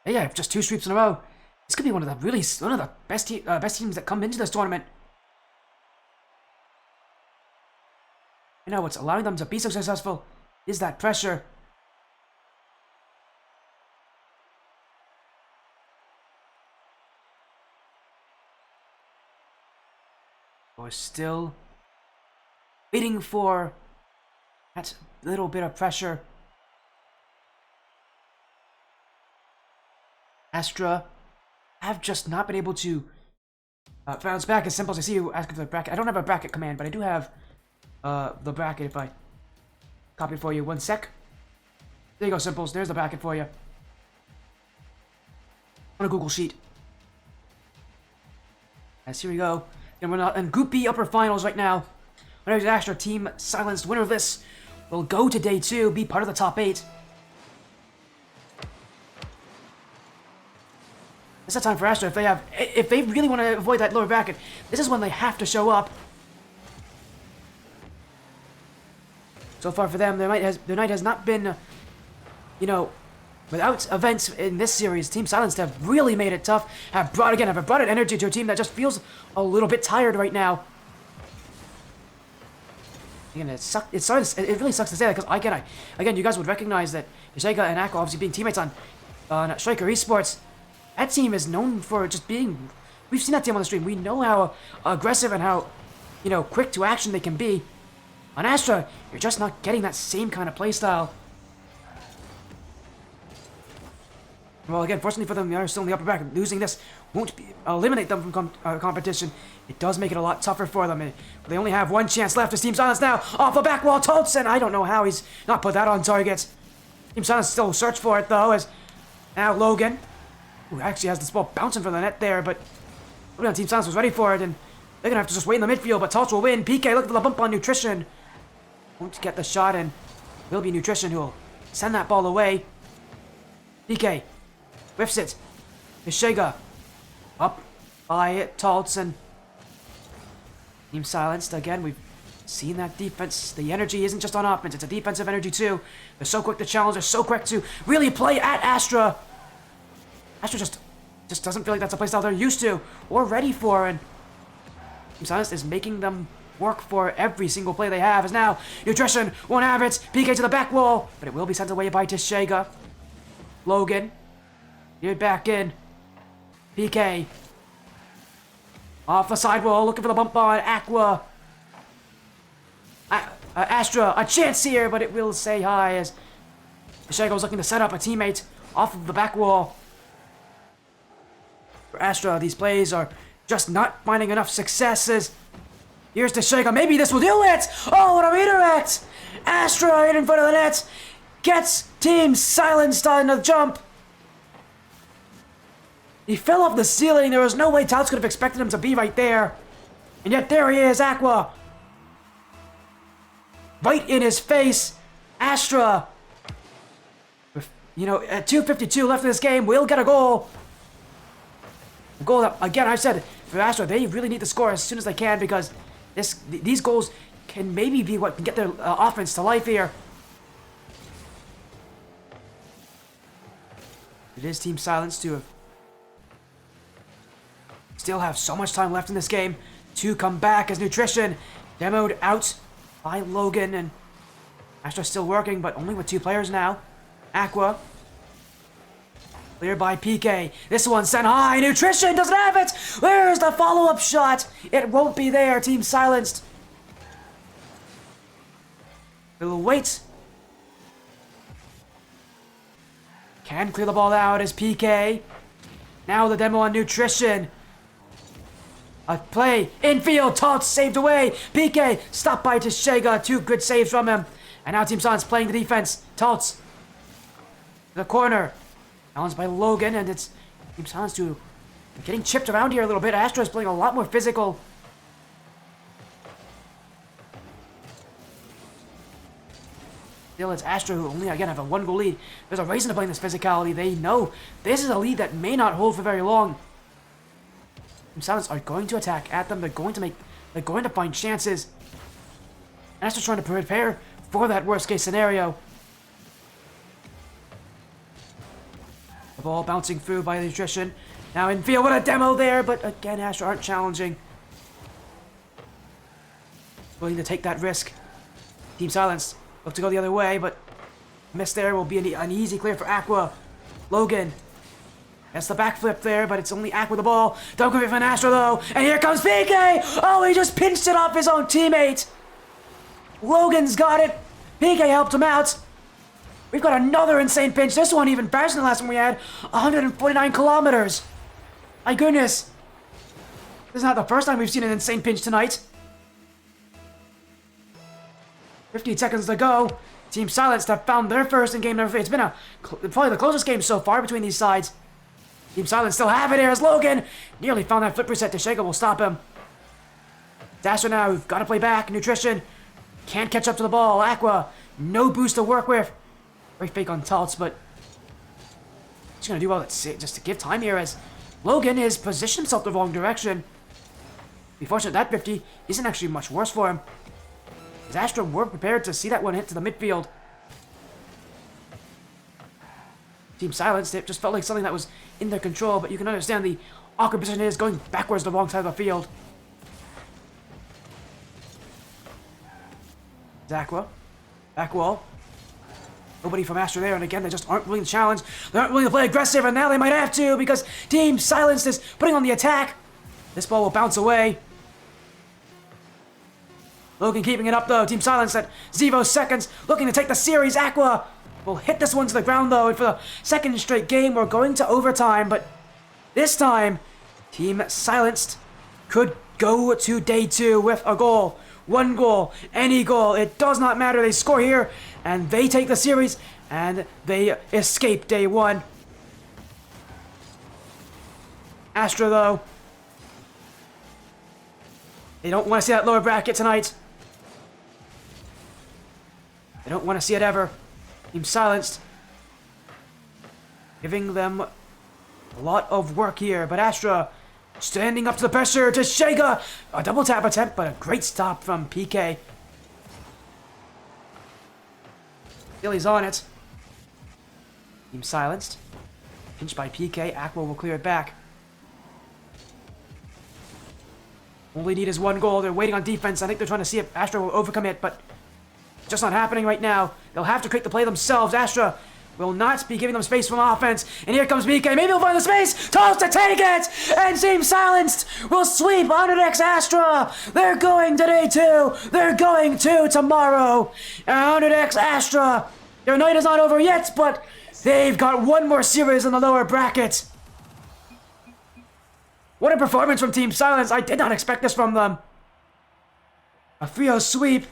Speaker 1: yeah, just 2 sweeps in a row. This could be one of the best teams that come into this tournament. You know what's allowing them to be so successful is that pressure. We're still waiting for that little bit of pressure. Astra have just not been able to bounce back. As simple as I see you ask for the bracket. I don't have a bracket command, but I do have the bracket if I copy it for you. 1 sec. There you go, Simples. There's the bracket for you. On a Google Sheet. As here we go. And we're not in Group B upper finals right now. Whenever Astra Team Silenced, winner of this will go to day 2, be part of the top 8. It's that time for Astra. If they really want to avoid that lower bracket, this is when they have to show up. So far for them, their night has not been, without events in this series. Team Silenced have really made it tough. Have brought an energy to a team that just feels a little bit tired right now. Again, it really sucks to say that, because again, you guys would recognize that Deshega and Aqua obviously being teammates on Striker Esports. That team is known for just being. We've seen that team on the stream. We know how aggressive and how, quick to action they can be. On Astra, you're just not getting that same kind of playstyle. Well, again, fortunately for them, they are still in the upper bracket. Losing this won't eliminate them from competition. It does make it a lot tougher for them. They only have 1 chance left. As Team Silence now off the back wall. Tolson, I don't know how he's not put that on target. Team Silence still search for it though. As now Logan, who actually has this ball bouncing from the net there, but Team Silence was ready for it, and they're gonna have to just wait in the midfield. But Tolson will win. PK looking for the bump on Nutrition. Won't get the shot, and will be Nutrition who will send that ball away. PK whiffs it. Deshega up by Tolson. Team Silenced again. We've seen that defense. The energy isn't just on offense; it's a defensive energy too. They're so quick to challenge. They're so quick to really play at Astra. Astra just doesn't feel like that's a playstyle they're used to or ready for, and Team Silenced is making them work for every single play they have. As now Nutrition won't have it. PK to the back wall, but it will be sent away by Deshega. Logan. Get back in. PK. Off the sidewall, looking for the bump on Aqua. Astra, a chance here, but it will say hi as Deshega was looking to set up a teammate off of the back wall. For Astra, these plays are just not finding enough successes. Here's Deshega. Maybe this will do it! Oh, what a redirect! Astra right in front of the net. gets Team Silenced on the jump. He fell off the ceiling. There was no way Touts could have expected him to be right there. And yet there he is, Aqua. Right in his face. Astra. With, at 2:52 left in this game, will get a goal. A goal that, again, I've said, for Astra, they really need to score as soon as they can because these goals can maybe be what can get their offense to life here. It is Team Silence to still have so much time left in this game to come back as Nutrition demoed out by Logan, and Astra still working, but only with 2 players now. Aqua cleared by PK. This one sent high. Nutrition doesn't have it. Where's the follow-up shot? It won't be there. Team Silenced. We'll wait. Can clear the ball out as PK. Now the demo on Nutrition. A play, infield, Tots saved away. PK, stopped by Teshega, 2 good saves from him. And now Team Silence playing the defense. Tots, the corner. Challenged by Logan, and it's Team Silence getting chipped around here a little bit. Astra's playing a lot more physical. Still, it's Astra who only, again, have a 1-goal lead. There's a reason to play this physicality. They know this is a lead that may not hold for very long. Team Silence are going to attack at them. They're going to find chances. Astra's trying to prepare for that worst-case scenario. The ball bouncing through by the Nutrition. Now in field, what a demo there, but again, Astra aren't challenging. Willing to take that risk. Team Silence look to go the other way, but miss there will be an easy clear for Aqua. Logan. That's the backflip there, but it's only Aqua with the ball. Don't go for an Astra though. And here comes PK! Oh, he just pinched it off his own teammate. Logan's got it. PK helped him out. We've got another insane pinch. This one even faster than the last one we had. 149 kilometers. My goodness. This is not the first time we've seen an insane pinch tonight. 15 seconds to go. Team Silence have found their first in game number 3. It's been probably the closest game so far between these sides. Team Silence still have it here as Logan nearly found that flip reset. Teshega will stop him. Astra now, we've got to play back. Nutrition can't catch up to the ball. Aqua, no boost to work with. Very fake on Tots, but he's going to do well just to give time here as Logan has positioned himself the wrong direction. Be fortunate that 50 isn't actually much worse for him. As Astra were prepared to see that one hit to the midfield. Team Silence, it just felt like something that was in their control, but you can understand the awkward position it is going backwards the wrong side of the field. Aqua, back wall. Nobody from Astra there, and again, they just aren't willing to challenge. They aren't willing to play aggressive, and now they might have to because Team Silence is putting on the attack. This ball will bounce away. Logan keeping it up, though. Team Silence at 0 seconds, looking to take the series. Aqua will hit this one to the ground, though, and for the second straight game, we're going to overtime, but this time, Team Silenced could go to day 2 with a goal. 1 goal, any goal, it does not matter. They score here, and they take the series, and they escape day 1. Astra, though, they don't want to see that lower bracket tonight. They don't want to see it ever. Team Silenced, giving them a lot of work here, but Astra standing up to the pressure. Teshega, a double tap attempt, but a great stop from PK. Still he's on it. Team Silenced, pinched by PK. Aqua will clear it back. Only need is 1 goal. They're waiting on defense. I think they're trying to see if Astra will overcome it, but it's just not happening right now. They'll have to create the play themselves. Astra will not be giving them space from offense. And here comes PK. Maybe he'll find the space. Toss to take it. And Team Silenced will sweep Underdeck's Astra. They're going to day 2. They're going to tomorrow. Underdeck's Astra. Their night is not over yet, but they've got 1 more series in the lower bracket. What a performance from Team Silence. I did not expect this from them. A 3-0 sweep.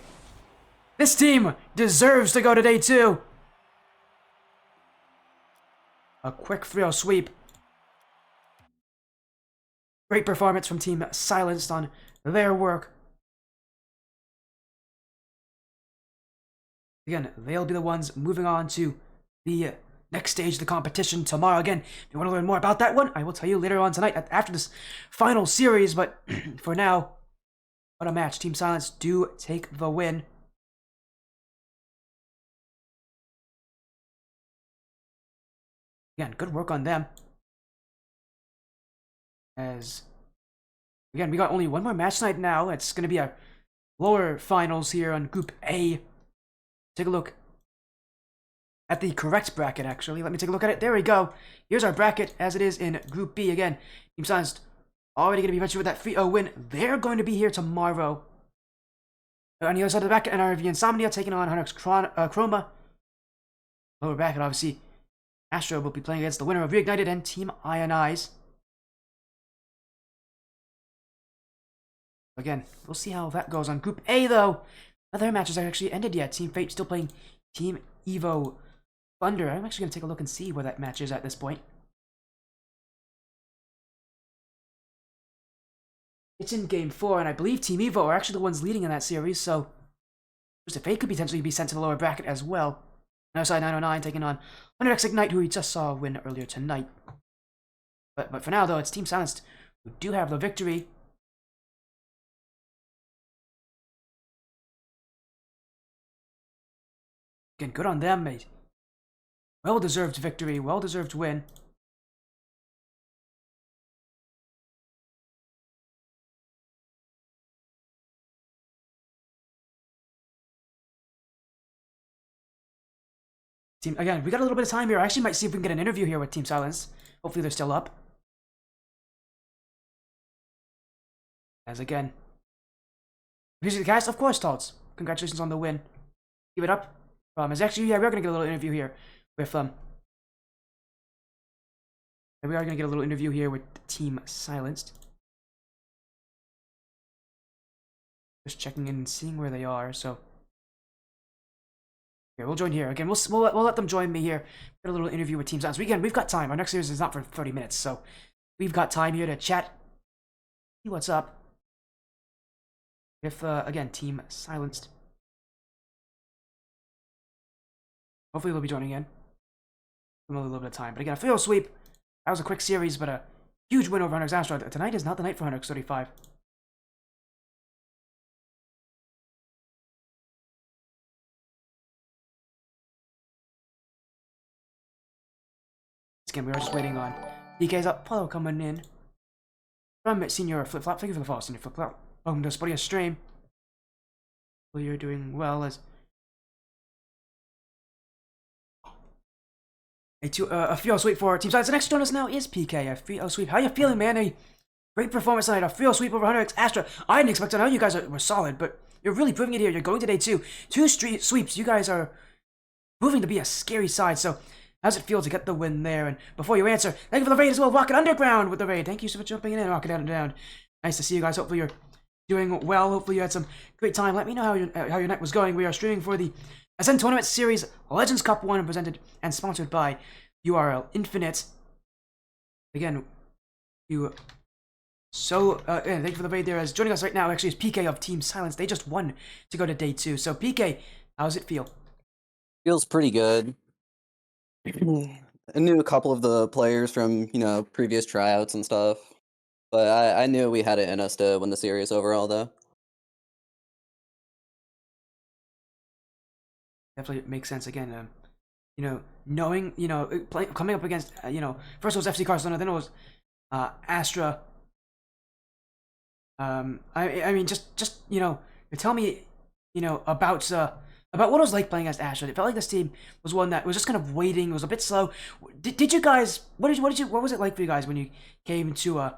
Speaker 1: This team deserves to go to day 2. A quick 3-0 sweep. Great performance from Team Silenced on their work. Again, they'll be the ones moving on to the next stage of the competition tomorrow. Again, if you want to learn more about that one, I will tell you later on tonight after this final series. But for now, what a match. Team Silence do take the win. Again, good work on them. As, again, we got only one more match tonight now. It's going to be our lower finals here on Group A. Take a look at the correct bracket, actually. Let me take a look at it. There we go. Here's our bracket as it is in Group B. Again, Team Silence already going to be eventually with that 3-0 win. They're going to be here tomorrow. On the other side of the bracket, NRV Insomnia taking on Hunter's Chroma. Lower bracket, obviously, Astra will be playing against the winner of Reignited and Team Ionize. Again, we'll see how that goes on Group A, though. Other matches are actually ended yet. Team Fate still playing Team Evo Thunder. I'm actually going to take a look and see where that match is at this point. It's in Game 4, and I believe Team Evo are actually the ones leading in that series, so Mr. Fate could potentially be sent to the lower bracket as well. Now side 909 taking on 100x Ignite, who we just saw win earlier tonight. But for now, though, it's Team Silenced who do have the victory. Again, good on them, mate. Well-deserved victory, well-deserved win. Team, again, we got a little bit of time here. I actually might see if we can get an interview here with Team Silence. Hopefully they're still up. As again, here's the cast, of course, Tots. Congratulations on the win. Give it up. As actually, yeah, we are gonna get a little interview here with we are gonna get a little interview here with Team Silenced. Just checking in and seeing where they are. So, yeah, we'll join here again. We'll let them join me here. Get a little interview with Team Silence. Again, we've got time. Our next series is not for 30 minutes, so we've got time here to chat. See what's up. With again, Team Silenced. Hopefully they'll be joining in. A little bit of time. But again, a 3-0 sweep. That was a quick series, but a huge win over Hunter's Astra. Tonight is not the night for Hunter's 35. Again, we are just waiting on DK's up. Follow coming in from Senior Flip Flop. Thank you for the follow, Senior Flip Flop. Welcome to Spotty stream. Well, you're doing well as a 3-0 sweep for Team Silence. The next join us now is PK. A 3-0 sweep. How you feeling, man? A great performance tonight. A 3-0 sweep over 100x Astra. I didn't expect to know you guys were solid, but you're really proving it here. You're going to day 2. 2 street sweeps. You guys are proving to be a scary side. So, how's it feel to get the win there? And before you answer, thank you for the raid as well. Rocket Underground with the raid. Thank you so much for jumping in, Rocket Underground. Nice to see you guys. Hopefully you're doing well. Hopefully you had some great time. Let me know how your night was going. We are streaming for the Ascent Tournament Series Legends Cup 1 presented and sponsored by URL Infinite. Again, thank you for the raid there. As joining us right now actually is PK of Team Silence. They just won to go to day 2. So PK, how's it feel?
Speaker 2: Feels pretty good. I knew a couple of the players from, previous tryouts and stuff. But I knew we had it in us to win the series overall, though.
Speaker 1: Definitely makes sense. Again, knowing, coming up against, first it was FC Barcelona, then it was Astra. I mean, just tell me, about what it was like playing against Astra. It felt like this team was one that was just kind of waiting. It was a bit slow. Did you guys? What was it like for you guys when you came to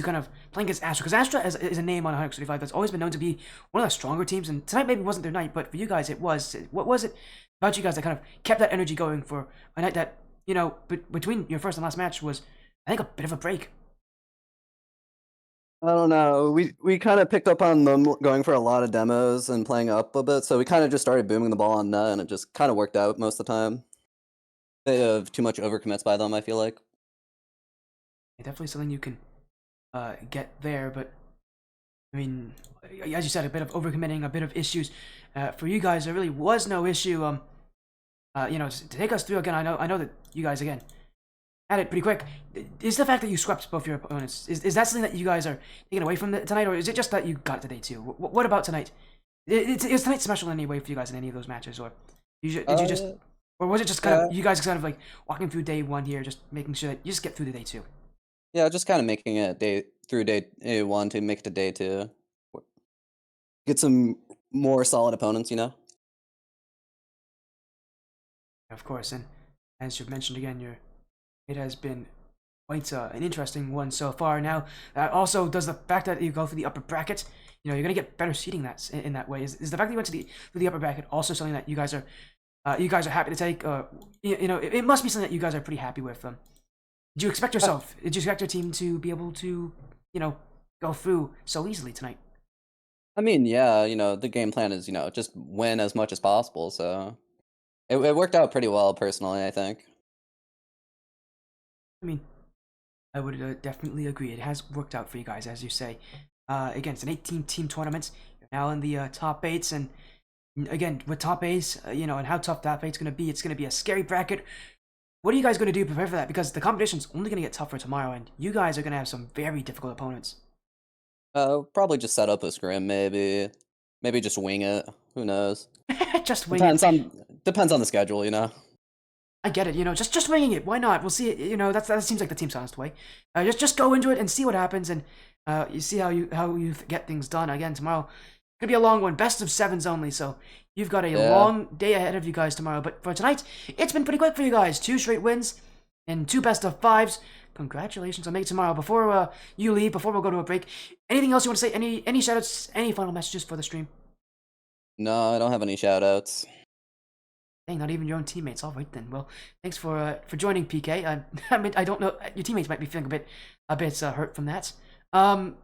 Speaker 1: kind of playing against Astra? Because Astra is a name on 135 that's always been known to be one of the stronger teams. And tonight maybe wasn't their night, but for you guys it was. What was it about you guys that kind of kept that energy going for a night that between your first and last match was, I think, a bit of a break?
Speaker 2: I don't know. We kind of picked up on them going for a lot of demos and playing up a bit, so we kind of just started booming the ball on net, and it just kind of worked out most of the time. They have too much overcommits by them, I feel like.
Speaker 1: Definitely something you can get there, but I mean, as you said, a bit of overcommitting, a bit of issues. For you guys, there really was no issue. To take us through again, I know that you guys again had it pretty quick. Is the fact that you swept both your opponents is that something that you guys are taking away from tonight, or is it just that you got it today too? What about tonight? Is tonight special in any way for you guys in any of those matches, or did you just,
Speaker 2: Uh,
Speaker 1: or was it just kind of
Speaker 2: yeah,
Speaker 1: you guys kind of like walking through day one here, just making sure that you just get through the day two?
Speaker 2: yeah, just kind of making it day one to make it to day two. Get some more solid opponents.
Speaker 1: Of course, and as you've mentioned again, it has been quite an interesting one so far. Now, also, does the fact that you go through the upper bracket, you're gonna get better seating in that way. Is the fact that you went to the upper bracket also something that you guys are happy to take? It must be something that you guys are pretty happy with. Did you expect
Speaker 2: Uh,
Speaker 1: yourself? Did you expect your team to be able to, you know, go through so easily tonight?
Speaker 2: I mean, yeah, the game plan is, just win as much as possible. So it worked out pretty well, personally, I think.
Speaker 1: I mean, I would definitely agree. It has worked out for you guys, as you say. Again, it's an 18-team tournament. You're now in the top eights, and again, with top eights, and how tough that eight's going to be, it's going to be a scary bracket. What are you guys going to do to prepare for that? Because the competition's only going to get tougher tomorrow, and you guys are going to have some very difficult opponents.
Speaker 2: Probably just set up a scrim, maybe just wing it. Who knows?
Speaker 1: Just wing it.
Speaker 2: Depends on the schedule.
Speaker 1: I get it. Just winging it. Why not? We'll see. That seems like the team's honest way. Just go into it and see what happens, and you see how you get things done. Again, tomorrow gonna be a long one. Best of sevens only, so you've got a
Speaker 2: Yeah.
Speaker 1: long day ahead of you guys tomorrow. But for tonight, it's been pretty quick for you guys. 2 straight wins and 2 best of 5s. Congratulations on making tomorrow. Before you leave, before we'll go to a break, anything else you want to say? Any shoutouts? Any final messages for the stream?
Speaker 2: No, I don't have any shout outs.
Speaker 1: Dang, not even your own teammates. All right then. Well, thanks for joining, PK. I mean, I don't know. Your teammates might be feeling a bit hurt from that. Um,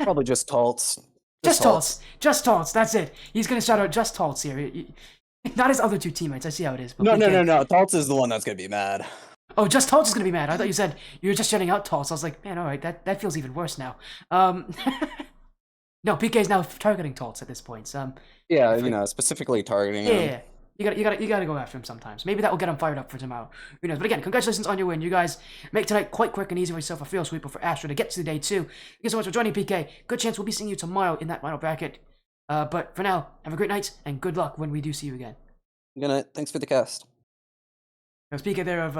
Speaker 2: Probably just Taltz. Just
Speaker 1: just
Speaker 2: Taltz.
Speaker 1: Taltz, just Taltz. That's it. He's gonna shout out just Taltz here. Not his other two teammates. I see how it is, but
Speaker 2: No, no, no,
Speaker 1: PK.
Speaker 2: no. Taltz is the one that's gonna be mad.
Speaker 1: Oh, just Taltz is gonna be mad. I thought you said you were just shouting out Taltz. I was like, man, all right, that feels even worse now. Um, no, PK is now targeting Taltz at this point.
Speaker 2: Yeah,
Speaker 1: If I,
Speaker 2: specifically targeting
Speaker 1: Yeah, yeah,
Speaker 2: him.
Speaker 1: yeah. You gotta go after him sometimes. Maybe that will get him fired up for tomorrow. Who knows? But again, congratulations on your win. You guys make tonight quite quick and easy for yourself. A field sweeper for Astra to get to the day two. Thank you so much for joining, PK. Good chance we'll be seeing you tomorrow in that final bracket. But for now, have a great night and good luck when we do see you again.
Speaker 2: Good night. Thanks for the cast.
Speaker 1: Now, PK there of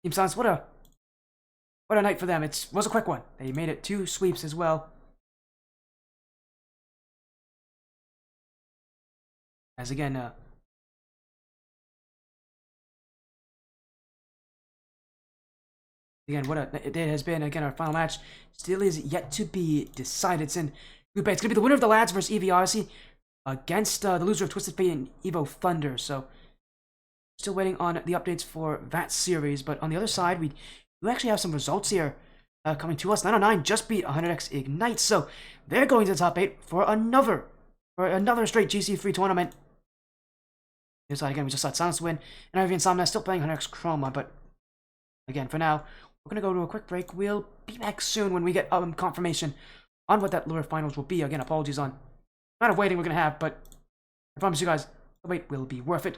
Speaker 1: Team Silence. What a night for them. It was a quick one. They made it 2 sweeps as well. As again, what it has been. Again, our final match still is yet to be decided. It's in Group A. It's going to be the winner of the Lads versus EV Odyssey against the loser of Twisted Fate and Evo Thunder. So, still waiting on the updates for that series. But on the other side, we actually have some results here coming to us. 909 just beat 100x Ignite. So, they're going to the top 8 for another straight GC3 tournament. This side, again, we just saw Silence win. And Ivy Insomnia still playing 100x Chroma. But, again, for now, we're going to go to a quick break. We'll be back soon when we get confirmation on what that lure finals will be. Again, apologies on the amount of waiting we're going to have, but I promise you guys, the wait will be worth it.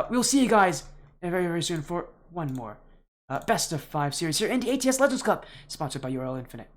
Speaker 1: We'll see you guys very, very soon for one more best of 5 series here in the ATS Legends Cup, sponsored by URL Infinite.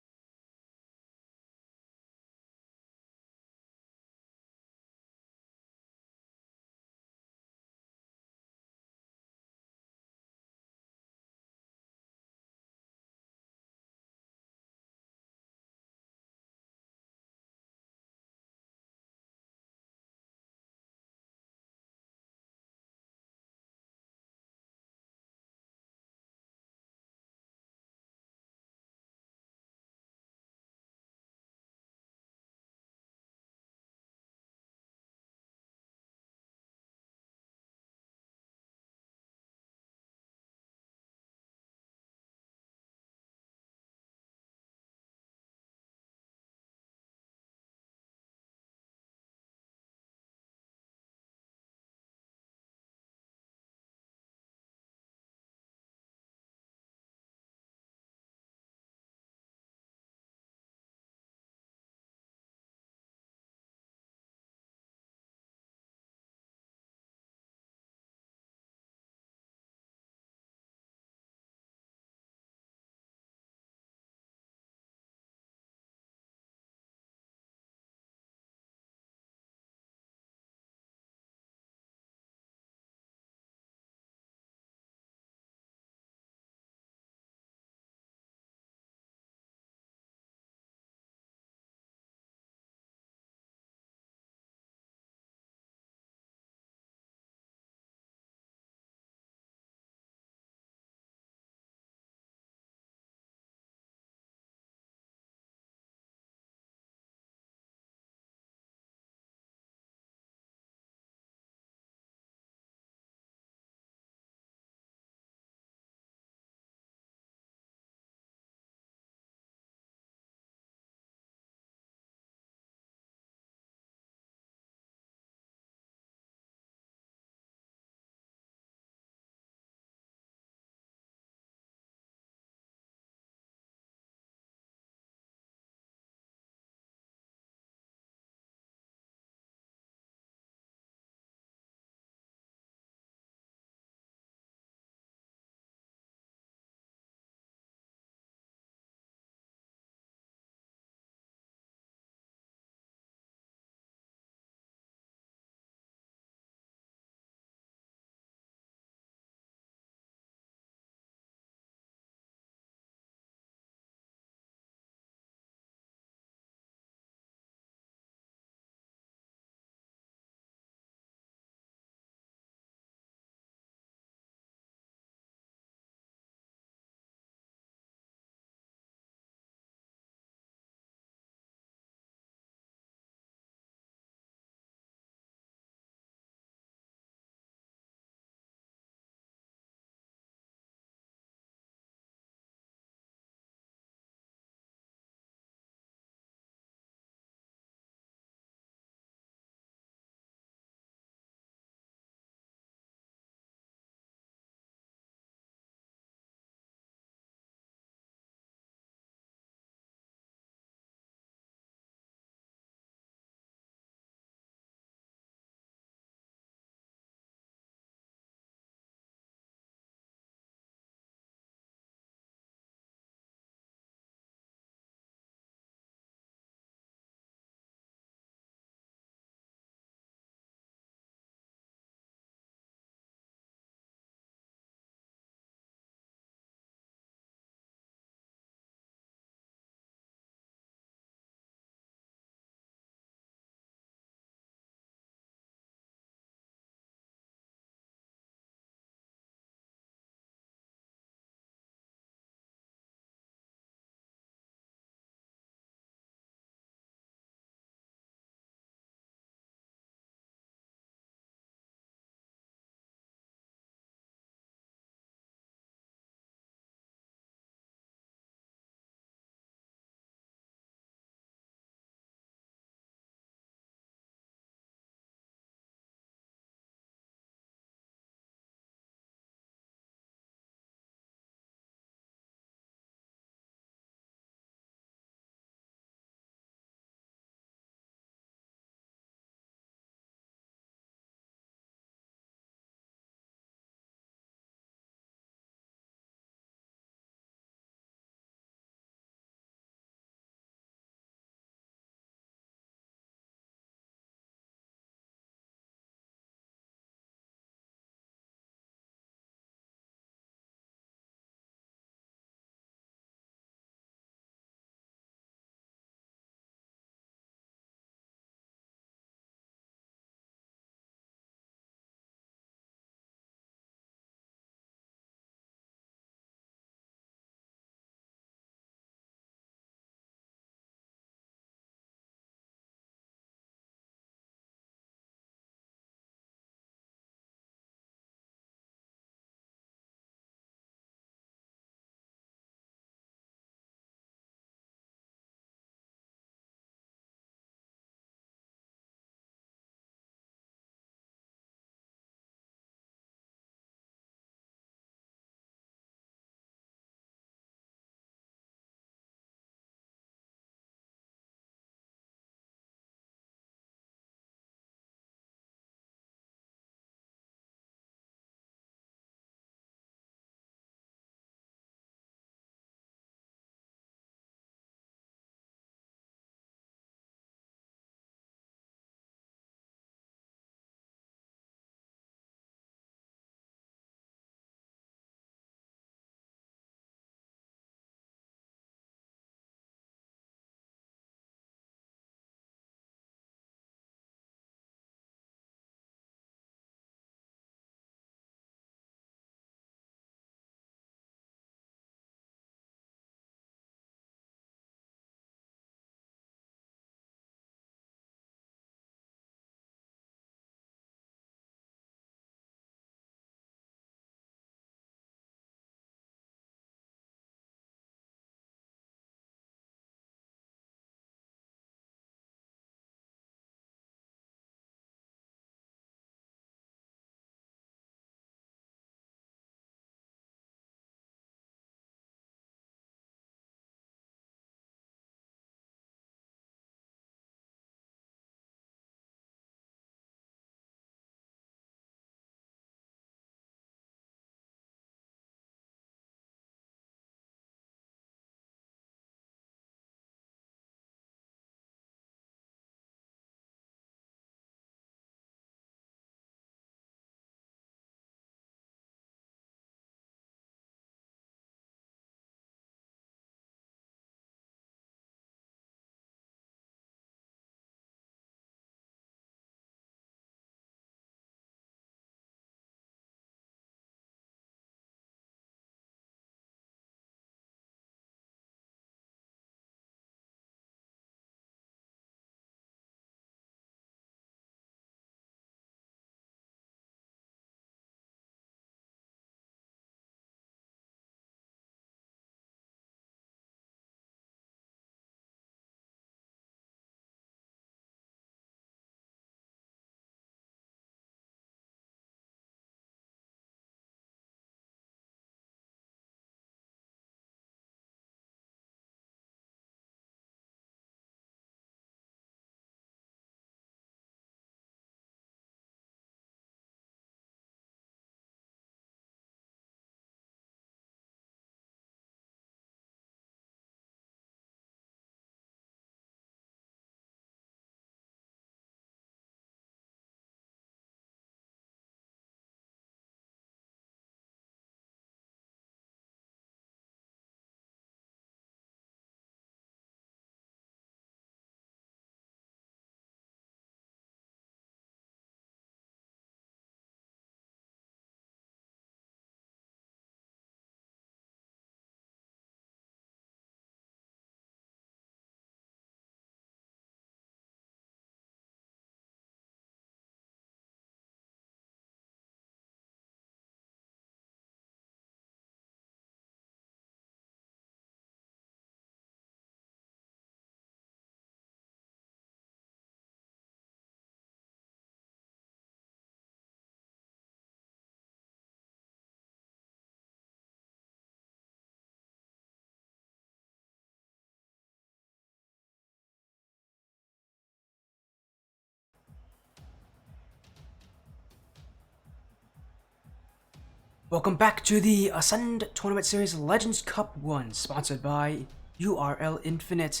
Speaker 1: Welcome back to the Ascend Tournament Series Legends Cup 1, sponsored by URL Infinite.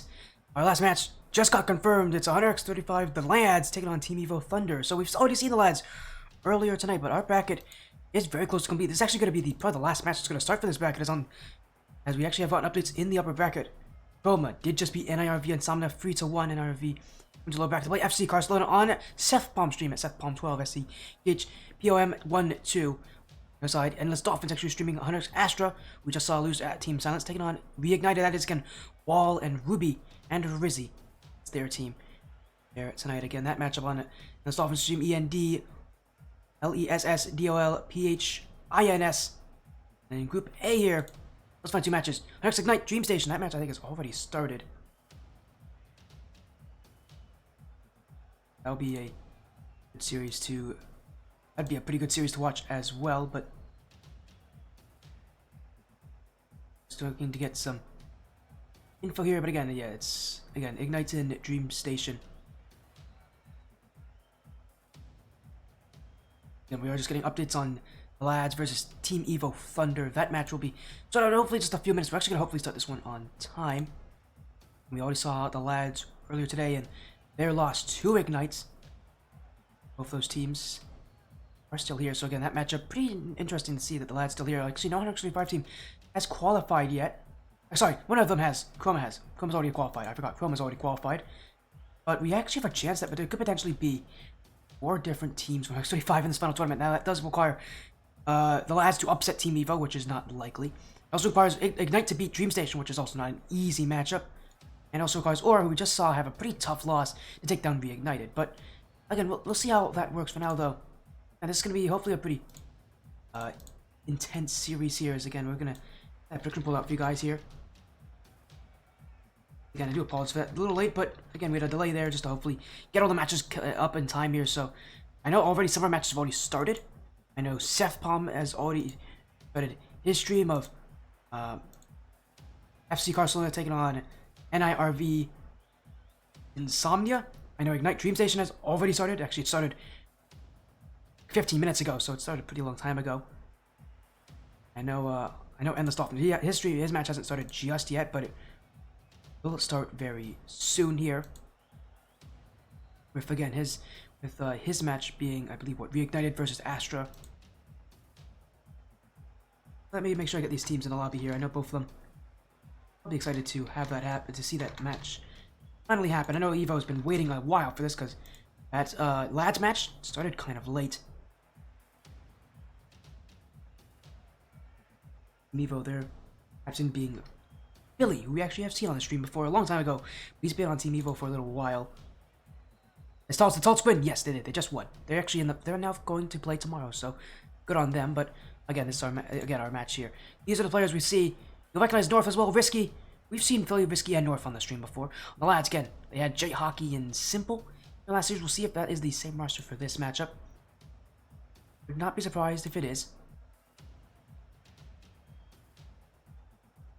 Speaker 1: Our last match just got confirmed. It's 100x35, the lads taking on Team Evo Thunder. So we've already seen the lads earlier tonight, but our bracket is very close to complete. This is actually going to be probably the last match that's going to start for this bracket, as we actually have gotten updates in the upper bracket. Roma did just beat NIRV and Samna 3-1. NIRV went to lower bracket to play FC Barcelona on Seth Palm stream at Seth Palm 12 SCHPOM 1-2. Aside, Endless Dolphins actually streaming 100x Astra. We just saw lose at Team Silence, taking on Reignited. That is again Wall and Ruby and Rizzy. It's their team there tonight again. That matchup on Endless Dolphins stream END LESSDOLPHINS. And in Group A here, let's find two matches. 100x Ignite Dream Station. That match I think has already started. That'll be a good series to. That'd be a pretty good series to watch as well, but still looking to get some info here. But again, yeah, it's again Ignite in Dream Station. And we are just getting updates on the lads versus Team Evo Thunder. That match will be started hopefully just a few minutes. We're actually gonna hopefully start this one on time. We already saw the lads earlier today, and they lost 2 Ignites. Both those teams are still here, so again, that matchup, pretty interesting to see that the lad's still here. Actually, no 135 team has qualified yet. Sorry, one of them has. Chroma has. Chroma's already qualified. I forgot. Chroma's already qualified. But we actually have a chance that there could potentially be 4 different teams from 135 in this final tournament. Now, that does require the lads to upset Team Evo, which is not likely. It also requires Ignite to beat Dream Station, which is also not an easy matchup. And also requires Aura, who we just saw have a pretty tough loss to take down Reignited. But again, we'll see how that works for now, though. And this is going to be hopefully a pretty intense series here. As again, we're going to have prediction pulled out for you guys here. Again, I do apologize for that. A little late, but again, we had a delay there just to hopefully get all the matches up in time here. So I know already some of our matches have already started. I know Seth Palm has already started his stream of FC Barcelona taking on NIRV Insomnia. I know Ignite Dream Station has already started. Actually, it started 15 minutes ago, so it started a pretty long time ago. I know Endless Dolphin. His match hasn't started just yet, but it will start very soon here. With again his match being, I believe, what, Reignited versus Astra. Let me make sure I get these teams in the lobby here. I know both of them. I'll be excited to have that happen, to see that match finally happen. I know Evo's been waiting a while for this because that lads match started kind of late. Evo there, captain being Billy, who we actually have seen on the stream before a long time ago. He's been on Team Evo for a little while. The Tults win. Yes, they did. They just won. They're actually they're now going to play tomorrow, so good on them. But again, this is our match here. These are the players we see. You'll recognize North as well. Risky. We've seen Philly, Risky, and North on the stream before. The lads again. They had J Hockey and Simple. In the last series, we'll see if that is the same roster for this matchup. Would not be surprised if it is.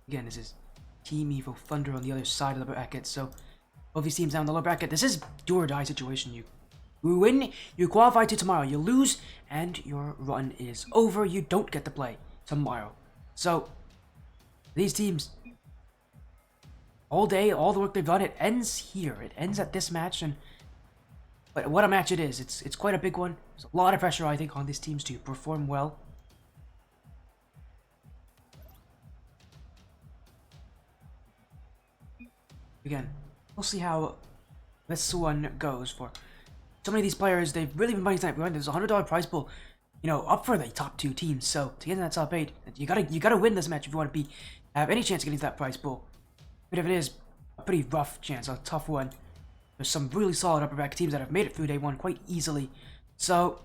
Speaker 1: Again, this is Team Evo Thunder on the other side of the bracket, so both these teams down the lower bracket. This is do or die situation. You win, you qualify to tomorrow. You lose, and your run is over. You don't get to play tomorrow. So these teams, all day, all the work they've done, it ends here. It ends at this match, and but what a match it is. It's quite a big one. There's a lot of pressure, I think, on these teams to perform well. Again, we'll see how this one goes for so many of these players. They've really been playing tonight. There's a $100 prize pool, up for the top 2 teams. So to get in that top 8, you gotta win this match if you want to have any chance of getting to that prize pool. But if it is a pretty rough chance, a tough one, there's some really solid upper bracket teams that have made it through day 1 quite easily. So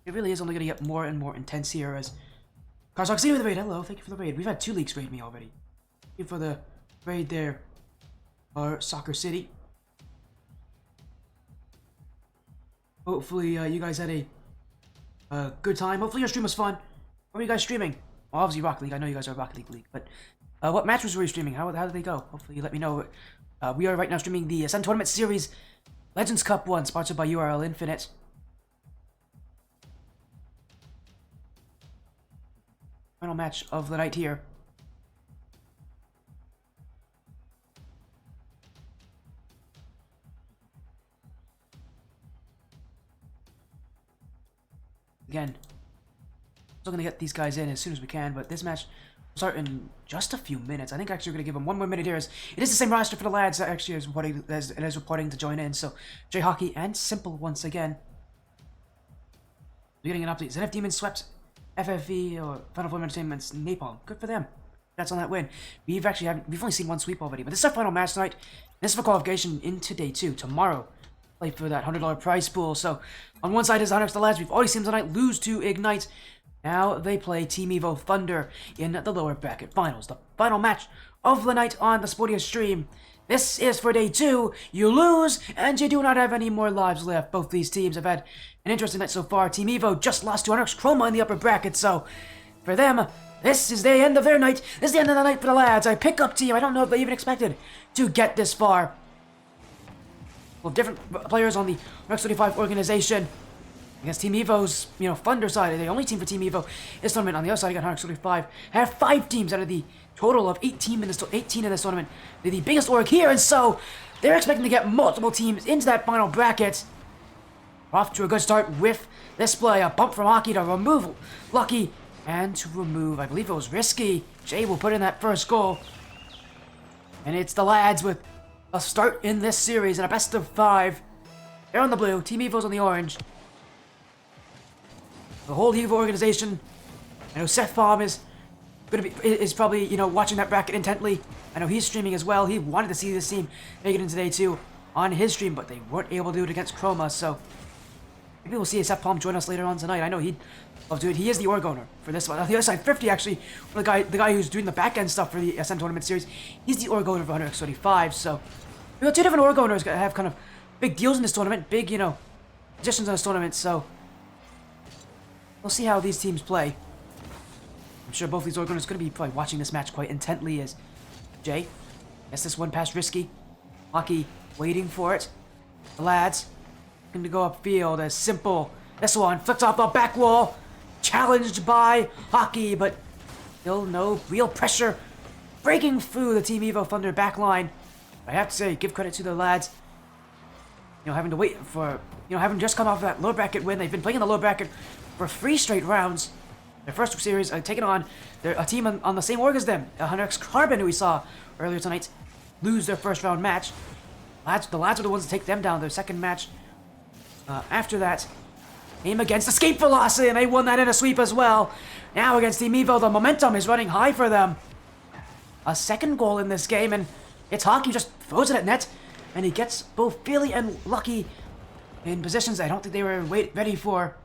Speaker 1: it really is only gonna get more and more intense here. As Carsock, see you with the raid. Hello, thank you for the raid. We've had 2 leagues raid me already. Thank you for the raid there. Or Soccer City. Hopefully you guys had a good time. Hopefully your stream was fun. What were you guys streaming? Well, obviously Rocket League. I know you guys are Rocket League. But what matches were you streaming? How did they go? Hopefully you let me know. We are right now streaming the Ascend Tournament Series Legends Cup 1, sponsored by URL Infinite. final match of the night here. Again, still gonna get these guys in as soon as we can, but this match will start in just a few minutes. I think actually we're gonna give them 1 more minute here. As it is the same roster for the lads that actually is reporting to join in. So J Hockey and Simple once again. We're getting an update. ZF Demons swept FFE or Final Form Entertainment's Napalm. Good for them. That's on that win. We've only seen one sweep already, but this is our final match tonight. This is for qualification into day 2 tomorrow. Play for that $100 prize pool. So on one side is Onyx the lads. We've already seen them tonight lose to Ignite. Now they play Team Evo Thunder in the lower bracket finals. The final match of the night on the Sportia stream. This is for day 2. You lose, and you do not have any more lives left. Both these teams have had an interesting night so far. Team Evo just lost to Onyx Chroma in the upper bracket, so for them, this is the end of their night. This is the end of the night for the lads. I pick up team. I don't know if they even expected to get this far. Well, different players on the Onyx 35 organization. Against Team Evo's, Thunder side, the only team for Team Evo is tournament. On the other side, you got Onyx 35. Have 5 teams out of the total of 18 in this tournament. They're the biggest org here, and so they're expecting to get multiple teams into that final bracket. Off to a good start with this play. A bump from Hockey to remove Lucky, and to remove, I believe it was Risky. Jay will put in that first goal. And it's the lads with a start in this series and a best of 5. They're on the blue. Team Evo's on the orange. The whole Evo organization. I know Seth Baum is probably watching that bracket intently. I know he's streaming as well. He wanted to see this team make it into day 2 on his stream, but they weren't able to do it against Chroma. So maybe we'll see Seth Baum join us later on tonight. I know he'd love to do it. He is the org owner for this one. On the other side, 50 actually, the guy who's doing the back end stuff for the SM tournament series. He's the org owner for 135. So we got 2 different org owners that have kind of big deals in this tournament, big positions in this tournament. So we'll see how these teams play. I'm sure both these org owners are going to be probably watching this match quite intently. As Jay gets this one past Risky, Hockey waiting for it. The lads going to go upfield as Simple. This one flips off the back wall, challenged by Hockey, but still no real pressure breaking through the Team Evo Thunder back line. I have to say, give credit to the lads. Having to wait for, having just come off that low bracket win. They've been playing in the low bracket for 3 straight rounds. Their first series taking on a team on the same org as them, 100X Carbon, who we saw earlier tonight, lose their first round match. The lads are the ones to take them down. Their second match after that came against Escape Velocity, and they won that in a sweep as well. Now against Team Evo, the momentum is running high for them. A second goal in this game, and it's Hockey just throws it at net, and he gets both Feely and Lucky in positions I don't think they were ready for.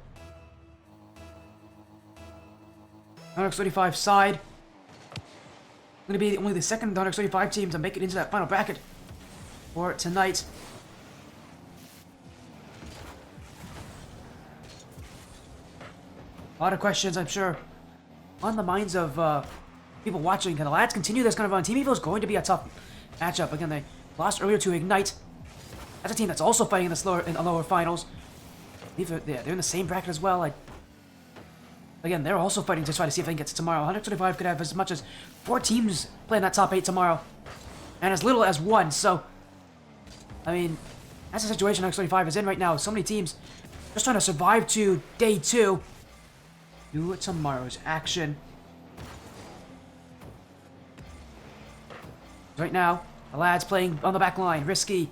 Speaker 1: Onyx 35 side. Going to be only the second Onyx 35 team to make it into that final bracket for tonight. A lot of questions, I'm sure, on the minds of people watching. Can the lads continue this kind of run? Team Evo is going to be a tough matchup. Again, they lost earlier to Ignite. That's a team that's also fighting in the lower finals. They're in the same bracket as well. Again, they're also fighting to try to see if they can get to tomorrow. 125 could have as much as 4 teams playing that top 8 tomorrow, and as little as 1. So, I mean, that's the situation 125 is in right now. So many teams just trying to survive to day 2. Do tomorrow's action. Right now, the lads playing on the back line. Risky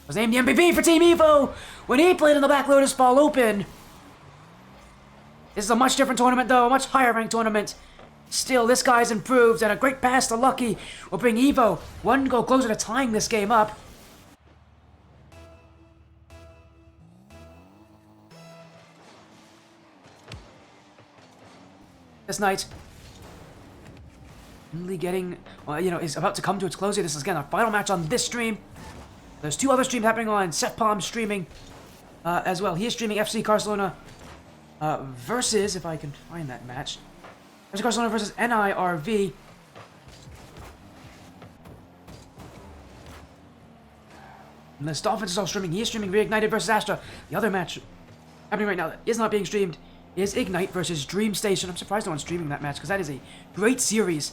Speaker 1: was named the MVP for Team Evo when he played in the back Lotus Fall Open. This is a much different tournament, though, a much higher ranked tournament. Still, this guy's improved, and a great pass to Lucky will bring Evo 1 goal closer to tying this game up. This night, only getting, is about to come to its close here. This is, again, our final match on this stream. There's 2 other streams happening on. Seth Palm streaming as well. He is streaming FC Barcelona versus, if I can find that match, FC Barcelona versus NIRV. And the Dolphins is all streaming. He is streaming Reignited versus Astra. The other match happening right now that is not being streamed is Ignite versus Dream Station. I'm surprised no one's streaming that match because that is a great series.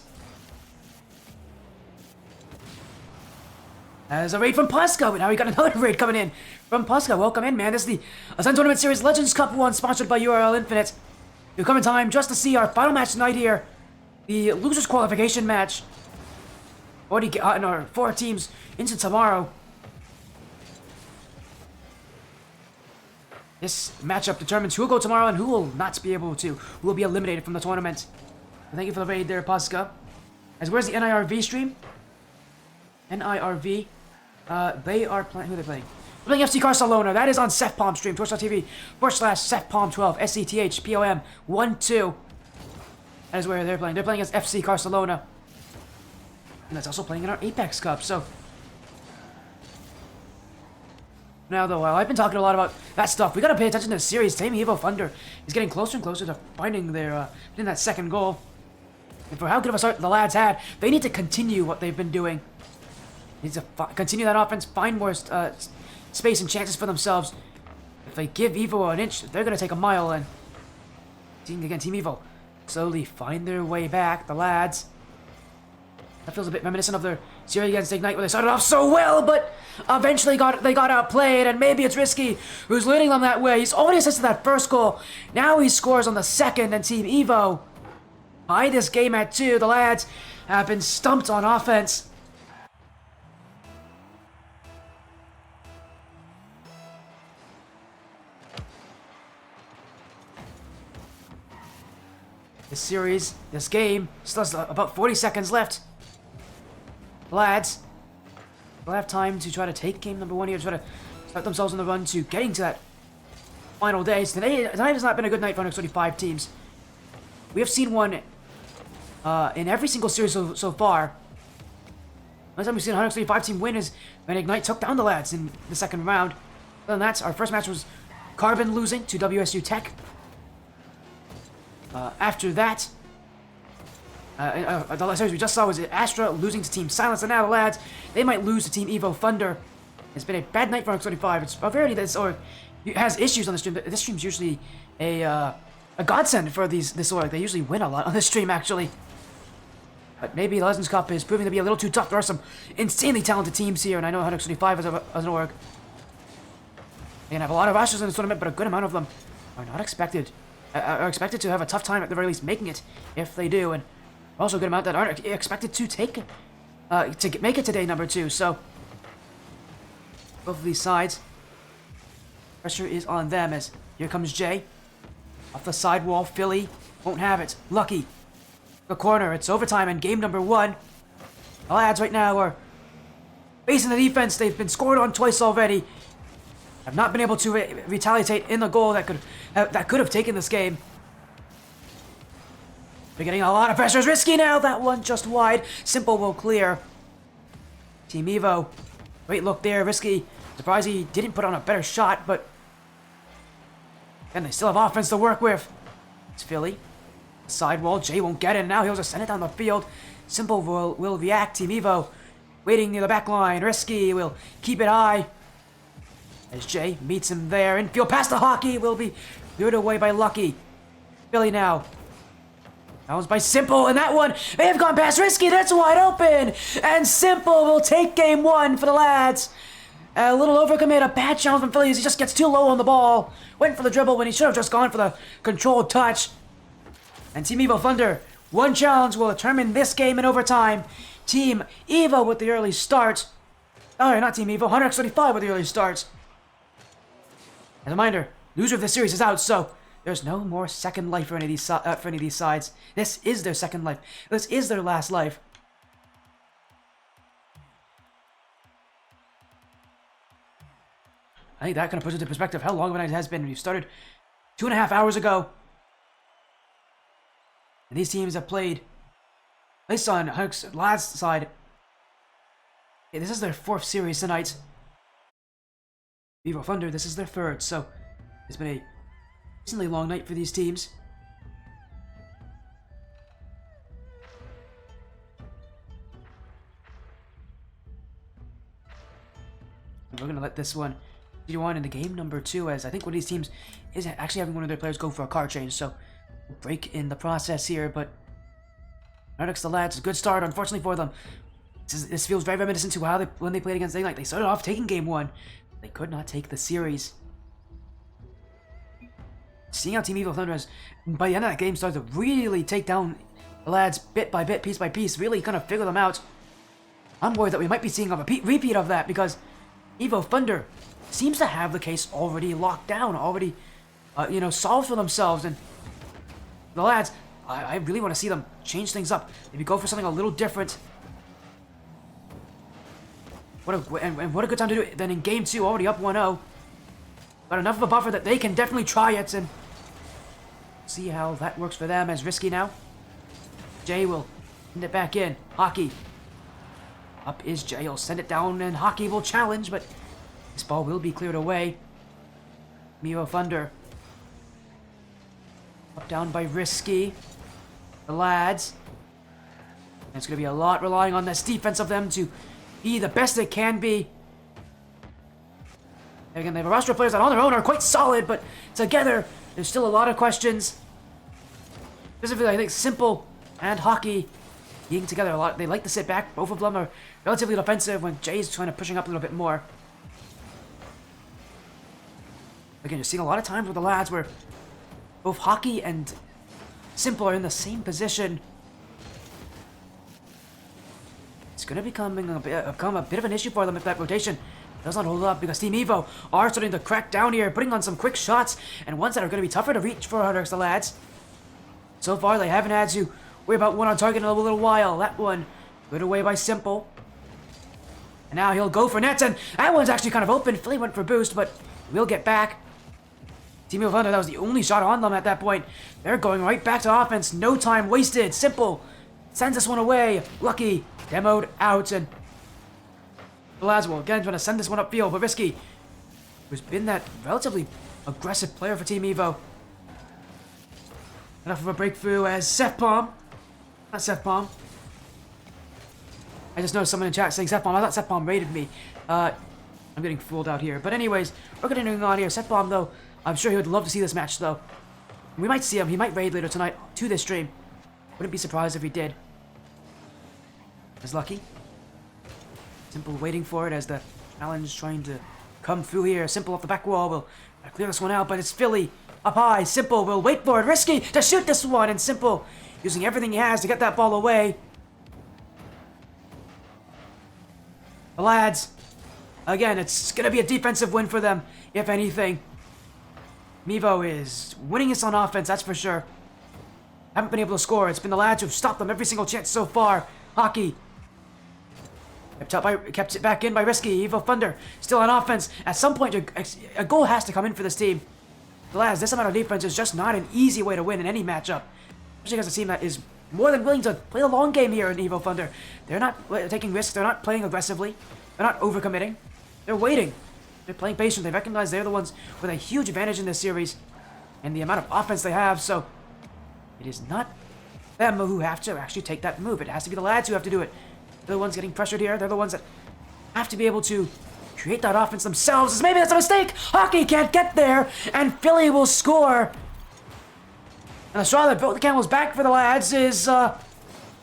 Speaker 1: As a raid from Pasca. Now we got another raid coming in from Pasca. Welcome in, man. This is the Ascent Tournament Series Legends Cup 1 sponsored by URL Infinite. You've come in time just to see our final match tonight here. The losers qualification match. Already gotten our 4 teams into tomorrow. This matchup determines who will go tomorrow and who will not be able to. Who will be eliminated from the tournament. Thank you for the raid there, Pasca. As where's the NIRV stream? NIRV. They are playing. Who are they playing? They're playing FC Barcelona. That is on SethPalm stream. Twitch.tv/SethPalm12. SETHPOM12. That is where they're playing. They're playing against FC Barcelona. And that's also playing in our Apex Cup. So. Now, though, I've been talking a lot about that stuff. We gotta pay attention to the series. Team Evo Thunder is getting closer and closer to finding their, getting that second goal. And for how good of a start the lads had, they need to continue what they've been doing. They need to continue that offense, find more space and chances for themselves. If they give Evo an inch, they're gonna take a mile. And Team Evo slowly find their way back. The lads. That feels a bit reminiscent of their series against Ignite where they started off so well, but eventually they got outplayed, and maybe it's Risky who's leading them that way. He's already assisted that first goal. Now he scores on the second, and Team Evo, by this game at 2, the lads have been stumped on offense. This game, still has about 40 seconds left. Lads will have time to try to take game number 1 here, try to start themselves on the run to getting to that final day. So tonight has not been a good night for 135 teams. We have seen one in every single series so far. Last time we've seen a 135 team win is when Ignite took down the lads in the second round. Other than that, our first match was Carbon losing to WSU Tech. After that, the last series we just saw was Astra losing to Team Silence, and now the lads, they might lose to Team Evo Thunder. It's been a bad night for 135. It's a rarity that has issues on the stream. This stream's usually a godsend for this org. They usually win a lot on this stream, actually. But maybe Legends Cup is proving to be a little too tough. There are some insanely talented teams here, and I know 125 as an org. They can have a lot of Astras in this tournament, but a good amount of them are not expected. Are expected to have a tough time at the very least making it, if they do, and also a good amount that aren't expected to make it to day number 2. So both of these sides, pressure is on them as here comes Jay off the sidewall. Philly won't have it. Lucky the corner. It's overtime and game number 1. The lads right now are facing the defense. They've been scored on twice already. Have not been able to retaliate in the goal that could have taken this game. They're getting a lot of pressure. It's Risky now. That one just wide. Simple will clear. Team Evo. Great look there. Risky. Surprised he didn't put on a better shot, but then they still have offense to work with. It's Philly. Sidewall. Jay won't get it. Now he'll just send it down the field. Simple will react. Team Evo waiting near the back line. Risky will keep it high. As Jay meets him there, infield past the hockey will be lured away by Lucky. Philly now. That was by Simple, and that one, they have gone past Risky, that's wide open! And Simple will take game 1 for the lads. A little overcommit, a bad challenge from Philly as he just gets too low on the ball. Went for the dribble when he should have just gone for the controlled touch. And Team Evo Thunder, one challenge will determine this game in overtime. Team Evo with the early start. Oh, not Team Evo, 135 with the early start. As a reminder, loser of this series is out, so there's no more second life for any of these sides. This is their second life. This is their last life. I think that kind of puts into perspective how long of a night it has been. We started 2.5 hours ago, and these teams have played. At least on Hunk's last side, yeah, this is their 4th series tonight. Evo Thunder, this is their 3rd, so it's been a recently long night for these teams. And we're gonna let this one 1 in the game number 2, as I think one of these teams is actually having one of their players go for a car change, so we'll break in the process here, but Nordics the lads, a good start, unfortunately for them. This feels very reminiscent to how when they played against Ignite. They started off taking game 1, they could not take the series. Seeing how Team Evo Thunder has, by the end of that game, started to really take down the lads bit by bit, piece by piece, really kind of figure them out. I'm worried that we might be seeing a repeat of that, because Evo Thunder seems to have the case already locked down, already, solved for themselves. And the lads, I really want to see them change things up. Maybe go for something a little different. What a good time to do it. Then in game 2, already up 1-0. Got enough of a buffer that they can definitely try it and see how that works for them. As Risky now. Jay will send it back in. Hockey. Up is Jay. He'll send it down and Hockey will challenge, but this ball will be cleared away. Evo Thunder. Up down by Risky. The lads. And it's going to be a lot relying on this defense of them to be the best it can be. Again, they have a roster of players that on their own are quite solid, but together, there's still a lot of questions. Specifically, I think Simple and Hockey being together a lot. They like to sit back. Both of them are relatively defensive when Jay's trying to pushing up a little bit more. Again, you're seeing a lot of times with the lads where both Hockey and Simple are in the same position. It's going to become a bit of an issue for them if that rotation does not hold up, because Team Evo are starting to crack down here, putting on some quick shots, and ones that are going to be tougher to reach for Hunter's the lads. So far, they haven't had to worry about one on target in a little while. That one put away by Simple. And now he'll go for nets, and that one's actually kind of open. Philly went for boost, but we'll get back. Team Evo Thunder, that was the only shot on them at that point. They're going right back to offense. No time wasted. Simple sends this one away. Lucky demoed out, and the lads will again trying to send this one upfield, but Risky, who's been that relatively aggressive player for Team Evo. Enough of a breakthrough as Sethbomb. Not Sethbomb. I just noticed someone in chat saying Sethbomb. I thought Sethbomb raided me. I'm getting fooled out here. But anyways, we're continuing on here. Sethbomb, though, I'm sure he would love to see this match, though. We might see him. He might raid later tonight to this stream. Wouldn't be surprised if he did. Is Lucky. Simple waiting for it as the challenge trying to come through here. Simple off the back wall will clear this one out, but it's Philly up high. Simple will wait for it. Risky to shoot this one, and Simple using everything he has to get that ball away. The lads, again, it's going to be a defensive win for them, if anything. Mevo is winning this on offense, that's for sure. Haven't been able to score. It's been the lads who've stopped them every single chance so far. Hockey kept it back in by Risky. Evo Thunder still on offense. At some point, a goal has to come in for this team. The lads, this amount of defense is just not an easy way to win in any matchup. Especially against a team that is more than willing to play the long game here in Evo Thunder. They're not taking risks. They're not playing aggressively. They're not overcommitting. They're waiting. They're playing patient. They recognize they're the ones with a huge advantage in this series and the amount of offense they have. So it is not them who have to actually take that move. It has to be the lads who have to do it. They're the ones getting pressured here. They're the ones that have to be able to create that offense themselves. Maybe that's a mistake. Hockey can't get there, and Philly will score. And the straw that broke the camel's back for the lads is a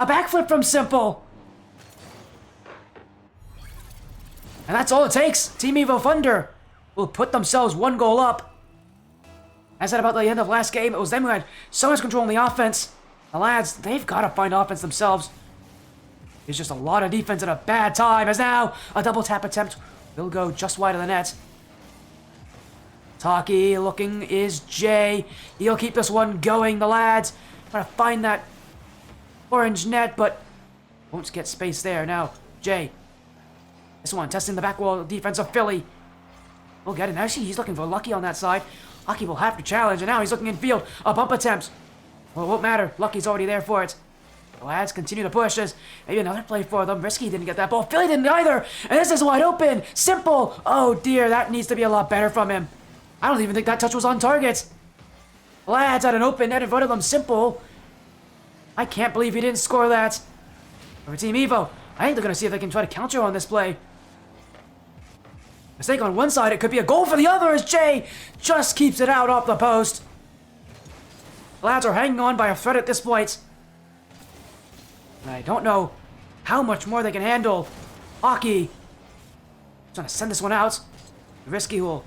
Speaker 1: backflip from Simple. And that's all it takes. Team Evo Thunder will put themselves one goal up. As I said about the end of last game, it was them who had so much control in the offense. The lads, they've got to find offense themselves. It's just a lot of defense at a bad time, as now a double tap attempt will go just wide of the net. Taki looking is Jay. He'll keep this one going. The lads trying to find that orange net, but won't get space there. Now, Jay. This one testing the back wall defense of Philly. We'll get it. Actually, he's looking for Lucky on that side. Lucky will have to challenge, and now he's looking in field. A bump attempt. Well, it won't matter. Lucky's already there for it. The lads continue to push. As maybe another play for them. Risky didn't get that ball. Philly didn't either. And this is wide open. Simple. Oh dear, that needs to be a lot better from him. I don't even think that touch was on target. The lads had an open net in front of them. Simple. I can't believe he didn't score that. For Team Evo, I think they're going to see if they can try to counter on this play. Mistake on one side, it could be a goal for the other as Jay just keeps it out off the post. The lads are hanging on by a thread at this point. And I don't know how much more they can handle. Hockey trying to send this one out. Risky will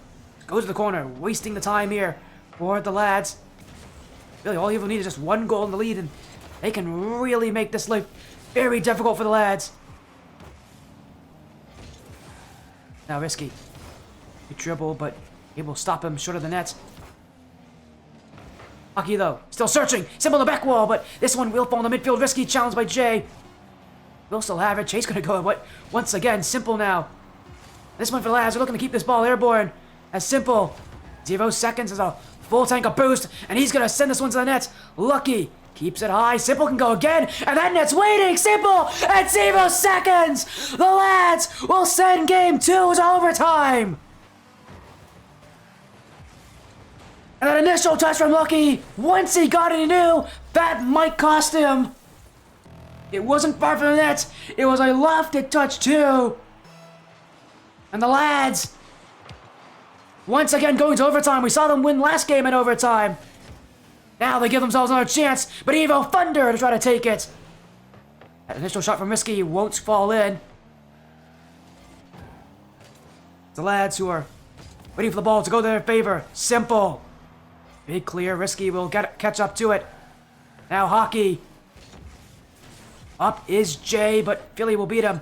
Speaker 1: go to the corner, wasting the time here for the lads. Really, all you need is just one goal in the lead, and they can really make this life very difficult for the lads. Now Risky. He dribble, but he will stop him short of the net. Hockey, though, still searching. Simple on the back wall, but this one will fall in the midfield. Risky challenged by Jay. We'll still have it. Chase gonna go once again. Simple now. This one for the lads. They're looking to keep this ball airborne. As Simple. 0 seconds is a full tank of boost, and he's gonna send this one to the net. Lucky keeps it high. Simple can go again, and that net's waiting. Simple at 0 seconds. The lads will send game 2 to overtime. And that initial touch from Lucky, once he got it, he knew that might cost him. It wasn't far from the net. It was a lofted touch too. And the lads, once again going to overtime. We saw them win last game in overtime. Now they give themselves another chance, but Evo Thunder to try to take it. That initial shot from Risky won't fall in. The lads who are waiting for the ball to go to their favor. Simple. Big clear. Risky will catch up to it. Now Hockey. Up is Jay, but Philly will beat him.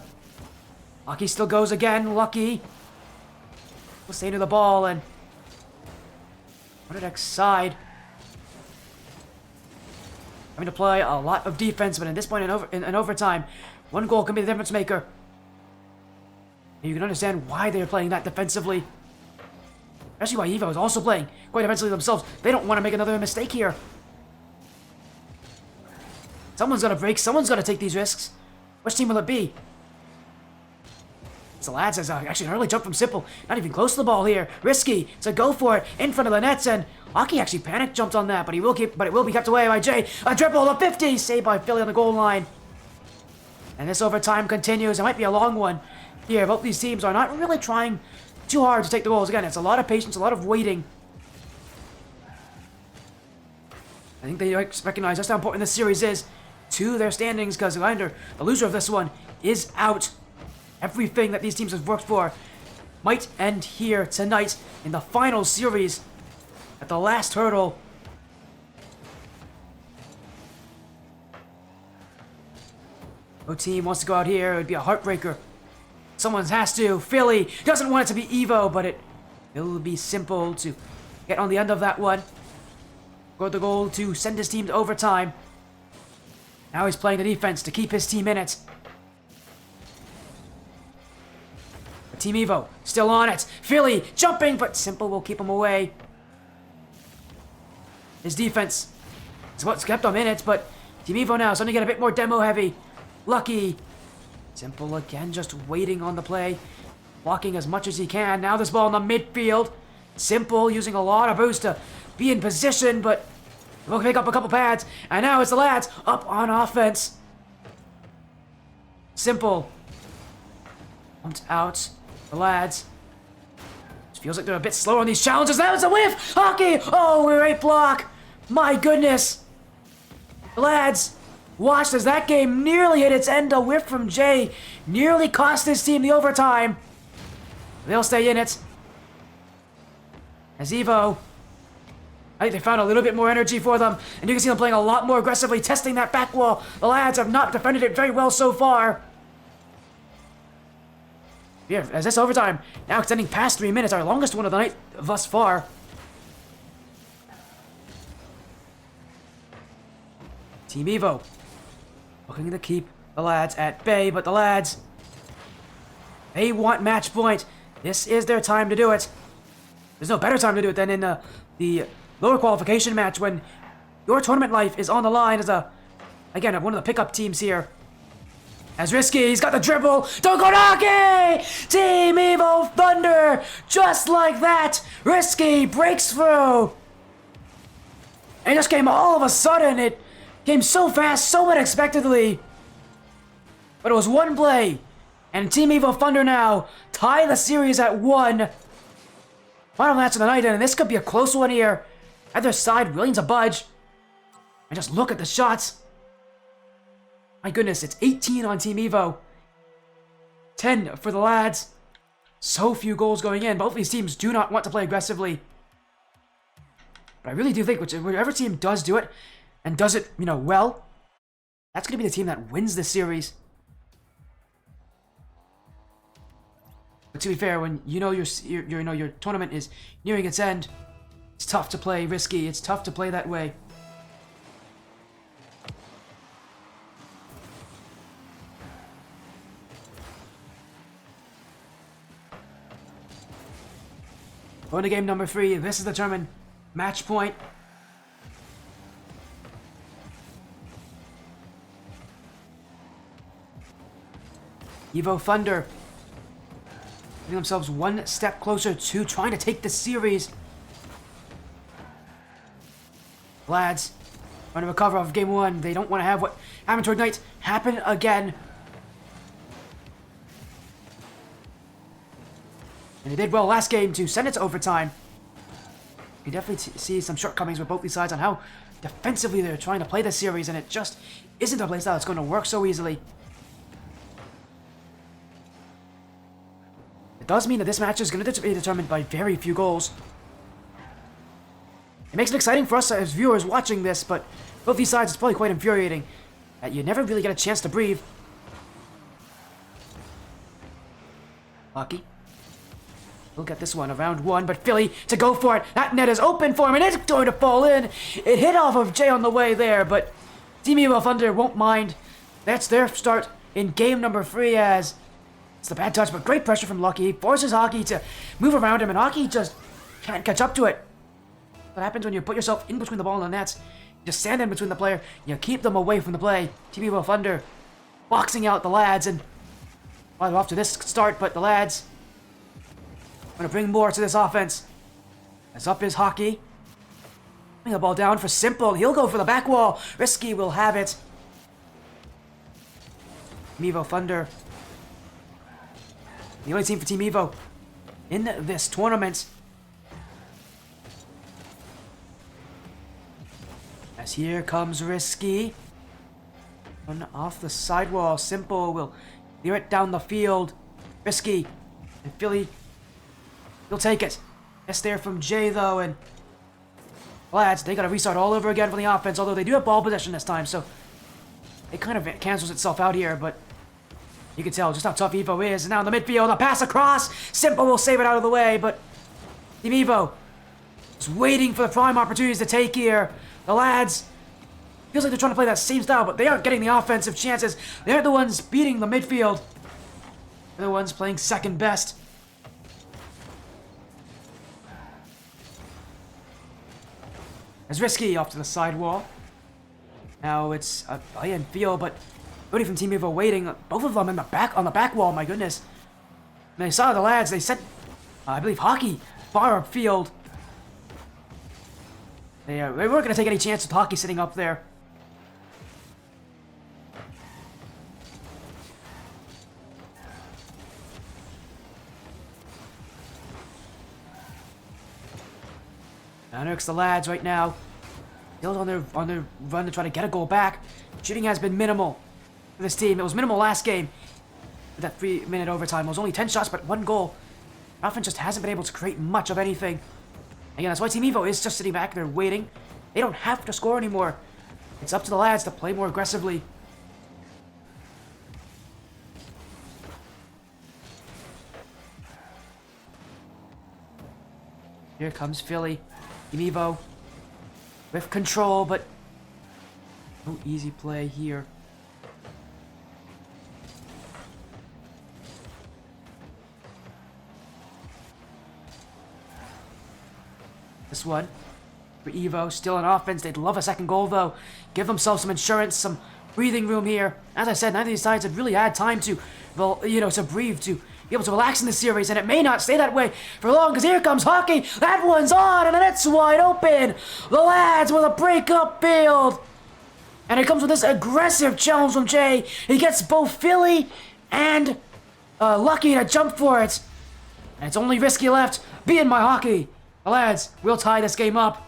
Speaker 1: Hockey still goes again. Lucky will stay to the ball and on the next side. Having to play a lot of defense, but at this point in overtime, one goal can be the difference maker. And you can understand why they're playing that defensively. Especially why Evo is also playing quite defensively themselves. They don't want to make another mistake here. Someone's gonna break, someone's gonna take these risks. Which team will it be? So lads has actually an early jump from Simple. Not even close to the ball here. Risky to go for it in front of the nets, and Hockey actually panic jumped on that, but it will be kept away by Jay. A dribble to 50, saved by Philly on the goal line. And this overtime continues. It might be a long one here. Both these teams are not really trying too hard to take the goals. Again, it's a lot of patience, a lot of waiting. I think they recognize just how important this series is to their standings, because the loser of this one is out. Everything that these teams have worked for might end here tonight in the final series at the last hurdle. No team wants to go out here. It would be a heartbreaker. Someone has to. Philly doesn't want it to be Evo, but it will be Simple to get on the end of that one. Scored the goal to send his team to overtime. Now he's playing the defense to keep his team in it. But Team Evo still on it. Philly jumping, but Simple will keep him away. His defense is what's kept him in it, but Team Evo now starting to get a bit more demo heavy. Lucky. Simple again, just waiting on the play. Blocking as much as he can. Now this ball in the midfield. Simple using a lot of boost to be in position, but we'll pick up a couple pads. And now it's the lads up on offense. Simple. Pumped out. The lads. It feels like they're a bit slower on these challenges. That was a whiff! Hockey! Oh, great block! My goodness! The lads watched as that game nearly hit its end. A whiff from Jay nearly cost his team the overtime. They'll stay in it. As Evo, I think they found a little bit more energy for them, and you can see them playing a lot more aggressively, testing that back wall. The lads have not defended it very well so far. Yeah, as this overtime now extending past 3 minutes, our longest one of the night thus far. Team Evo looking to keep the lads at bay, but the lads, they want match point. This is their time to do it. There's no better time to do it than in the lower qualification match when your tournament life is on the line as again, one of the pickup teams here. As Risky, he's got the dribble. Don't go Hockey! Team Evo Thunder! Just like that, Risky breaks through. And it just came all of a sudden. It came so fast, so unexpectedly. But it was one play. And Team Evo Thunder now tie the series at 1. Final match of the night, and this could be a close one here. Either side willing to budge. And just look at the shots. My goodness, it's 18 on Team Evo. 10 for the lads. So few goals going in. Both these teams do not want to play aggressively. But I really do think whichever team does do it, and does it, well, that's going to be the team that wins this series. But to be fair, when your tournament is nearing its end, it's tough to play risky. It's tough to play that way. Going to game number 3. This is determined. Match point. Evo Thunder getting themselves one step closer to trying to take the series. Lads trying to recover off game 1. They don't want to have what happened to Ignite happen again. And they did well last game to send it to overtime. You definitely see some shortcomings with both these sides on how defensively they're trying to play this series, and it just isn't a playstyle that's going to work so easily. It does mean that this match is going to be determined by very few goals. It makes it exciting for us as viewers watching this, but both these sides, it's probably quite infuriating that you never really get a chance to breathe. Lucky. We'll get this one around 1, but Philly to go for it. That net is open for him, and it's going to fall in. It hit off of Jay on the way there, but Team Evo Thunder won't mind. That's their start in game number 3 as it's the bad touch, but great pressure from Lucky. He forces Hockey to move around him, and Hockey just can't catch up to it. What happens when you put yourself in between the ball and the nets? You just stand in between the player, you keep them away from the play. Team Evo Thunder boxing out the lads, and well, they're off to this start, but the lads going to bring more to this offense. As up is Hockey. Bring the ball down for Simple. He'll go for the back wall. Risky will have it. Team Evo Thunder. The only team for Team Evo in this tournament. As here comes Risky. One off the sidewall. Simple will clear it down the field. Risky and Philly. He'll take it. Yes, there from Jay, though, and lads, they got to restart all over again for the offense, although they do have ball possession this time, so it kind of cancels itself out here, but you can tell just how tough Evo is. And now in the midfield, a pass across. Simple will save it out of the way, but Team Evo is waiting for the prime opportunities to take here. The lads, feels like they're trying to play that same style, but they aren't getting the offensive chances. They're the ones beating the midfield. They're the ones playing second best. As Risky off to the sidewall. Now it's a play-in field, but Cody from Team Evo waiting. Both of them in the back on the back wall. My goodness. And they saw the lads. They sent, I believe, Hockey far upfield. They weren't going to take any chance with Hockey sitting up there. Eric's the lads right now. Still on their run to try to get a goal back. Shooting has been minimal for this team. It was minimal last game. With that 3-minute overtime. It was only 10 shots, but 1 goal. Offense just hasn't been able to create much of anything. Again, that's why Team Evo is just sitting back there waiting. They don't have to score anymore. It's up to the lads to play more aggressively. Here comes Philly. Team Evo with control, but no easy play here. This one for Evo, still on offense. They'd love a second goal, though. Give themselves some insurance, some breathing room here. As I said, neither of these sides have really had time to, well, to breathe, to be able to relax in this series, and it may not stay that way for long, because here comes Hockey. That one's on, and the net's wide open. The lads with a break up field. And it comes with this aggressive challenge from Jay. He gets both Philly and Lucky to jump for it. And it's only Risky left. Be in my hockey. The lads will tie this game up.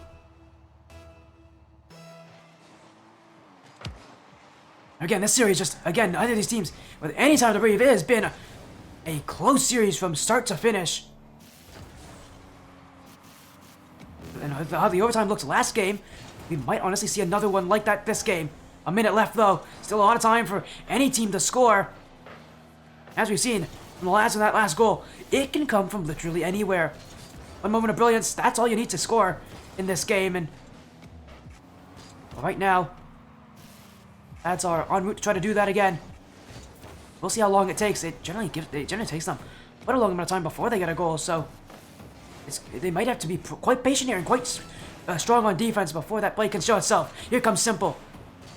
Speaker 1: Again, this series just, again, neither of these teams, with any time to breathe, it has been a close series from start to finish. And how the overtime looked last game, we might honestly see another one like that this game. A minute left, though. Still a lot of time for any team to score. As we've seen from the last of that last goal, it can come from literally anywhere. One moment of brilliance, that's all you need to score in this game. And right now, that's our en route to try to do that again. We'll see how long it takes. It generally takes them quite a long amount of time before they get a goal, so they might have to be quite patient here and quite strong on defense before that play can show itself. Here comes Simple.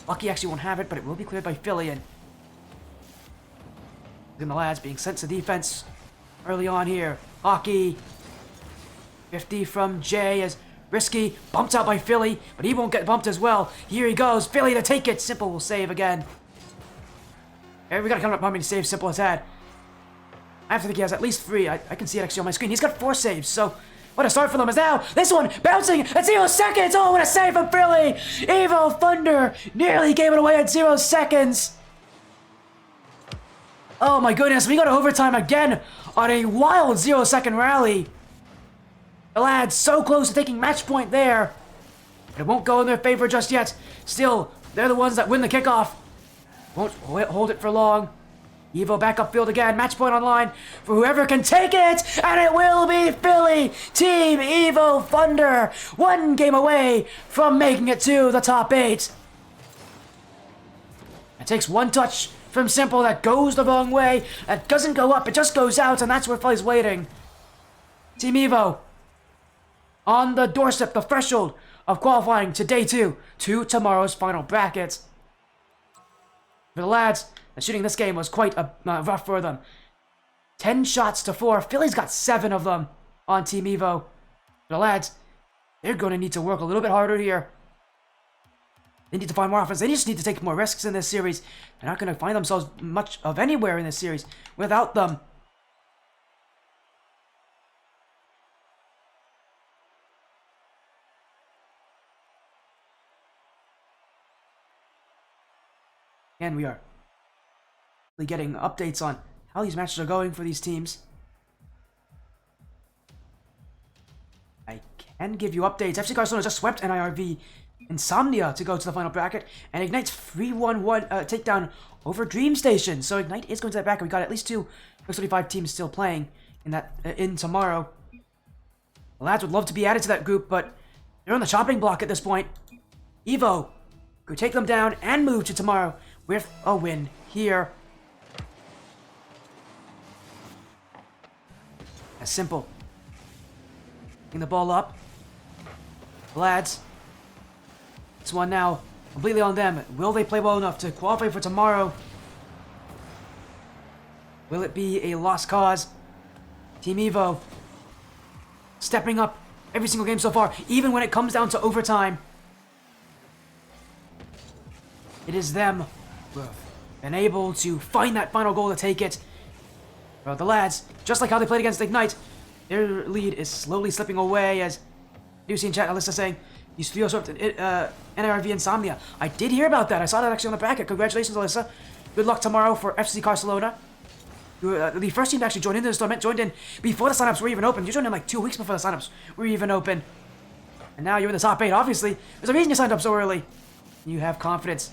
Speaker 1: Lucky actually won't have it, but it will be cleared by Philly. And the lads being sent to defense early on here. Hockey. 50 from Jay as Risky bumped out by Philly, but he won't get bumped as well. Here he goes. Philly to take it. Simple will save again. Hey, we gotta come up how many saves Simple has had. I have to think he has at least 3. I can see it actually on my screen. He's got 4 saves, so what a start for them is now. This one bouncing at 0 seconds. Oh, what a save from Philly. Evo Thunder nearly gave it away at 0 seconds. Oh my goodness, we go to overtime again on a wild 0-second rally. The lads so close to taking match point there. But it won't go in their favor just yet. Still, they're the ones that win the kickoff. Won't hold it for long. Evo back upfield again. Match point online for whoever can take it. And it will be Philly. Team Evo Thunder. 1 game away from making it to the top 8. It takes 1 touch from Simple that goes the wrong way. That doesn't go up. It just goes out. And that's where Philly's waiting. Team Evo on the doorstep, the threshold of qualifying to day 2 to tomorrow's final bracket. For the lads, the shooting this game was quite rough for them. 10 shots to 4. Philly's got 7 of them on Team Evo. For the lads, they're going to need to work a little bit harder here. They need to find more offense. They just need to take more risks in this series. They're not going to find themselves much of anywhere in this series without them. And we are getting updates on how these matches are going for these teams. I can give you updates. FC Barcelona just swept NIRV Insomnia to go to the final bracket, and Ignite's 3-1-1 takedown over Dream Station. So Ignite is going to that bracket. We got at least 2 X35 teams still playing in that in tomorrow. The lads would love to be added to that group, but they're on the chopping block at this point. Evo could take them down and move to tomorrow with a win here. As Simple. Getting the ball up. Lads. This one now completely on them. Will they play well enough to qualify for tomorrow? Will it be a lost cause? Team Evo stepping up every single game so far, even when it comes down to overtime. It is them who have been able to find that final goal to take it. Well, the lads, just like how they played against Ignite, their lead is slowly slipping away as you see in chat, Alyssa saying, these 3 swept NRV Insomnia. I did hear about that. I saw that actually on the bracket. Congratulations, Alyssa. Good luck tomorrow for FC Barcelona. The first team to actually join in this tournament joined in before the signups were even open. You joined in like 2 weeks before the signups were even open. And now you're in the top 8, obviously. There's a reason you signed up so early. You have confidence.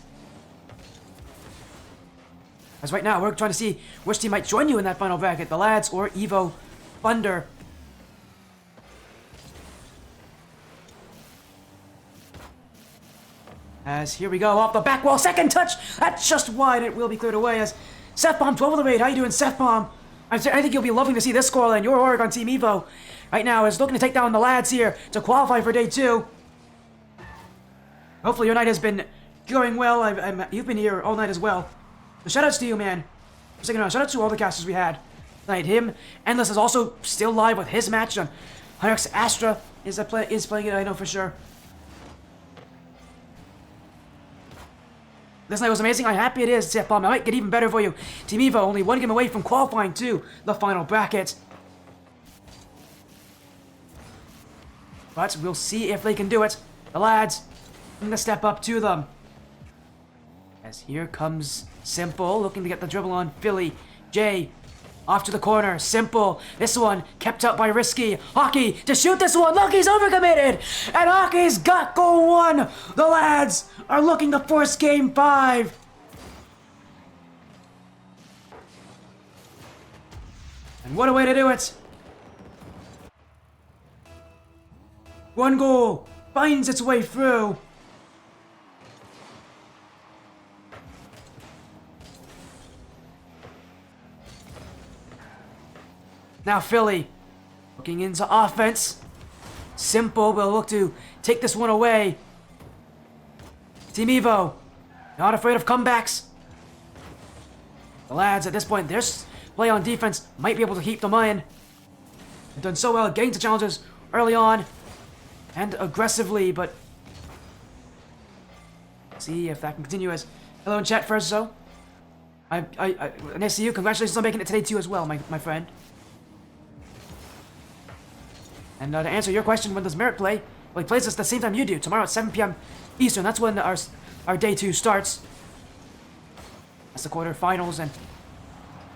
Speaker 1: As right now, we're trying to see which team might join you in that final bracket, the lads or Evo Thunder. As here we go, off the back wall, second touch! That's just wide, it will be cleared away as Sethbomb, 12 of the 8, how you doing, Sethbomb? I think you'll be loving to see this scoreline, your Oregon Team Evo. Right now is looking to take down the lads here to qualify for day 2. Hopefully your night has been going well, you've been here all night as well. So shoutouts to you, man. Shoutouts to all the casters we had tonight. Him, Endless is also still live with his match on Hyrox. Astra is playing it, I know for sure. This night was amazing. I'm happy it is, Sethbomb. I might get even better for you. Team Evo only 1 game away from qualifying to the final bracket. but we'll see if they can do it. The lads going to step up to them. As here comes Simple, looking to get the dribble on Philly. Jay, off to the corner. Simple. This one kept up by Risky. Hockey to shoot this one. Look, he's overcommitted. And Hockey's got goal one. The lads are looking to force game 5. And what a way to do it. One goal finds its way through. Now Philly, looking into offense. Simple will look to take this one away. Team Evo, not afraid of comebacks. The lads at this point, their play on defense might be able to keep them in. They've done so well at getting to challenges early on and aggressively, but see if that can continue. As hello in chat first, so nice to see you. Congratulations on making it today too as well, my friend. And to answer your question, when does Merrick play? Well, he plays us the same time you do, tomorrow at 7 p.m. Eastern. That's when our day 2 starts. That's the quarterfinals, and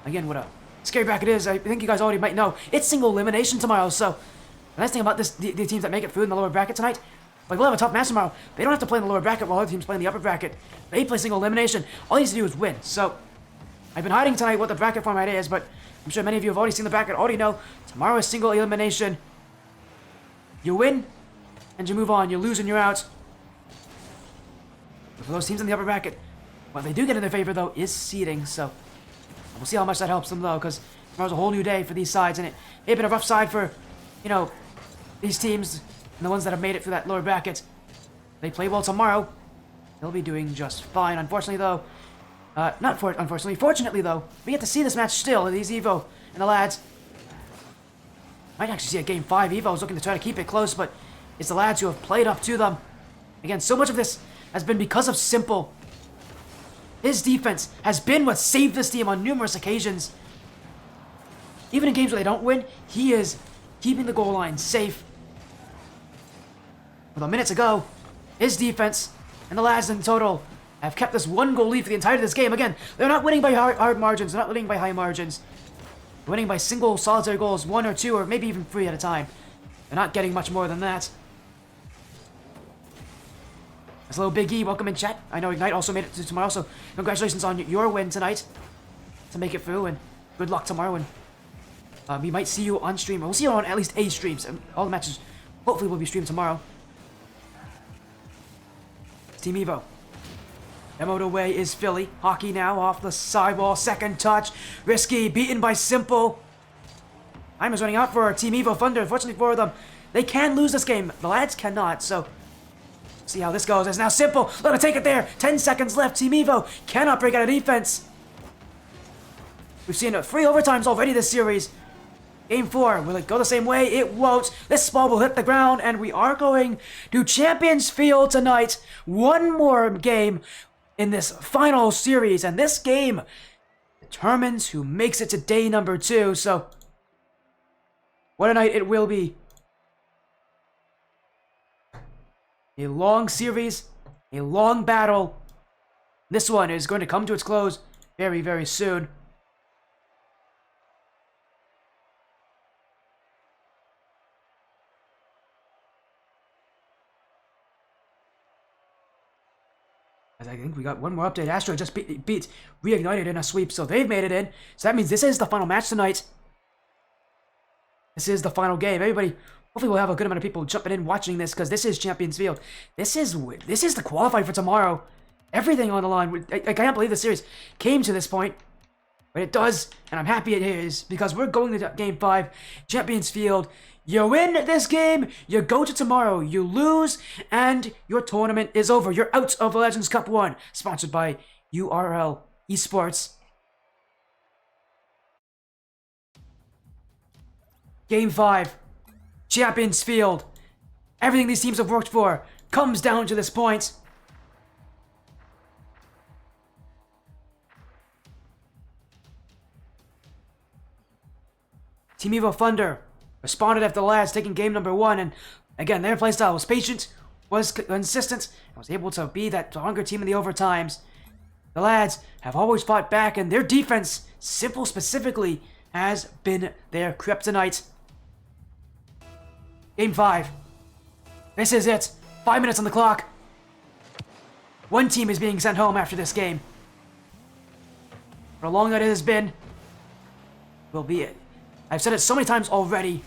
Speaker 1: again, what a scary bracket is, I think you guys already might know. It's single elimination tomorrow, so the nice thing about this, the teams that make it through in the lower bracket tonight, like we'll have a tough match tomorrow. They don't have to play in the lower bracket while other teams play in the upper bracket. They play single elimination. All he needs to do is win. So I've been hiding tonight what the bracket format is, but I'm sure many of you have already seen the bracket, already know. Tomorrow is single elimination. You win, and you move on. You lose, and you're out. But for those teams in the upper bracket, what they do get in their favor, though, is seeding. So we'll see how much that helps them, though, because tomorrow's a whole new day for these sides, and it's been a rough side for, you know, these teams and the ones that have made it through that lower bracket. They play well tomorrow. They'll be doing just fine. Unfortunately, though, fortunately, though, we get to see this match still. These Evo and the lads. Might actually see a game 5. Evo's looking to try to keep it close, but it's the lads who have played up to them. Again, so much of this has been because of Simple. His defense has been what saved this team on numerous occasions. Even in games where they don't win, he is keeping the goal line safe. With a minute to go, his defense and the lads in total have kept this 1-goal lead for the entirety of this game. Again, they're not winning by hard margins. They're not winning by high margins. They're winning by single solitary goals, 1 or 2, or maybe even 3 at a time. They're not getting much more than that. That's a little Big E. Welcome in, chat. I know Ignite also made it to tomorrow, so congratulations on your win tonight to make it through, and good luck tomorrow. And we might see you on stream. We'll see you on at least a stream. So all the matches hopefully will be streamed tomorrow. Team Evo. Demoed away is Philly. Hockey now off the sidewall. Second touch. Risky. Beaten by Simple. Time is running out for our Team Evo Thunder. Unfortunately for them, they can lose this game. The lads cannot, so see how this goes. It's now Simple. Let it take it there. 10 seconds left. Team Evo cannot break out of defense. We've seen 3 overtimes already this series. Game 4, will it go the same way? It won't. This ball will hit the ground, and we are going to Champions Field tonight. One more game in this final series, and this game determines who makes it to day number 2, so what a night it will be. A long series, a long battle. This one is going to come to its close very, very soon. As I think we got one more update. Astra just beat Reignited in a sweep, so they've made it in. So that means this is the final match tonight. This is the final game. Everybody, hopefully we'll have a good amount of people jumping in watching this, because this is Champions Field. This is the qualifying for tomorrow. Everything on the line. I can't believe the series came to this point, but it does, and I'm happy it is, because we're going to Game 5, Champions Field. You win this game, you go to tomorrow, you lose, and your tournament is over. You're out of Legends Cup 1, sponsored by URL Esports. Game 5, Champions Field. Everything these teams have worked for comes down to this point. Team Evo Thunder responded after the lads taking game number 1, and Again, their playstyle was patient, was consistent, and was able to be that stronger team in the overtimes. The lads have always fought back, and their defense, simple specifically, has been their kryptonite. Game 5. This is it. 5 minutes on the clock. One team is being sent home after this game. For how long that it has been, will be it. I've said it so many times already.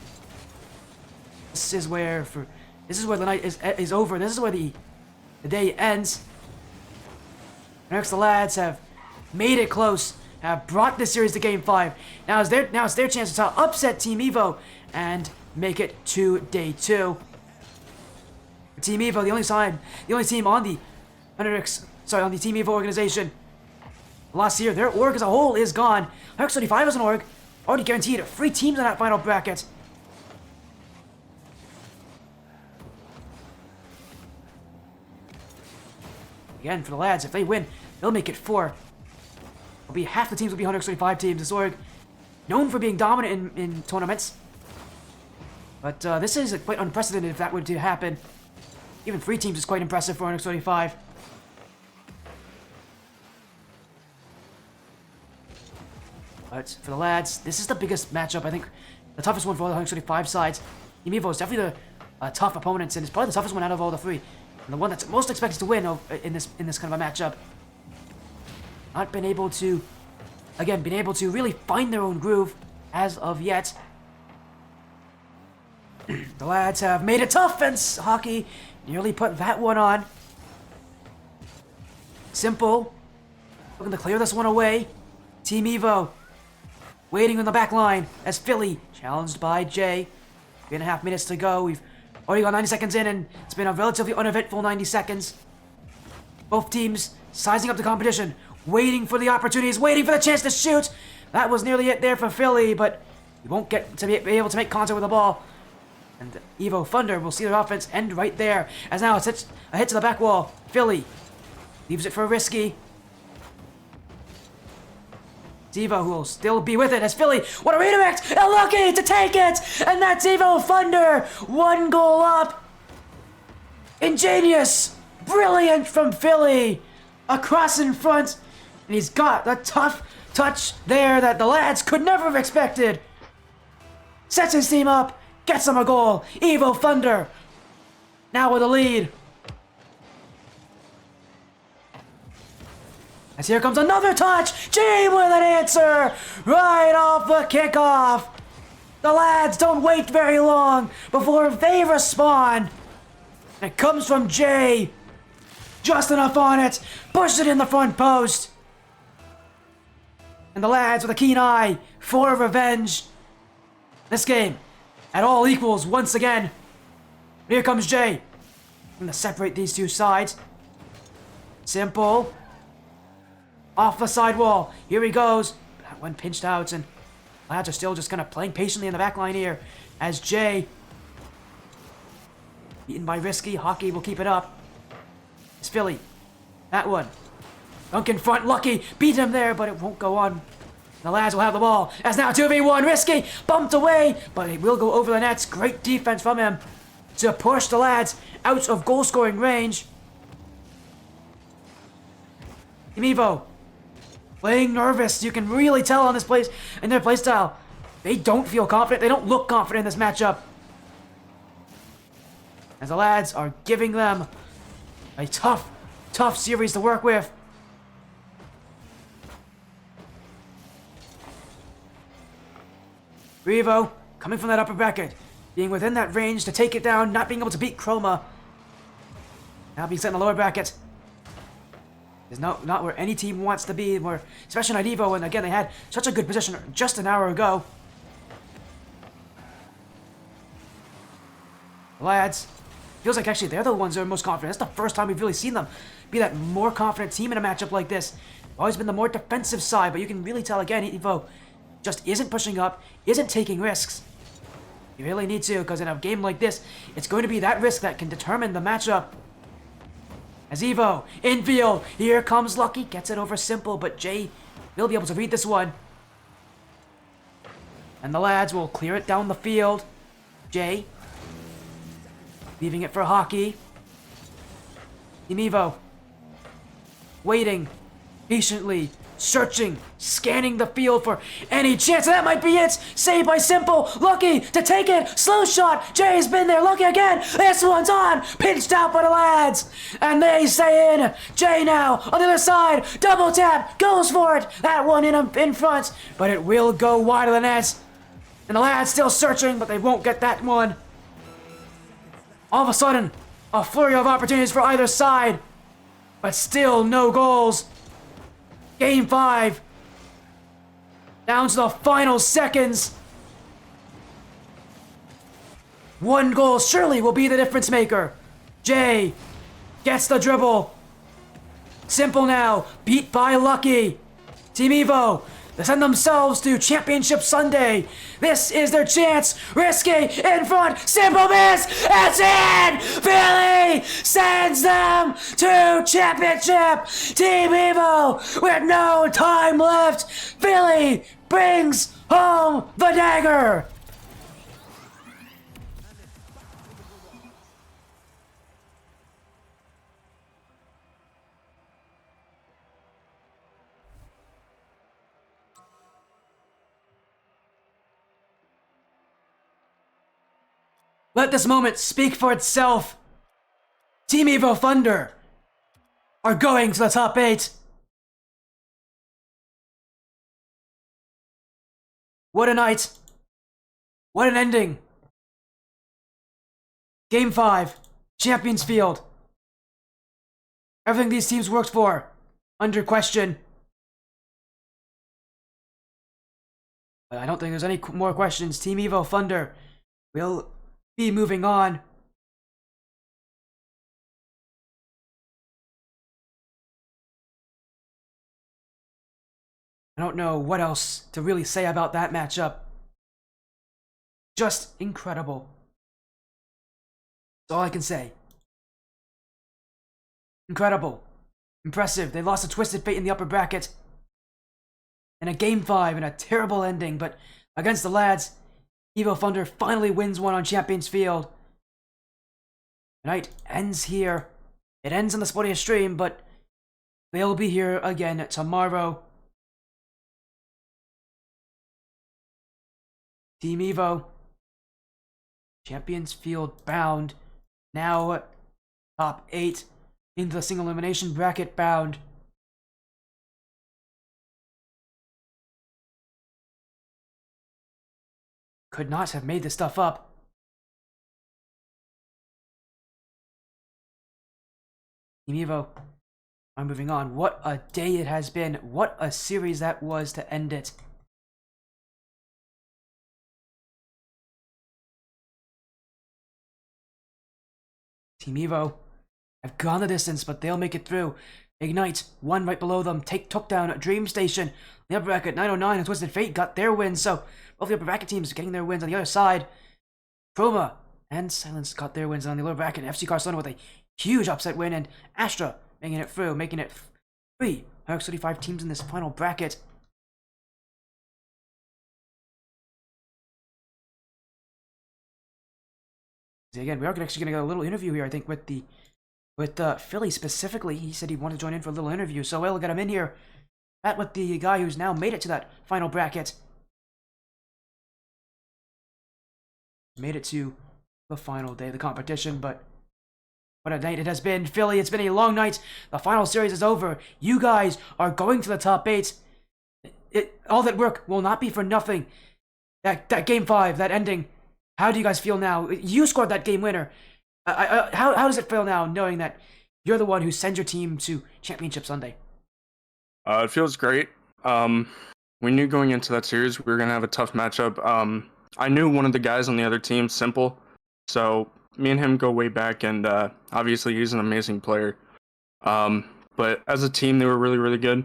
Speaker 1: This is where the night is over. This is where the day ends. Next, the lads have made it close, have brought this series to Game 5. Now it's their chance to upset Team Evo and make it to Day 2. Team Evo, the only team on the on the Team Evo organization. Last year, their org as a whole is gone. 135 as an org already guaranteed 3 teams in that final bracket. Again, for the lads, if they win, they'll make it 4. It'll be half the teams will be 135 teams. This org, known for being dominant in tournaments. But this is quite unprecedented if that were to happen. Even 3 teams is quite impressive for 135. But for the lads, this is the biggest matchup, I think. The toughest one for all the 135 sides. Team Evo is definitely the tough opponents, and it's probably the toughest one out of all the 3. And the one that's most expected to win in this kind of a matchup. Not been able to, again, really find their own groove as of yet. The lads have made it tough, and Hockey nearly put that one on. Simple, looking to clear this one away. Team Evo waiting on the back line as Philly challenged by Jay. 3.5 minutes to go. We've already got 90 seconds in, and it's been a relatively uneventful 90 seconds. Both teams sizing up the competition, waiting for the opportunities, waiting for the chance to shoot. That was nearly it there for Philly, but he won't get to be able to make contact with the ball. And Evo Thunder will see their offense end right there, as now it's a hit to the back wall. Philly leaves it for Risky. Evo, who will still be with it as Philly, what a redirect, and lucky to take it, and that's Evo Thunder, 1 goal up. Ingenious, brilliant from Philly, across in front, and he's got the tough touch there that the lads could never have expected. Sets his team up, gets him a goal. Evo Thunder now with a lead. As here comes another touch. Jay with an answer right off the kickoff. The lads don't wait very long before they respond. And it comes from Jay. Just enough on it. Pushed it in the front post. And the lads with a keen eye for revenge. This game at all equals once again. Here comes Jay. I'm going to separate these two sides. Simple. Off the side wall. Here he goes. That one pinched out, and lads are still just kind of playing patiently in the back line here. As Jay, beaten by Risky, Hockey will keep it up. It's Philly. That one. Dunk in front, Lucky. Beat him there, but it won't go on. The lads will have the ball. As now 2v1, Risky. Bumped away, but it will go over the nets. Great defense from him to push the lads out of goal-scoring range. Team Evo playing nervous. You can really tell on this place in their playstyle. They don't feel confident. They don't look confident in this matchup. As the lads are giving them a tough series to work with. Evo coming from that upper bracket, being within that range to take it down, not being able to beat Chroma. Now being set in the lower bracket. Is not where any team wants to be, where, especially not Evo, and again, they had such a good position just an hour ago. The lads, feels like actually they're the ones that are most confident. That's the first time we've really seen them be that more confident team in a matchup like this. They've always been the more defensive side, but you can really tell again, Evo just isn't pushing up, isn't taking risks. You really need to, because in a game like this, it's going to be that risk that can determine the matchup. As Evo, infield, here comes Lucky, gets it over Simple, but Jay will be able to read this one. And the lads will clear it down the field. Jay Leaving it for hockey. Team Evo. Waiting. Patiently. Searching. Scanning the field for any chance. That might be it. Saved by Simple. Lucky to take it. Slow shot. Jay's been there. Lucky again. This one's on. Pinched out by the lads. And they stay in. Jay now on the other side. Double tap. Goes for it. That one in front. But it will go wide of the net. And the lads still searching, but they won't get that one. All of a sudden, a flurry of opportunities for either side. But still no goals. Game 5. Down to the final seconds. One goal surely will be the difference maker. Jay gets the dribble. Simple now, beat by Lucky. Team Evo, they send themselves to Championship Sunday. This is their chance. Risky in front. Simple miss. It's in. Philly sends them to championship. Team Evo with no time left. Philly brings home the dagger. Let this moment speak for itself. Team Evo Thunder are going to the top 8. What a night. What an ending. Game 5. Champions Field. Everything these teams worked for, under question. But I don't think there's any more questions. Team Evo Thunder will be moving on. I don't know what else to really say about that matchup. Just incredible. That's all I can say. Incredible. Impressive. They lost to Twisted Fate in the upper bracket. In a Game 5 and a terrible ending, but against the lads, Evo Thunder finally wins one on Champions Field. The night ends here. It ends on the Spotia stream, but they'll be here again tomorrow. Team Evo, Champions Field bound. Now top 8 into the single elimination bracket bound. Could not have made this stuff up. Team Evo, I'm moving on. What a day it has been. What a series that was to end it. Team Evo have gone the distance, but they'll make it through. Ignite, one right below them, took down Dream Station. The upper bracket, 909 and Twisted Fate got their wins, so both the upper bracket teams getting their wins on the other side. Chroma and Silence got their wins on the lower bracket. FC Barcelona with a huge upset win, and Astra making it through, making it 3 135 teams in this final bracket. Again, we are actually going to get a little interview here, I think, with Philly specifically. He said he wanted to join in for a little interview, so we'll get him in here. That with the guy who's now made it to that final bracket. Made it to the final day of the competition, but what a night it has been. Philly, it's been a long night. The final series is over. You guys are going to the top 8. All that work will not be for nothing. That Game 5, that ending. How do you guys feel now? You scored that game winner. How does it feel now, knowing that you're the one who sends your team to Championship Sunday?
Speaker 3: It feels great. We knew going into that series we were going to have a tough matchup. I knew one of the guys on the other team, Simple, so me and him go way back, and obviously he's an amazing player. But as a team, they were really, really good.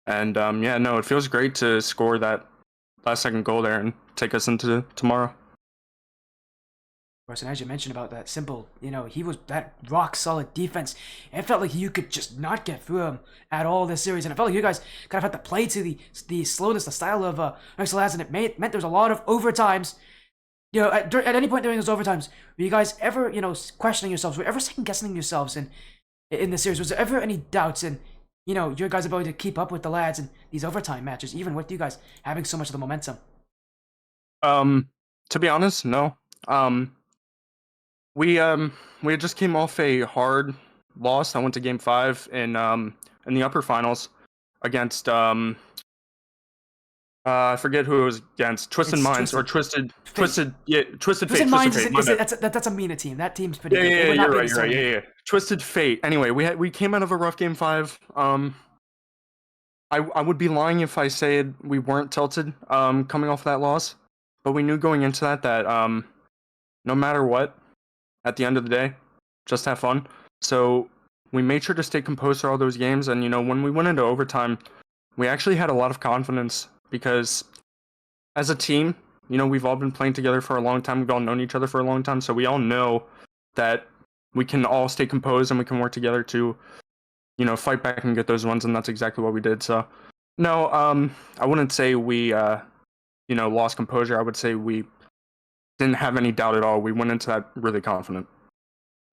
Speaker 3: And yeah, no, it feels great to score that last second goal there and take us into tomorrow.
Speaker 1: And as you mentioned about that Simple, he was that rock solid defense. It felt like you could just not get through him at all this series, and it felt like you guys kind of had to play to the slowness, the style of Next Last, and it meant there was a lot of overtimes. you know, at any point during those overtimes, were you guys ever, you know, questioning yourselves? Were you ever second guessing yourselves in the series? Was there ever any doubts in, you know, your guys' ability to keep up with the lads in these overtime matches, even with you guys having so much of the momentum?
Speaker 3: To be honest, no. Um, we just came off a hard loss. I went to Game 5 in the upper finals against I forget who it was against. Twisted
Speaker 1: It's
Speaker 3: Minds or
Speaker 1: Twisted
Speaker 3: Twisted
Speaker 1: Fate.
Speaker 3: Twisted
Speaker 1: Twisted
Speaker 3: Fate. Twisted
Speaker 1: Minds
Speaker 3: Fate. My bad.
Speaker 1: that's a Mina team. That team's pretty
Speaker 3: Yeah,
Speaker 1: good.
Speaker 3: yeah,
Speaker 1: They
Speaker 3: yeah,
Speaker 1: would not
Speaker 3: you're
Speaker 1: be in
Speaker 3: right,
Speaker 1: this
Speaker 3: you're right. Yeah,
Speaker 1: tournament.
Speaker 3: yeah. Twisted Fate. Anyway, we came out of a rough Game 5. I would be lying if I said we weren't tilted coming off that loss, but we knew going into that no matter what, at the end of the day, just have fun. So we made sure to stay composed for all those games, and when we went into overtime, we actually had a lot of confidence because as a team, we've all been playing together for a long time. We've all known each other for a long time, so we all know that we can all stay composed and we can work together to, fight back and get those ones, and that's exactly what we did. So, no, I wouldn't say we, lost composure. I would say we didn't have any doubt at all. We went into that really confident.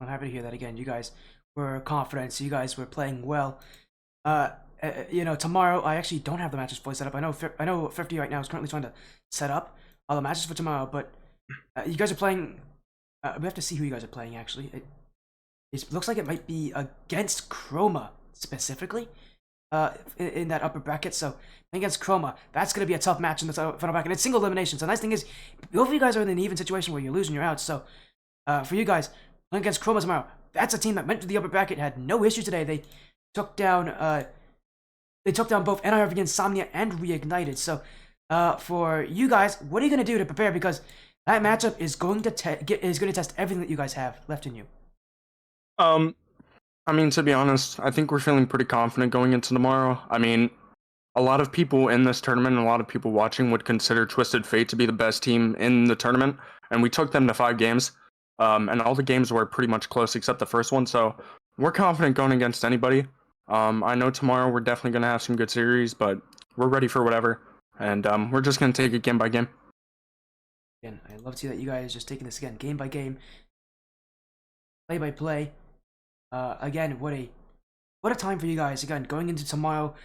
Speaker 1: I'm happy to hear that again. You guys were confident. So you guys were playing well. You know, tomorrow I actually don't have the matches fully set up. I know 50 right now is currently trying to set up all the matches for tomorrow, but you guys are playing. We have to see who you guys are playing. Actually, it looks like it might be against Chroma specifically. In that upper bracket, so against Chroma, that's gonna be a tough match in the final bracket. It's single elimination. So the nice thing is, both of you guys are in an even situation where you're losing, you're out. So for you guys playing against Chroma tomorrow, that's a team that went to the upper bracket, had no issue today. They took down both NIRV Insomnia and Reignited. So for you guys, what are you gonna do to prepare? Because that matchup is going to test everything that you guys have left in you.
Speaker 3: I mean, to be honest, I think we're feeling pretty confident going into tomorrow. I mean, a lot of people in this tournament and a lot of people watching would consider Twisted Fate to be the best team in the tournament, and we took them to 5 games, and all the games were pretty much close except the first one, so we're confident going against anybody. I know tomorrow we're definitely going to have some good series, but we're ready for whatever, and we're just going to take it game by game.
Speaker 1: Again, I love to see that you guys just taking this again, game by game, play by play. Again, what a time for you guys. Again, going into tomorrow,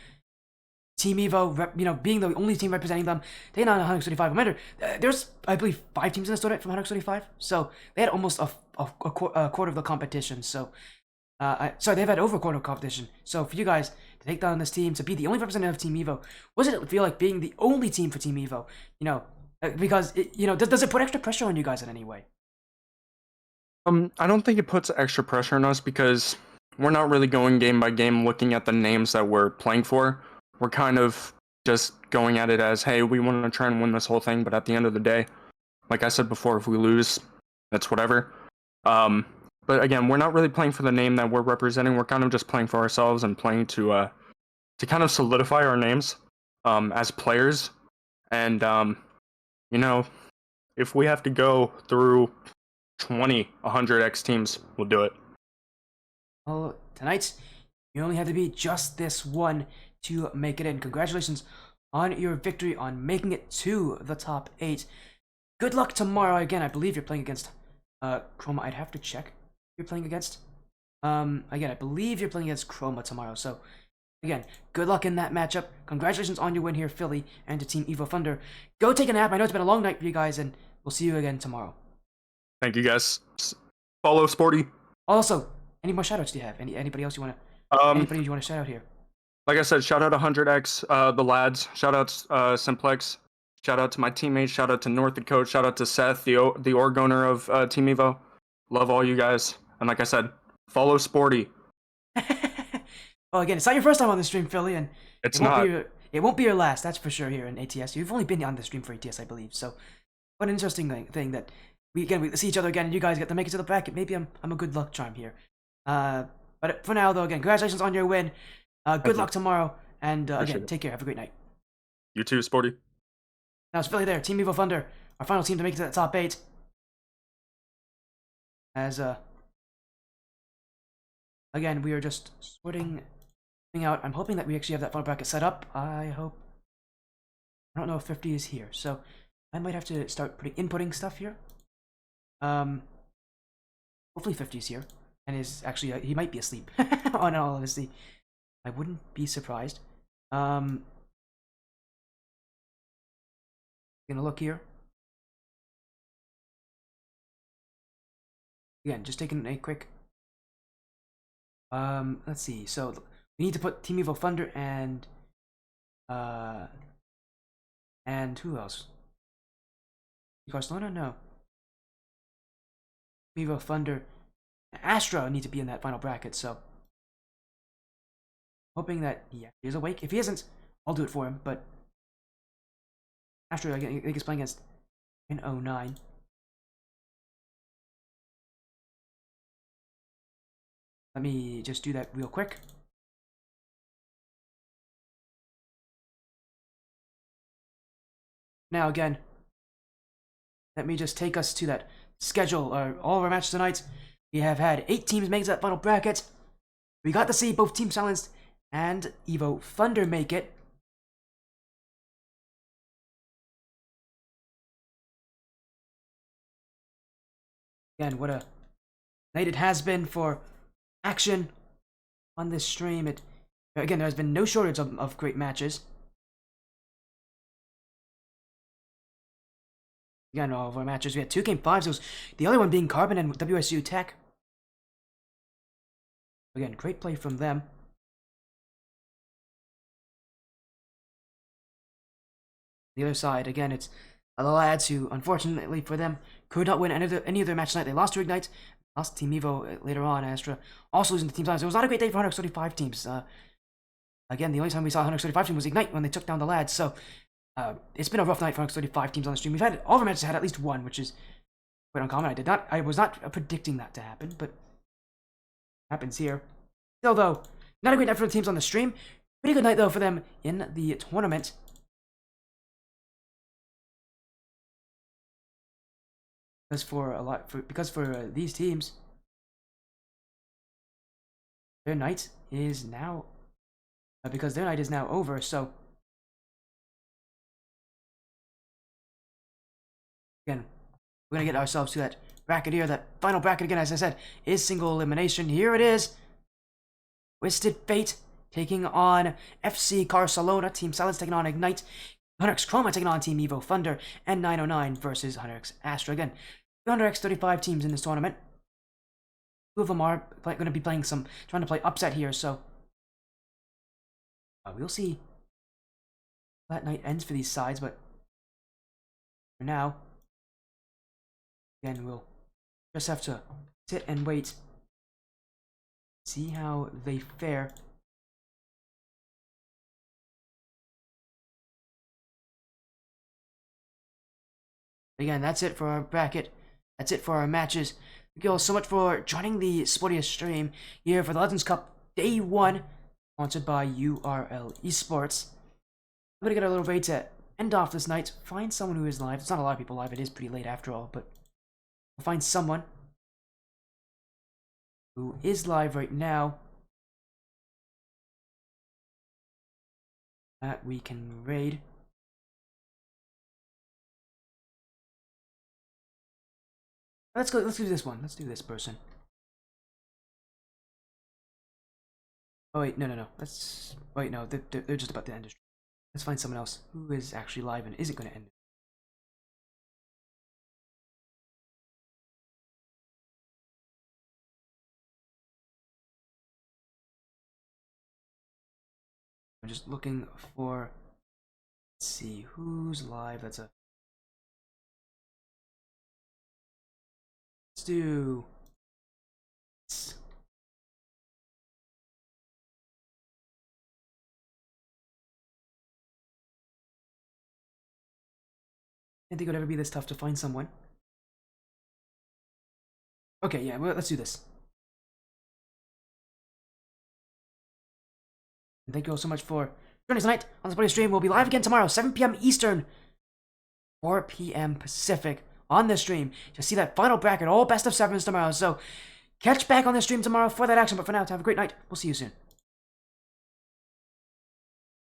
Speaker 1: Team Evo, being the only team representing them, they not 135. Remember, there's I believe 5 teams in this tournament from 135, so they had almost a quarter of the competition. So, sorry, they've had over a quarter of competition. So for you guys to take down this team, to be the only representative of Team Evo, what does it feel like being the only team for Team Evo? Because does it put extra pressure on you guys in any way?
Speaker 3: I don't think it puts extra pressure on us because we're not really going game by game looking at the names that we're playing for. We're kind of just going at it as, hey, we want to try and win this whole thing, but at the end of the day, like I said before, if we lose, that's whatever. But again, we're not really playing for the name that we're representing. We're kind of just playing for ourselves and playing to kind of solidify our names as players. And if we have to go through 20, 100x teams, we'll do it.
Speaker 1: Well, tonight, you only have to beat just this one to make it in. Congratulations on your victory, on making it to the top 8. Good luck tomorrow. Again, I believe you're playing against Chroma. I'd have to check you're playing against. Again, I believe you're playing against Chroma tomorrow. So, again, good luck in that matchup. Congratulations on your win here, Philly, and to Team Evo Thunder. Go take a nap. I know it's been a long night for you guys, and we'll see you again tomorrow.
Speaker 3: Thank you, guys. Follow Sporty.
Speaker 1: Also, any more shoutouts do you have? Anybody else you want to? Anybody you want to shout out here?
Speaker 3: Like I said, shout out 100x, the lads. Shout out Simplex. Shout out to my teammates. Shout out to North the coach. Shout out to Seth, the org owner of Team Evo. Love all you guys. And like I said, follow Sporty.
Speaker 1: Well, again, it's not your first time on the stream, Philly, and
Speaker 3: It's not.
Speaker 1: It won't be your last. That's for sure. Here in ATS, you've only been on the stream for ATS, I believe. So, what an interesting thing that we see each other again, and you guys get to make it to the bracket. Maybe I'm a good luck charm here. But for now, though, again, congratulations on your win. Good luck tomorrow, and again, take care. Have a great night.
Speaker 3: You too, Sporty.
Speaker 1: Now it's Philly there, Team Evo Thunder, our final team to make it to the top 8. As again, we are just sorting out. I'm hoping that we actually have that final bracket set up. I hope. I don't know if 50 is here, so I might have to start inputting stuff here. Hopefully 50's here. And is actually, he might be asleep. On all honesty. I wouldn't be surprised. Gonna look here. Again, just taking a quick. Let's see. So we need to put Team Evo Thunder and who else? Barcelona? No. Team Evo Thunder, Astra need to be in that final bracket. So hoping that he is awake. If he isn't, I'll do it for him. But Astra, I think he's playing against an 09. Let me just do that real quick. Now again, let me just take us to that schedule. All of our matches tonight. We have had 8 teams make that final bracket. We got to see both Team Silenced and Evo Thunder make it. Again, what a night it has been for action on this stream. Again, there has been no shortage of great matches. Again, all of our matches, we had 2 Game 5s. It was the other one being Carbon and WSU Tech. Again, great play from them. The other side, again, it's the lads who, unfortunately for them, could not win any of their match tonight. They lost to Ignite, lost to Team Evo later on. Astra also losing to Team Silenced. It was not a great day for 135 teams. Again, the only time we saw 135 team was Ignite when they took down the lads. So it's been a rough night for 135 teams on the stream. We've had all of our matches had at least one, which is quite uncommon. I was not predicting that to happen, but it happens here. Still, though, not a great night for the teams on the stream. Pretty good night though for them in the tournament. Because for these teams, their night is now over. So again, we're gonna get ourselves to that bracket here. That final bracket again, as I said, is single elimination. Here it is. Twisted Fate taking on FC Barcelona. Team Silence taking on Ignite. HunterX Chroma taking on Team Evo Thunder. And 909 versus HunterX Astra. Again, 235 teams in this tournament. 2 of them are going to be trying to play upset here, so we'll see how that night ends for these sides, but for now, again, we'll just have to sit and wait, see how they fare. Again, that's it for our bracket. That's it for our matches. Thank you all so much for joining the Sportiest stream here for the Legends Cup Day 1, sponsored by URL Esports. I'm gonna get a little ready to end off this night. Find someone who is live. There's not a lot of people live. It is pretty late after all, but we'll find someone who is live right now that we can raid. Let's do this one. Let's do this person. Oh wait, no. Wait, no, they're just about to end. Let's find someone else who is actually live and isn't going to end. I'm just looking for. Let's see who's live. Let's do. I didn't think it would ever be this tough to find someone. Okay, yeah, well, let's do this. And thank you all so much for joining us tonight on the Sporting Stream. We'll be live again tomorrow, 7 p.m. Eastern, 4 p.m. Pacific on this stream to see that final bracket, all best of 7s tomorrow. So catch back on the stream tomorrow for that action. But for now, have a great night. We'll see you soon.